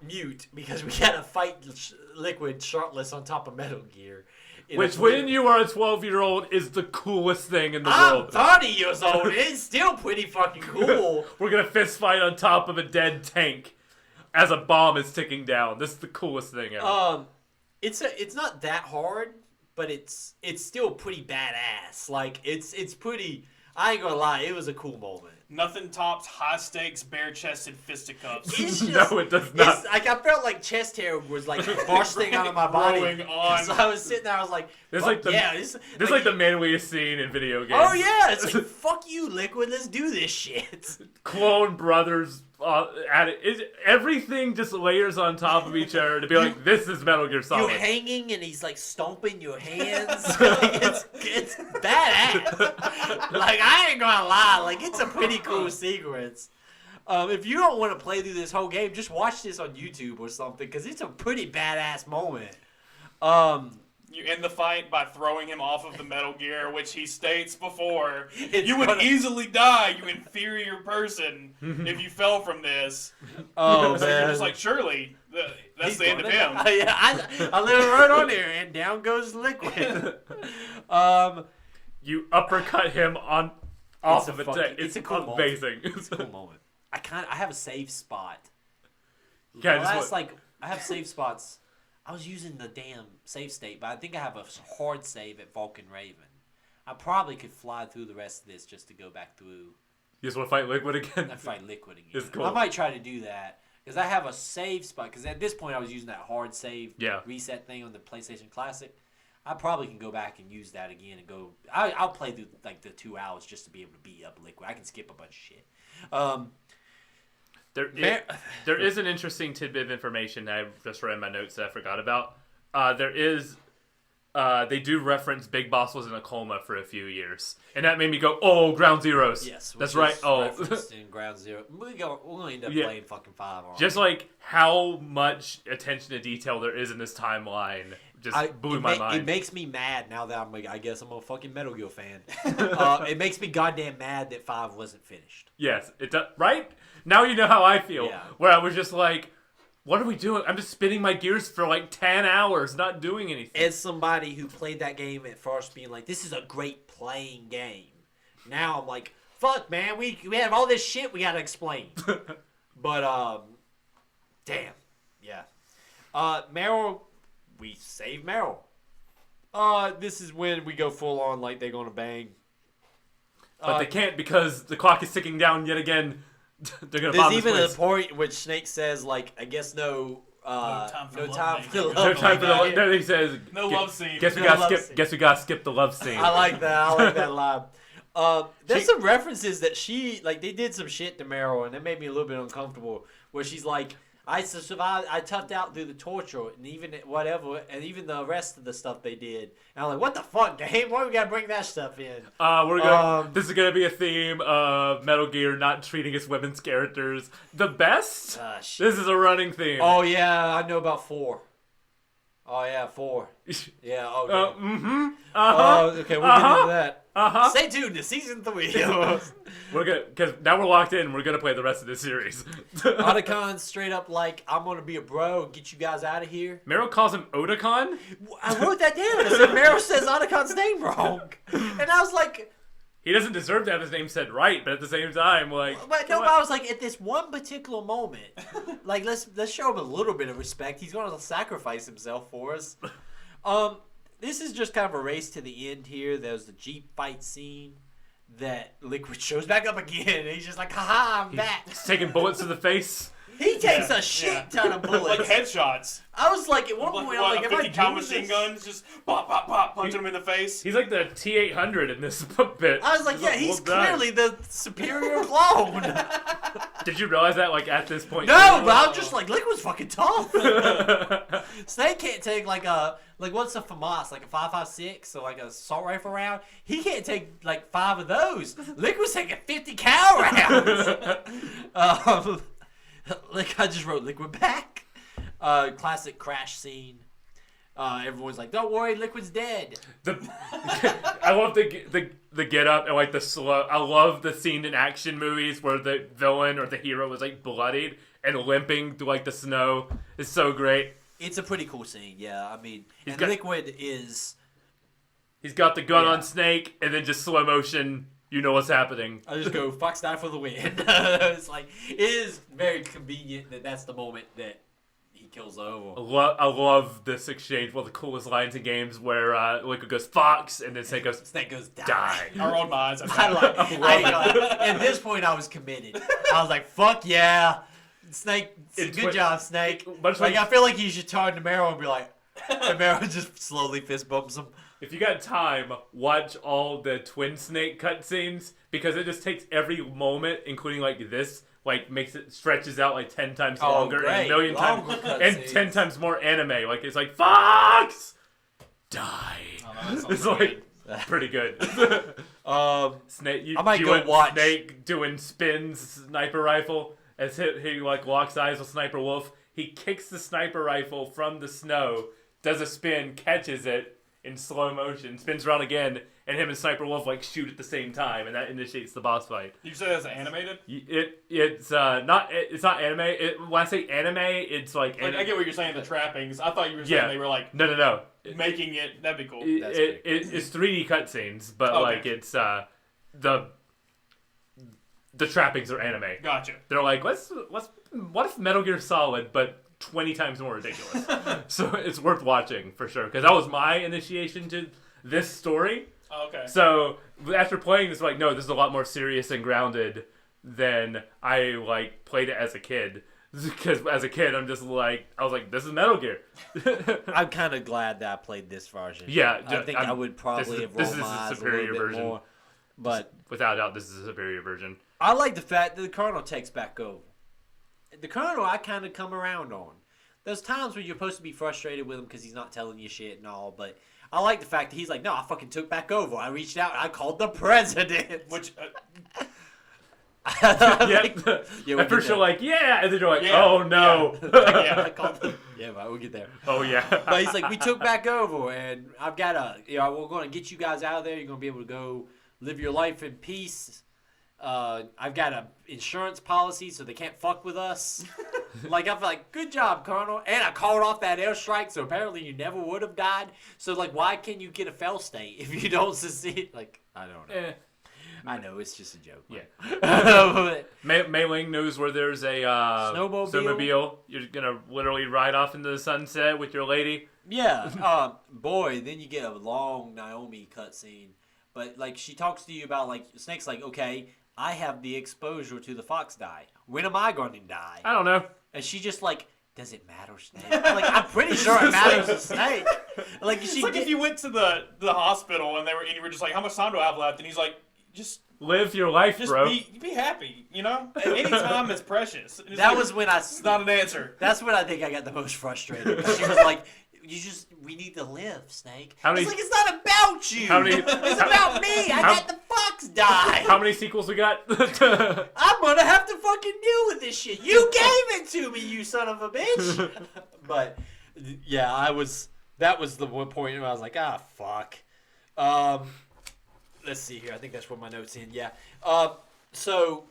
mute because we gotta fight Liquid shirtless on top of Metal Gear. Which, when you are a 12-year-old, is the coolest thing in the world. I'm 30 years old. It's still pretty fucking cool. We're gonna fist fight on top of a dead tank as a bomb is ticking down. This is the coolest thing ever. It's not that hard, but it's still pretty badass. It's pretty. I ain't gonna lie, it was a cool moment. Nothing tops high stakes, bare chested fisticuffs. No, it does not. I felt like chest hair was bursting out of my body. Growing on. So I was sitting there, I was like, this is the manliest scene in video games. Oh yeah, it's like, fuck you, Liquid, let's do this shit. Clone brothers at it. Everything just layers on top of each other to be like, this is Metal Gear Solid. You're hanging and he's stomping your hands. It's badass. I ain't gonna lie, it's a pretty cool sequence. If you don't want to play through this whole game, just watch this on YouTube or something, because it's a pretty badass moment. You end the fight by throwing him off of the Metal Gear, which he states before, you would easily die, you inferior person, if you fell from this. Oh, so man. you're just like, surely, that's the end of him. Yeah, I literally wrote on there, and down goes Liquid. You uppercut him off of a tank. It's a cool amazing. It's a cool moment. I have a save spot. Yeah, I have save spots. I was using the damn save state, but I think I have a hard save at Vulcan Raven. I probably could fly through the rest of this just to go back through. You just want to fight Liquid again? I fight Liquid again. It's cool. I might try to do that because I have a save spot. Because at this point, I was using that hard save reset thing on the PlayStation Classic. I probably can go back and use that again and go. I'll play the 2 hours just to be able to beat up Liquid. I can skip a bunch of shit. There is an interesting tidbit of information that I just read in my notes that I forgot about. They do reference Big Boss was in a coma for a few years, and that made me go, "Oh, Ground Zeroes." Yes, that's right. Oh, in Ground Zero. We'll end up playing fucking 5 on. Just like how much attention to detail there is in this timeline, blew my mind. It makes me mad now that I guess I'm a fucking Metal Gear fan. It makes me goddamn mad that 5 wasn't finished. Yes, it does. Right now, you know how I feel. Yeah. Where I was just like, what are we doing? I'm just spinning my gears for like 10 hours, not doing anything. As somebody who played that game at first being like, this is a great playing game. Now I'm like, fuck, man, we have all this shit we gotta explain. But, damn. Yeah. Meryl, we save Meryl. This is when we go full on like they're gonna bang. But they can't because the clock is ticking down yet again. They're gonna bomb There's this even place. a point which Snake says, like, I guess no time for love. No time for the love. No, he says no love scene. Guess we gotta skip the love scene. I like that line. There's some references that they did some shit to Meryl, and it made me a little bit uncomfortable. Where she's like, I survived, I toughed out through the torture, and even whatever, and even the rest of the stuff they did. And I'm like, what the fuck, game? Why we gotta bring that stuff in? This is gonna be a theme of Metal Gear not treating its women's characters the best. This is a running theme. Oh yeah, I know about 4. Oh yeah, 4. Yeah. Okay. Okay, we'll get into that. Stay tuned to season 3. Because now we're locked in. We're gonna play the rest of this series. Otacon's straight up like, I'm gonna be a bro and get you guys out of here. Meryl calls him Otacon. I wrote that down. I said Meryl says Otacon's name wrong, and I was like, he doesn't deserve to have his name said right, but at the same time, like, but I was like, at this one particular moment, like let's show him a little bit of respect. He's gonna sacrifice himself for us. This is just kind of a race to the end here. There's the Jeep fight scene that Liquid shows back up again. And he's just like, haha, I'm back. He's taking bullets to the face. He takes a shit ton of bullets. Like headshots. I was like, at one point, I'm like, am I 50 cal doing machine this? guns, just pop, pop, pop, punching him in the face. He's like the T-800 in this bit. I was like, yeah, he's clearly the superior clone. Did you realize that, like, at this point? No, but I'm just like, Liquid's fucking tough. Snake can't take like what's a FAMAS, like a 5.56 or like a assault rifle round? He can't take like 5 of those. Liquid's taking 50 cal rounds. Like I just wrote Liquid back. Classic crash scene. Everyone's like, "Don't worry, Liquid's dead." I love the get up and like the slow. I love the scene in action movies where the villain or the hero is like bloodied and limping through like the snow. It's so great. It's a pretty cool scene, yeah. I mean, Liquid is. He's got the gun on Snake and then just slow motion. You know what's happening. I just go, Fox die for the win. It's like, it is very convenient that that's the moment that he kills over. I love this exchange. One of the coolest lines in games where Liquid goes, Fox, and then Snake goes, die. I rolled my eyes. At this point, I was committed. I was like, fuck yeah. Snake, good job, Snake. I feel like you should turn to Meryl and be like, and Meryl just slowly fist bumps him. If you got time, watch all the Twin Snake cutscenes because it just takes every moment, including like this, like stretches out like 10 times longer and a million times and 10 times more anime. Like it's like Fox, die. It's like pretty good. Snake, I might go watch Snake doing spins, sniper rifle as he like locks eyes with Sniper Wolf. He kicks the sniper rifle from the snow, does a spin, catches it. In slow motion, spins around again, and him and Sniper Wolf like shoot at the same time, and that initiates the boss fight. You say that's animated? It's not anime. When I say anime, it's like I get what you're saying. The trappings. I thought you were saying they were like no making it. That'd be cool. It's 3D cutscenes, but like it's the trappings are anime. Gotcha. They're like what if Metal Gear Solid, but 20 times more ridiculous. So it's worth watching for sure because that was my initiation to this story. Oh, okay. So after playing this, like, no, this is a lot more serious and grounded than I like played it as a kid. Because as a kid, I was like, this is Metal Gear. I'm kind of glad that I played this version. Yeah, I think I would probably have rolled my eyes a little bit more. But without a doubt, this is a superior version. I like the fact that the Colonel takes back over. The Colonel, I kind of come around on. There's times when you're supposed to be frustrated with him because he's not telling you shit and all, but I like the fact that he's like, no, I fucking took back over. I reached out and I called the president. Which, At first you're like, yeah, and then you're like, oh no. I called the, but we'll get there. Oh yeah. But he's like, we took back over, and I've got we're going to get you guys out of there. You're going to be able to go live your life in peace. I've got a insurance policy, so they can't fuck with us. Like, I'm like, good job, Colonel. And I called off that airstrike, so apparently you never would have died. So, like, why can you get a fail state if you don't succeed? Like, I don't know. I know, it's just a joke. Yeah. Mei Ling knows where there's a snowmobile. You're going to literally ride off into the sunset with your lady. Yeah. Boy, then you get a long Naomi cutscene. But, like, she talks to you about, like, Snake's like, okay, I have the exposure to the fox die. When am I going to die? I don't know. And she just, like, does it matter, Snake? I'm like, I'm pretty sure it matters to Snake. Like, it's like if you went to the hospital and you were just like, how much time do I have left? And he's like, just live your life, just bro. Be happy, you know? Any time is precious. Was when it's not an answer. That's when I think I got the most frustrated. She was like, we need to live, Snake. It's not about you. It's about me. I got the fox die. How many sequels we got? I'm gonna have to fucking deal with this shit. You gave it to me, you son of a bitch. But yeah, that was the one point where I was like, fuck. Let's see here. I think that's where my notes in. Yeah. So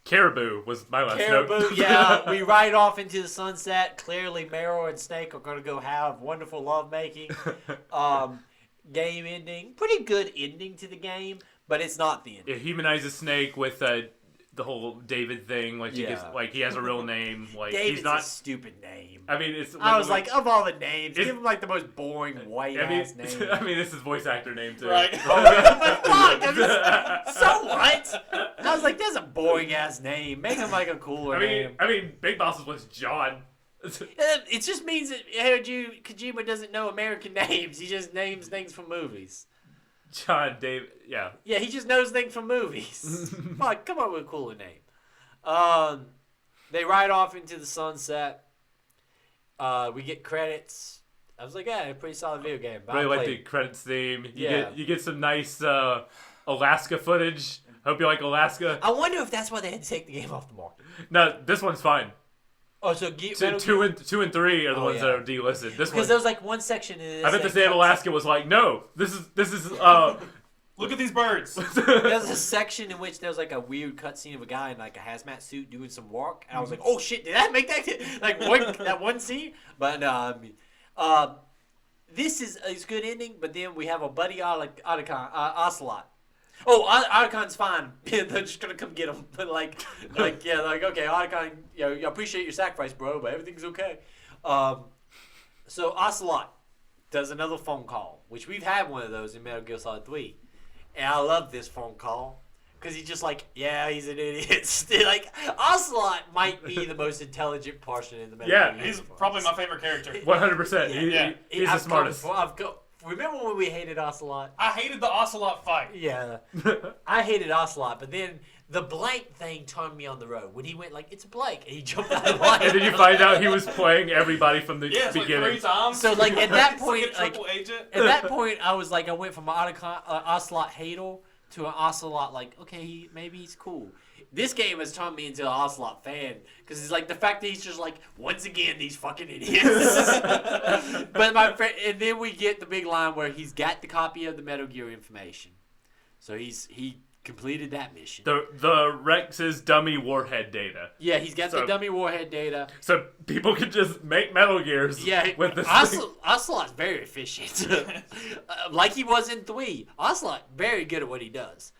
Caribou was my last note. Yeah. We ride off into the sunset. Clearly, Meryl and Snake are going to go have wonderful lovemaking. Game ending. Pretty good ending to the game, but it's not the ending. It humanizes Snake with the whole David thing. Like, he has a real name. Like, David's he's not a stupid name. I mean, I was like, of all the names, give him like the most boring white-ass name. I mean, it's his voice actor name, too. Right. But fuck! So what? I was like, that's a boring-ass name. Make him like a cooler name. I mean, Big Boss was John. It just means that Kojima doesn't know American names. He just names things from movies. John David, yeah. Yeah, he just knows things from movies. Fuck, come up with a cooler name. They ride off into the sunset. We get credits. I was like, a pretty solid video game. Really like the credits theme. You get some nice Alaska footage. Hope you like Alaska. I wonder if that's why they had to take the game off the market. No, this one's fine. Oh, so two and three are the ones that are delisted. Because there was like one section in this. I bet the state of Alaska was like, no, this is. Look at these birds. There's a section in which there was like a weird cutscene of a guy in like a hazmat suit doing some work, and I was like, oh shit, did that make that like that one scene? But this is a good ending. But then we have a buddy Otacon, Ocelot. Oh, Otacon's fine. They're just gonna come get him. But okay, Otacon, I appreciate your sacrifice, bro, but everything's okay. So Ocelot does another phone call, which we've had one of those in Metal Gear Solid 3, and I love this phone call because he's just like, he's an idiot. Like Ocelot might be the most intelligent person in the Metal Gear he's universe. probably my favorite character. 100%. He's the smartest. Remember when we hated Ocelot? I hated the Ocelot fight. Yeah. I hated Ocelot, but then the blank thing turned me on the road. When he went like, it's a blank, and he jumped out of the line. And then you find out he was playing everybody from the beginning. Like 3 times. So like at that point, I was like, I went from Ocelot hater to an Ocelot like, okay, maybe he's cool. This game has turned me into an Ocelot fan because it's like the fact that he's just like, once again, these fucking idiots. But my friend, and then we get the big line where he's got the copy of the Metal Gear information, so he completed that mission. The Rex's dummy warhead data. Yeah, he's got the dummy warhead data, so people can just make Metal Gears. Yeah, with this. Ocelot's very efficient, like he was in 3. Ocelot very good at what he does.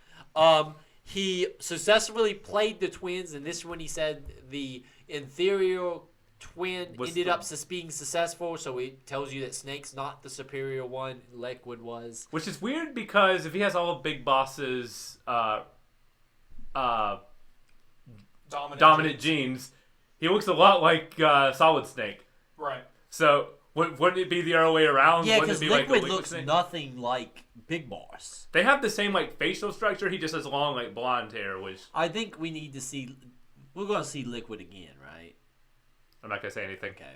He successfully played the twins, and this is when he said the inferior twin ended up being successful, so it tells you that Snake's not the superior one, Lakewood was. Which is weird because if he has all of Big Boss's dominant genes, He looks a lot like Solid Snake. Right. So wouldn't it be the other way around? Yeah, Wouldn't because it be Liquid like looks Snake? nothing like Big Boss. They have the same like facial structure. He just has long like blonde hair, which I think we need to see. We're going to see Liquid again, right? I'm not gonna say anything. Okay.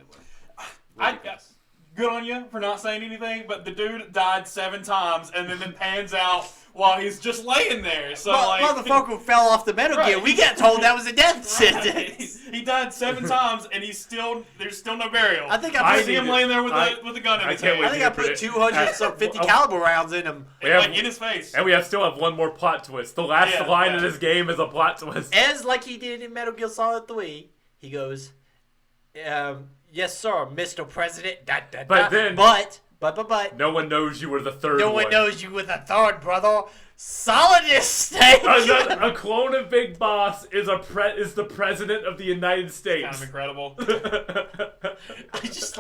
Good on you for not saying anything, but the dude died 7 times and then it pans out while he's just laying there. So Motherfucker fell off the Metal Gear. Right. We got told that was a death sentence. He died 7 times and there's still no burial. I think I I see him laying there with a gun in his can't hand. wait I think I put 250 caliber rounds in him. In his face. And we still have one more plot twist. The last line of this game is a plot twist. As like he did in Metal Gear Solid 3, he goes, yes, sir, Mr. President. But then- But. No one knows you were the third No one knows you were the third, brother. Solidus Snake. A clone of Big Boss is the president of the United States. Kind of incredible. I just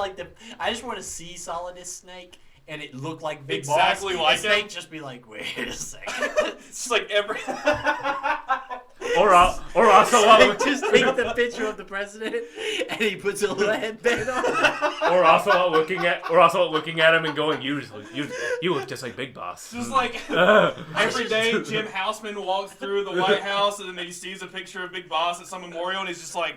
want to see Solidus Snake, and it look like Big Exactly Boss. like and Snake him. just be like, wait a second. It's just like every. or also Snake just take the picture of the president, and he puts a little headband on. or also looking at him and going, you look just like Big Boss. Just like every day, Jim Houseman walks through the White House and then he sees a picture of Big Boss at some memorial and he's just like,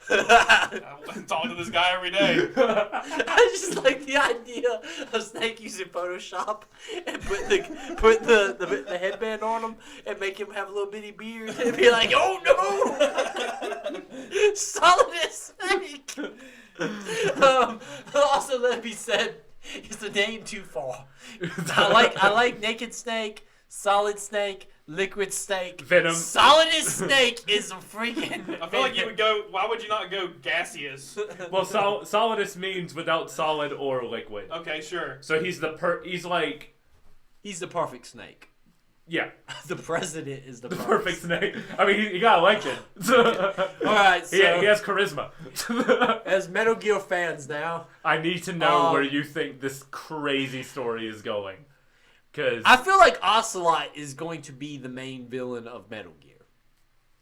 I talk to this guy every day. I just like the idea of Snake using Photoshop and put the headband on him and make him have a little bitty beard and be like, oh no, Solidus Snake. Also, let me said, is the name too far? I like Naked Snake, Solid Snake, Liquid Snake, Venom. Solidus Snake is a freaking. I feel like you would go. Why would you not go gaseous? Well, solidus means without solid or liquid. Okay, sure. So he's the He's the perfect snake. Yeah. The president is the Perfect snake. I mean, he got elected. Alright, so he has charisma. as Metal Gear fans now, I need to know where you think this crazy story is going. Cause I feel like Ocelot is going to be the main villain of Metal Gear.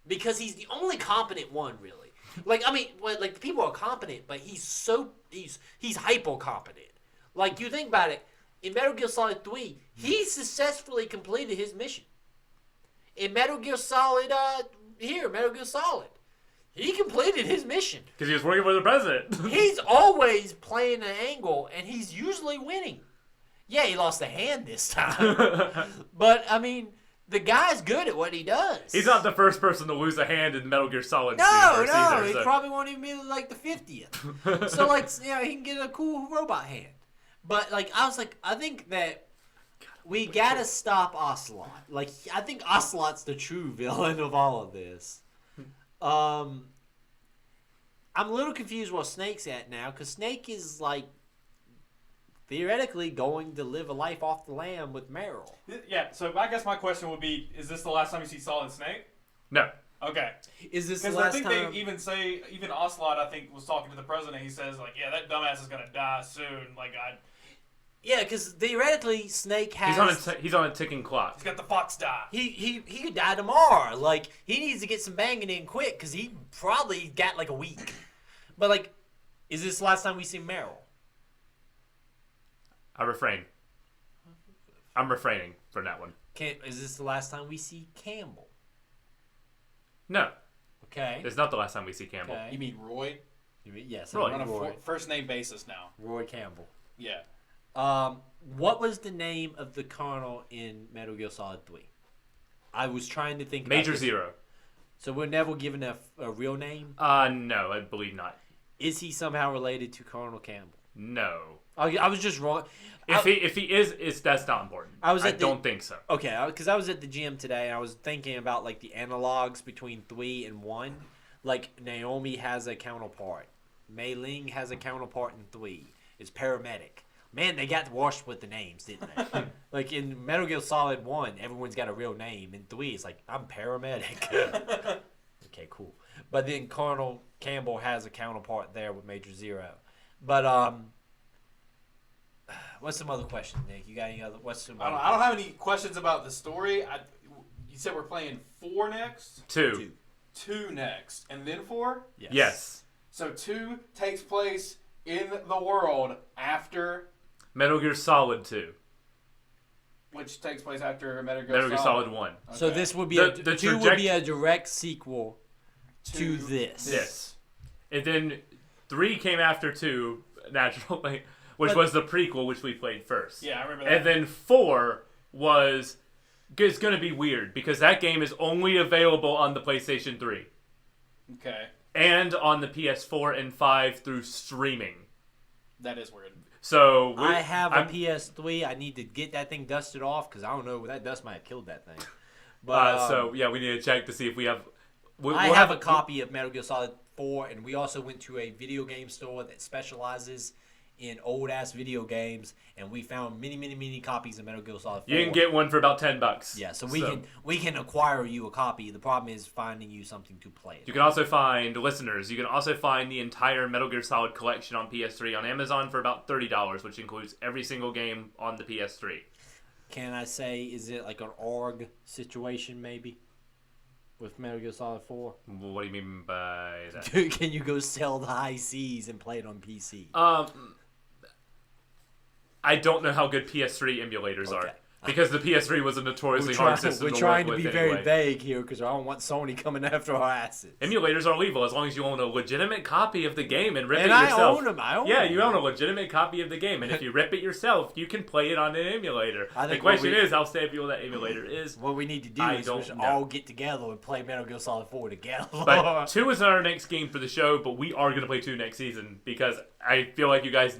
Because he's the only competent one, really. Like, I mean, like, people are competent, but he's hyper competent. Like, you think about it, in Metal Gear Solid 3, he successfully completed his mission. In Metal Gear Solid, Metal Gear Solid, he completed his mission. Because he was working for the president. He's always playing an angle, and he's usually winning. Yeah, he lost a hand this time. But, I mean, the guy's good at what he does. He's not the first person to lose a hand in Metal Gear Solid No, universe either, he so. probably won't even be like the 50th. So, like, he can get a cool robot hand. But, like, I think that we gotta stop Ocelot. Like, I think Ocelot's the true villain of all of this. I'm a little confused where Snake's at now, because Snake is, like, theoretically going to live a life off the land with Meryl. Yeah, so I guess my question would be, is this the last time you see Solid Snake? No. Okay. Is this the Because I last think time? they even Ocelot, I think, was talking to the president. He says, like, yeah, that dumbass is going to die soon. Like, Yeah, because theoretically, Snake has... He's on a ticking clock. he's got the fox die. He could die tomorrow. Like, he needs to get some banging in quick, because he probably got, like, a week. But, like, is this the last time we see Meryl? I refrain. I'm refraining from that one. Is this the last time we see Campbell? No. Okay. It's not the last time we see Campbell. Okay. You mean Roy? Yes, Roy. We're on a Roy. first name basis now. Roy Campbell. Yeah. What was the name of the colonel in Metal Gear Solid 3? I was trying to think. Major about this. Zero. So we're never given a real name? No, I believe not. Is he somehow related to Colonel Campbell? No. I was just wrong. If he is, that's not important. I don't think so. Okay, because I was at the gym today and I was thinking about like the analogs between 3 and 1. Like Naomi has a counterpart. Mei Ling has a counterpart in 3. It's paramedic. Man, they got washed with the names, didn't they? Like in Metal Gear Solid 1, everyone's got a real name. In 3, it's like, I'm paramedic. Okay, cool. But then Colonel Campbell has a counterpart there with Major Zero. But, what's some other questions, Nick? You got any other? I don't have any questions about the story. You said we're playing 4 next? 2. 2 next. And then 4? Yes. So 2 takes place in the world after, Metal Gear Solid 2. which takes place after Metal Metal Gear Solid 1. Okay. So this would be The 2 would be a direct sequel to this. Yes. And then 3 came after 2, naturally, which was the prequel, which we played first. Yeah, I remember that. And then 4 was... It's going to be weird, because that game is only available on the PlayStation 3. Okay. And on the PS4 and 5 through streaming. That is weird. So... I have a PS3. I need to get that thing dusted off, because I don't know, that dust might have killed that thing. But so, yeah, we need to check to see if we have... I have a copy of Metal Gear Solid 4, and we also went to a video game store that specializes in old-ass video games, and we found many copies of Metal Gear Solid 4. You can get one for about $10. Yeah, so we can acquire you a copy. The problem is finding you something to play it. You can also find, listeners, you can also find the entire Metal Gear Solid collection on PS3 on Amazon for about $30, which includes every single game on the PS3. Can I say, is it like an ARG situation, maybe? With Metal Gear Solid 4? What do you mean by that? Dude, can you go sell the high seas and play it on PC? I don't know how good PS3 emulators are. Because the PS3 was a notoriously hard system to work with. We're trying to be anyway. very vague here because I don't want Sony coming after our asses. Emulators are legal as long as you own a legitimate copy of the game and rip it And yourself. I own them. You own a legitimate copy of the game, and if you rip it yourself, you can play it on an emulator. I The think question is how stable that emulator is. What we need to do I is we don't should know. all get together and play Metal Gear Solid 4 together. But 2 is our next game for the show, but we are going to play 2 next season because I feel like you guys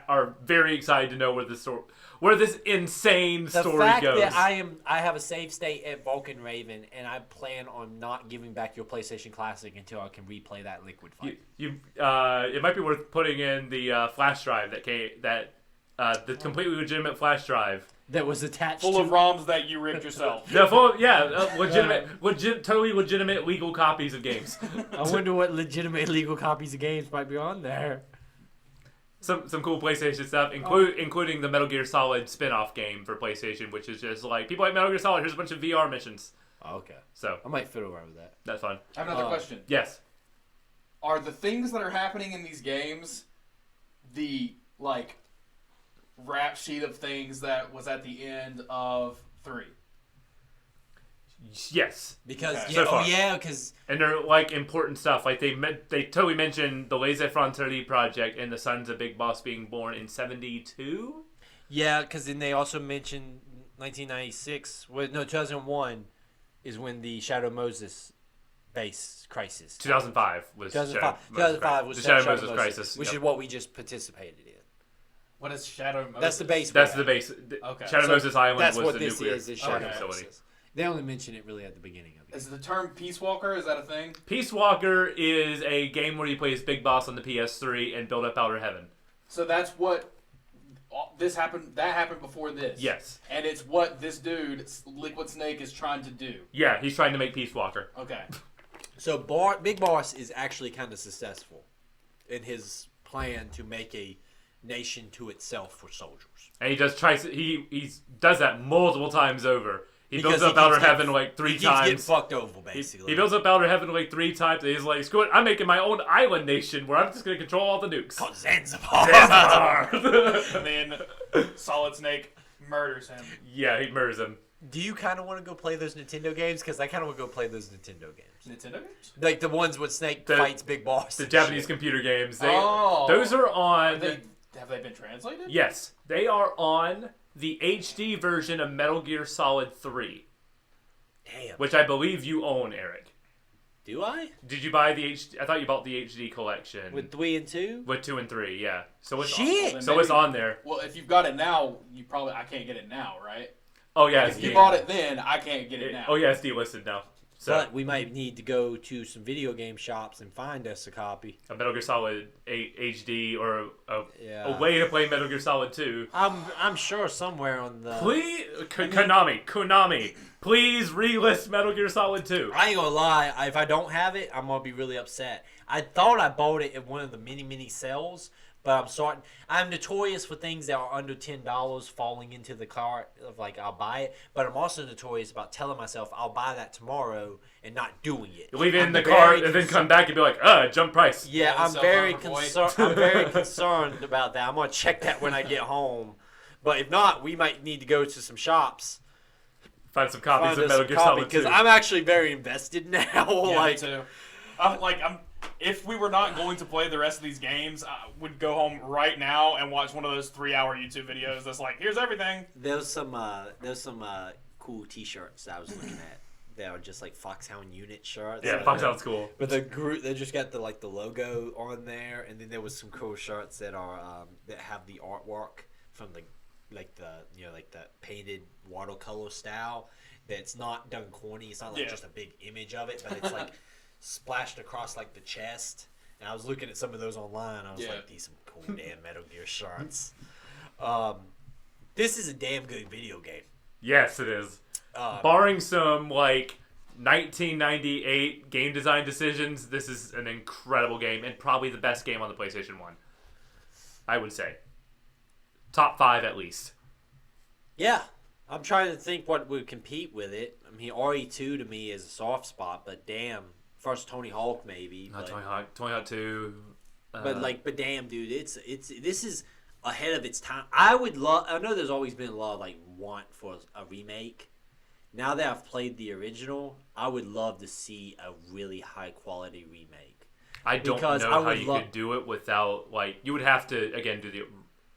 are very excited to know where this insane story The fact goes. that I have a save state at Vulcan Raven, and I plan on not giving back your PlayStation Classic until I can replay that Liquid fight. It might be worth putting in the flash drive the completely legitimate flash drive. That was attached Full of ROMs that you ripped yourself. Totally legitimate legal copies of games. I wonder what legitimate legal copies of games might be on there. Some cool PlayStation stuff, including the Metal Gear Solid spin-off game for PlayStation, which is just like, people like Metal Gear Solid, here's a bunch of VR missions. Oh, okay. So I might fiddle around with that. that's fun. I have another question. Yes. Are the things that are happening in these games the, like, rap sheet of things that was at the end of 3? Yes. Because Okay. So far. because And they're like important stuff. Like they totally mentioned the Laissez Frontiere project and the Sons of Big Boss being born in 72. then they also mentioned 1996. 2001 is when the Shadow Moses base crisis. 2005 was 2005 was the Shadow Moses crisis, which yep. is what we just participated in. What is Shadow Moses? That's the base. That's we're the at. base. Okay. Shadow So Moses Island That's was what the this nuclear is Shadow facility. Moses. They only mention it really at the beginning of it. Is the term Peace Walker, is that a thing? Peace Walker is a game where you play as Big Boss on the PS3 and build up Outer Heaven. So that's what that happened before this. Yes. And it's what this dude, Liquid Snake, is trying to do. Yeah, he's trying to make Peace Walker. Okay. So Big Boss is actually kind of successful in his plan to make a nation to itself for soldiers. And he does that multiple times over. He Because builds up he Outer keeps Heaven like 3 He keeps getting times. fucked over, basically. He builds up Outer Heaven like 3 times, and he's like, screw it, I'm making my own island nation where I'm just going to control all the nukes. called Zanzibar. And then Solid Snake murders him. Yeah, he murders him. Do you kind of want to go play those Nintendo games? Because I kind of want to go play those Nintendo games. Nintendo games? Like the ones when Snake fights Big Boss. The and Japanese shit. computer games. Oh. Those are on... Have they been translated? Yes, they are on the HD version of Metal Gear Solid 3. Damn. Which I believe you own, Eric. Do I? Did you buy the HD? I thought you bought the HD collection. With 3 and 2? With 2 and 3, yeah. So it's Shit! Well, so it's on there. Well, if you've got it now, I can't get it now, right? Oh yeah, If you bought it then, I can't get it now. Oh yeah, it's delisted now. So But we might need to go to some video game shops and find us a copy. a Metal Gear Solid 8 HD or a Yeah. way to play Metal Gear Solid 2. I'm sure somewhere on the... Please, Konami, Please relist Metal Gear Solid 2. I ain't gonna lie. If I don't have it, I'm gonna be really upset. I thought I bought it at one of the mini sales, but I'm notorious for things that are under $10 falling into the cart of like I'll buy it. But I'm also notorious about telling myself I'll buy that tomorrow and not doing it. You leave it in the cart and then come back and be like, jump price. Yeah, I'm very concerned. I'm very concerned about that. I'm gonna check that when I get home. But if not, we might need to go to some shops. Find some copies of Metal Gear Solid 2. Because I'm actually very invested now. Yeah, like, me too. If we were not going to play the rest of these games, I would go home right now and watch one of those 3-hour YouTube videos that's like, here's everything. There's some cool T-shirts that I was looking at. They are just like Foxhound Unit shirts. Yeah, Foxhound's cool. But the group, they just got the logo on there, and then there was some cool shirts that are that have the artwork from the painted watercolor style. That's not done corny. It's not like just a big image of it, but it's like splashed across like the chest. And I was looking at some of those online. I was like, these some cool damn Metal Gear shirts. This is a damn good video game. Yes, it is. Barring some like 1998 game design decisions, this is an incredible game and probably the best game on the PlayStation 1. I would say. Top 5 at least. Yeah. I'm trying to think what would compete with it. I mean, RE2 to me is a soft spot, but damn. First Tony Hawk maybe. Not Tony Hawk 2. But damn, dude, this is ahead of its time. I know there's always been a lot of like want for a remake. Now that I've played the original, I would love to see a really high quality remake. I don't know how you could do it without like you would have to again do the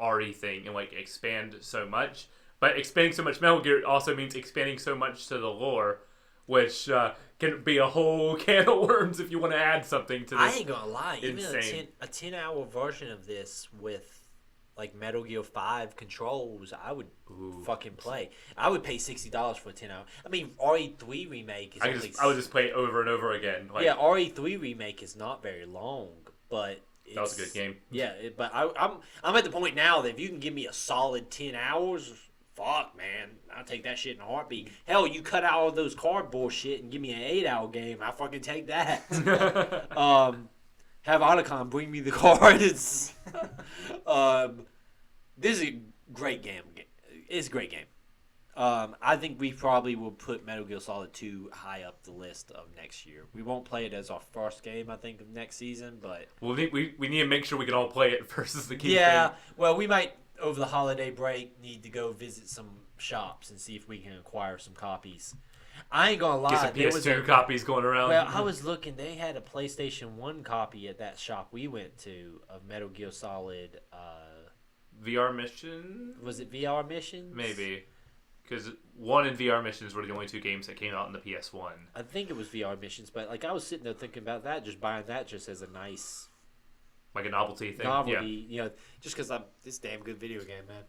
RE thing and like expand so much. But expanding so much Metal Gear also means expanding so much to the lore, which can be a whole can of worms if you want to add something to this. I ain't gonna lie, insane. even a 10-hour version of this with like Metal Gear 5 controls, I would fucking play. I would pay $60 for a 10-hour. I mean, RE3 remake is I would just play it over and over again. Like, yeah, RE3 remake is not very long, but that was a good game. Yeah, but I'm at the point now that if you can give me a solid 10 hours. Fuck, man. I'll take that shit in a heartbeat. Hell, you cut out all those cardboard shit and give me an 8-hour game. I'll fucking take that. Have Otacon bring me the cards. This is a great game. It's a great game. I think we probably will put Metal Gear Solid 2 high up the list of next year. We won't play it as our first game, I think, of next season, but... Well, we need to make sure we can all play it versus the key thing. Yeah, well, we might... over the holiday break, need to go visit some shops and see if we can acquire some copies. I ain't gonna lie. Get some PS2 copies going around. Well, I was looking. They had a PlayStation 1 copy at that shop we went to of Metal Gear Solid. VR Mission? Was it VR Missions? Maybe. Because 1 and VR Missions were the only 2 games that came out in the PS1. I think it was VR Missions, but like I was sitting there thinking about that, just buying that just as a nice... like a novelty thing. You know, just because this damn good video game, man.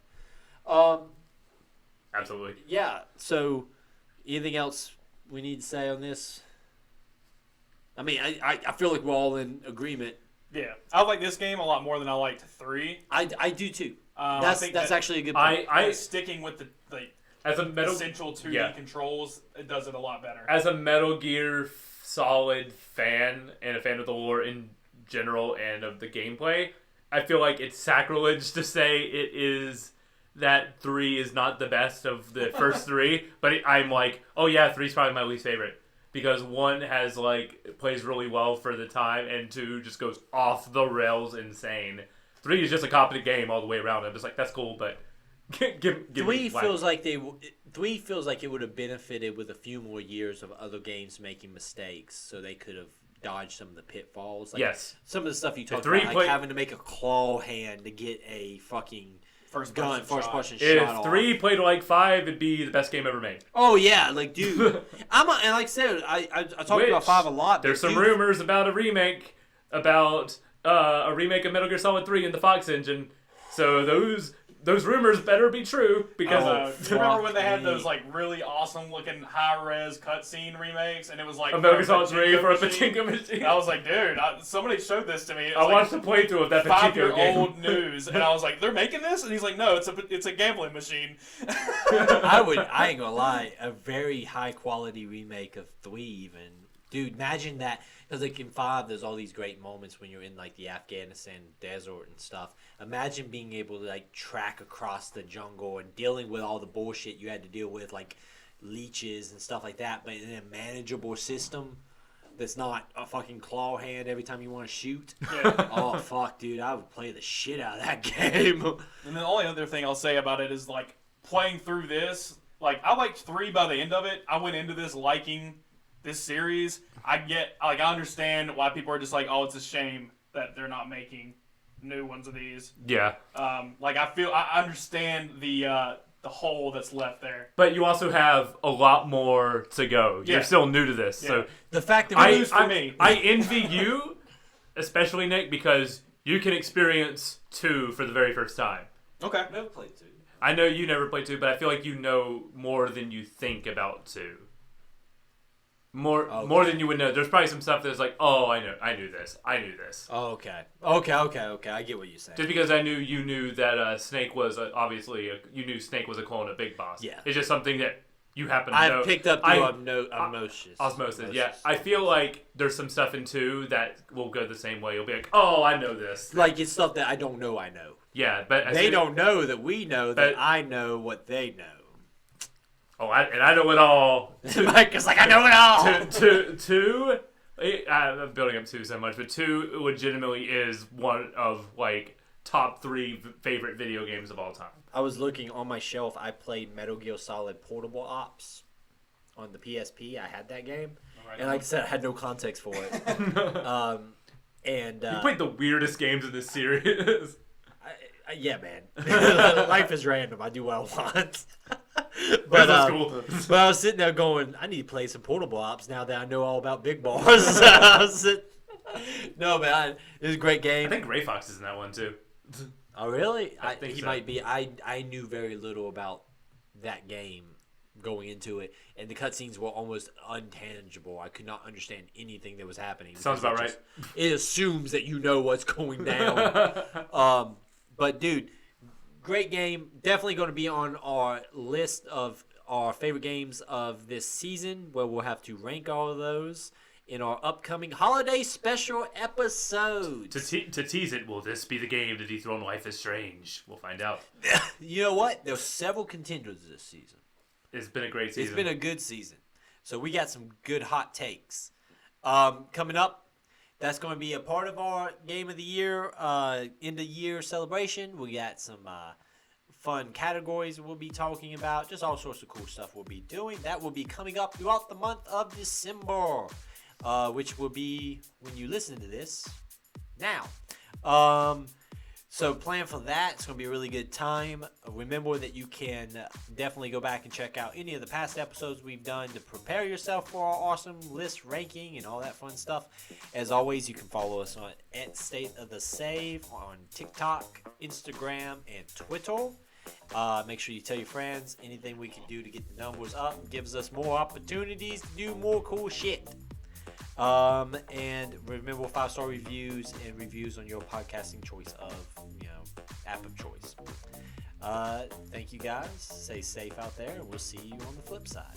Absolutely. Yeah. So, anything else we need to say on this? I mean, I feel like we're all in agreement. Yeah, I like this game a lot more than I liked 3. I do too. That's actually a good point. I sticking with the as a essential 2D controls, it does it a lot better. As a Metal Gear Solid fan and a fan of the lore in general and of the gameplay, I feel like it's sacrilege to say it is that 3 is not the best of the first 3, but I'm like, oh yeah, 3 is probably my least favorite because 1 has plays really well for the time and 2 just goes off the rails insane. 3 is just a competent game all the way around. I'm just like, that's cool, but give 3 feels like 3 feels like it would have benefited with a few more years of other games making mistakes, so they could have dodged some of the pitfalls. Like, yes. Some of the stuff you talked about, like having to make a claw hand to get a fucking first person shot. If 3 played like 5, it'd be the best game ever made. Oh yeah, like dude, and like I said, I talked about 5 a lot. There's some rumors about a remake of Metal Gear Solid 3 in the Fox engine. So those those rumors better be true because remember when they had those like really awesome looking high res cutscene remakes, and it was like a Metal Gear Solid 3 for a pachinko machine. I was like, dude, somebody showed this to me. I watched the playthrough of that pachinko game. 5-year-old news, and I was like, they're making this, and he's like, no, it's a gambling machine. I ain't gonna lie, a very high quality remake of 3 even. Dude, imagine that, because like in 5, there's all these great moments when you're in like the Afghanistan desert and stuff. Imagine being able to like track across the jungle and dealing with all the bullshit you had to deal with, like leeches and stuff like that, but in a manageable system that's not a fucking claw hand every time you want to shoot. Yeah. Oh, fuck, dude, I would play the shit out of that game. And then the only other thing I'll say about it is like playing through this, like I liked 3 by the end of it. I went into this liking this series. I understand why people are just like, oh, it's a shame that they're not making new ones of these. Yeah. I understand the hole that's left there. But you also have a lot more to go. Yeah. You're still new to this, so the fact that I envy you, especially Nick, because you can experience 2 for the very first time. Okay. Never played 2. I know you never played 2, but I feel like you know more than you think about 2. More than you would know. There's probably some stuff that's like, oh, I knew this. Oh, okay. I get what you're saying. Just because I knew you knew that Snake was you knew Snake was a clone of Big Boss. Yeah. It's just something that you happen to know. I picked up through osmosis. Yeah. I feel like there's some stuff in 2 that will go the same way. You'll be like, oh, I know this. Like it's stuff that I don't know I know. Yeah, but they don't know that we know that I know what they know. Oh, I know it all. Mike is like, I know it all. Two, I'm building up 2 so much, but 2 legitimately is one of like top 3 favorite video games of all time. I was looking on my shelf. I played Metal Gear Solid Portable Ops on the PSP. I had that game, and like I said, I had no context for it. You played the weirdest games in this series. Yeah, man. Life is random. I do what I want. That's cool. But I was sitting there going, I need to play some Portable Ops now that I know all about Big Bars. No, man, it was a great game. I think Gray Fox is in that one too. Oh, really? I think he so. might be. I knew very little about that game going into it, and the cutscenes were almost untangible. I could not understand anything that was happening. Sounds about right. It assumes that you know what's going down. But dude, great game. Definitely going to be on our list of our favorite games of this season, where we'll have to rank all of those in our upcoming holiday special episodes. To tease it, will this be the game to dethrone Life is Strange? We'll find out. You know what? There's several contenders this season. It's been a great season. It's been a good season. So we got some good hot takes. Coming up, that's going to be a part of our Game of the Year, end of year celebration. We got some fun categories we'll be talking about. Just all sorts of cool stuff we'll be doing. That will be coming up throughout the month of December, which will be when you listen to this now. So plan for that. It's going to be a really good time. Remember that you can definitely go back and check out any of the past episodes we've done to prepare yourself for our awesome list ranking and all that fun stuff. As always, you can follow us on @StateOfTheSave on TikTok, Instagram, and Twitter. Make sure you tell your friends. Anything we can do to get the numbers up gives us more opportunities to do more cool shit. And remember 5-star reviews and reviews on your podcasting choice of, app of choice. Thank you guys. Stay safe out there, and we'll see you on the flip side.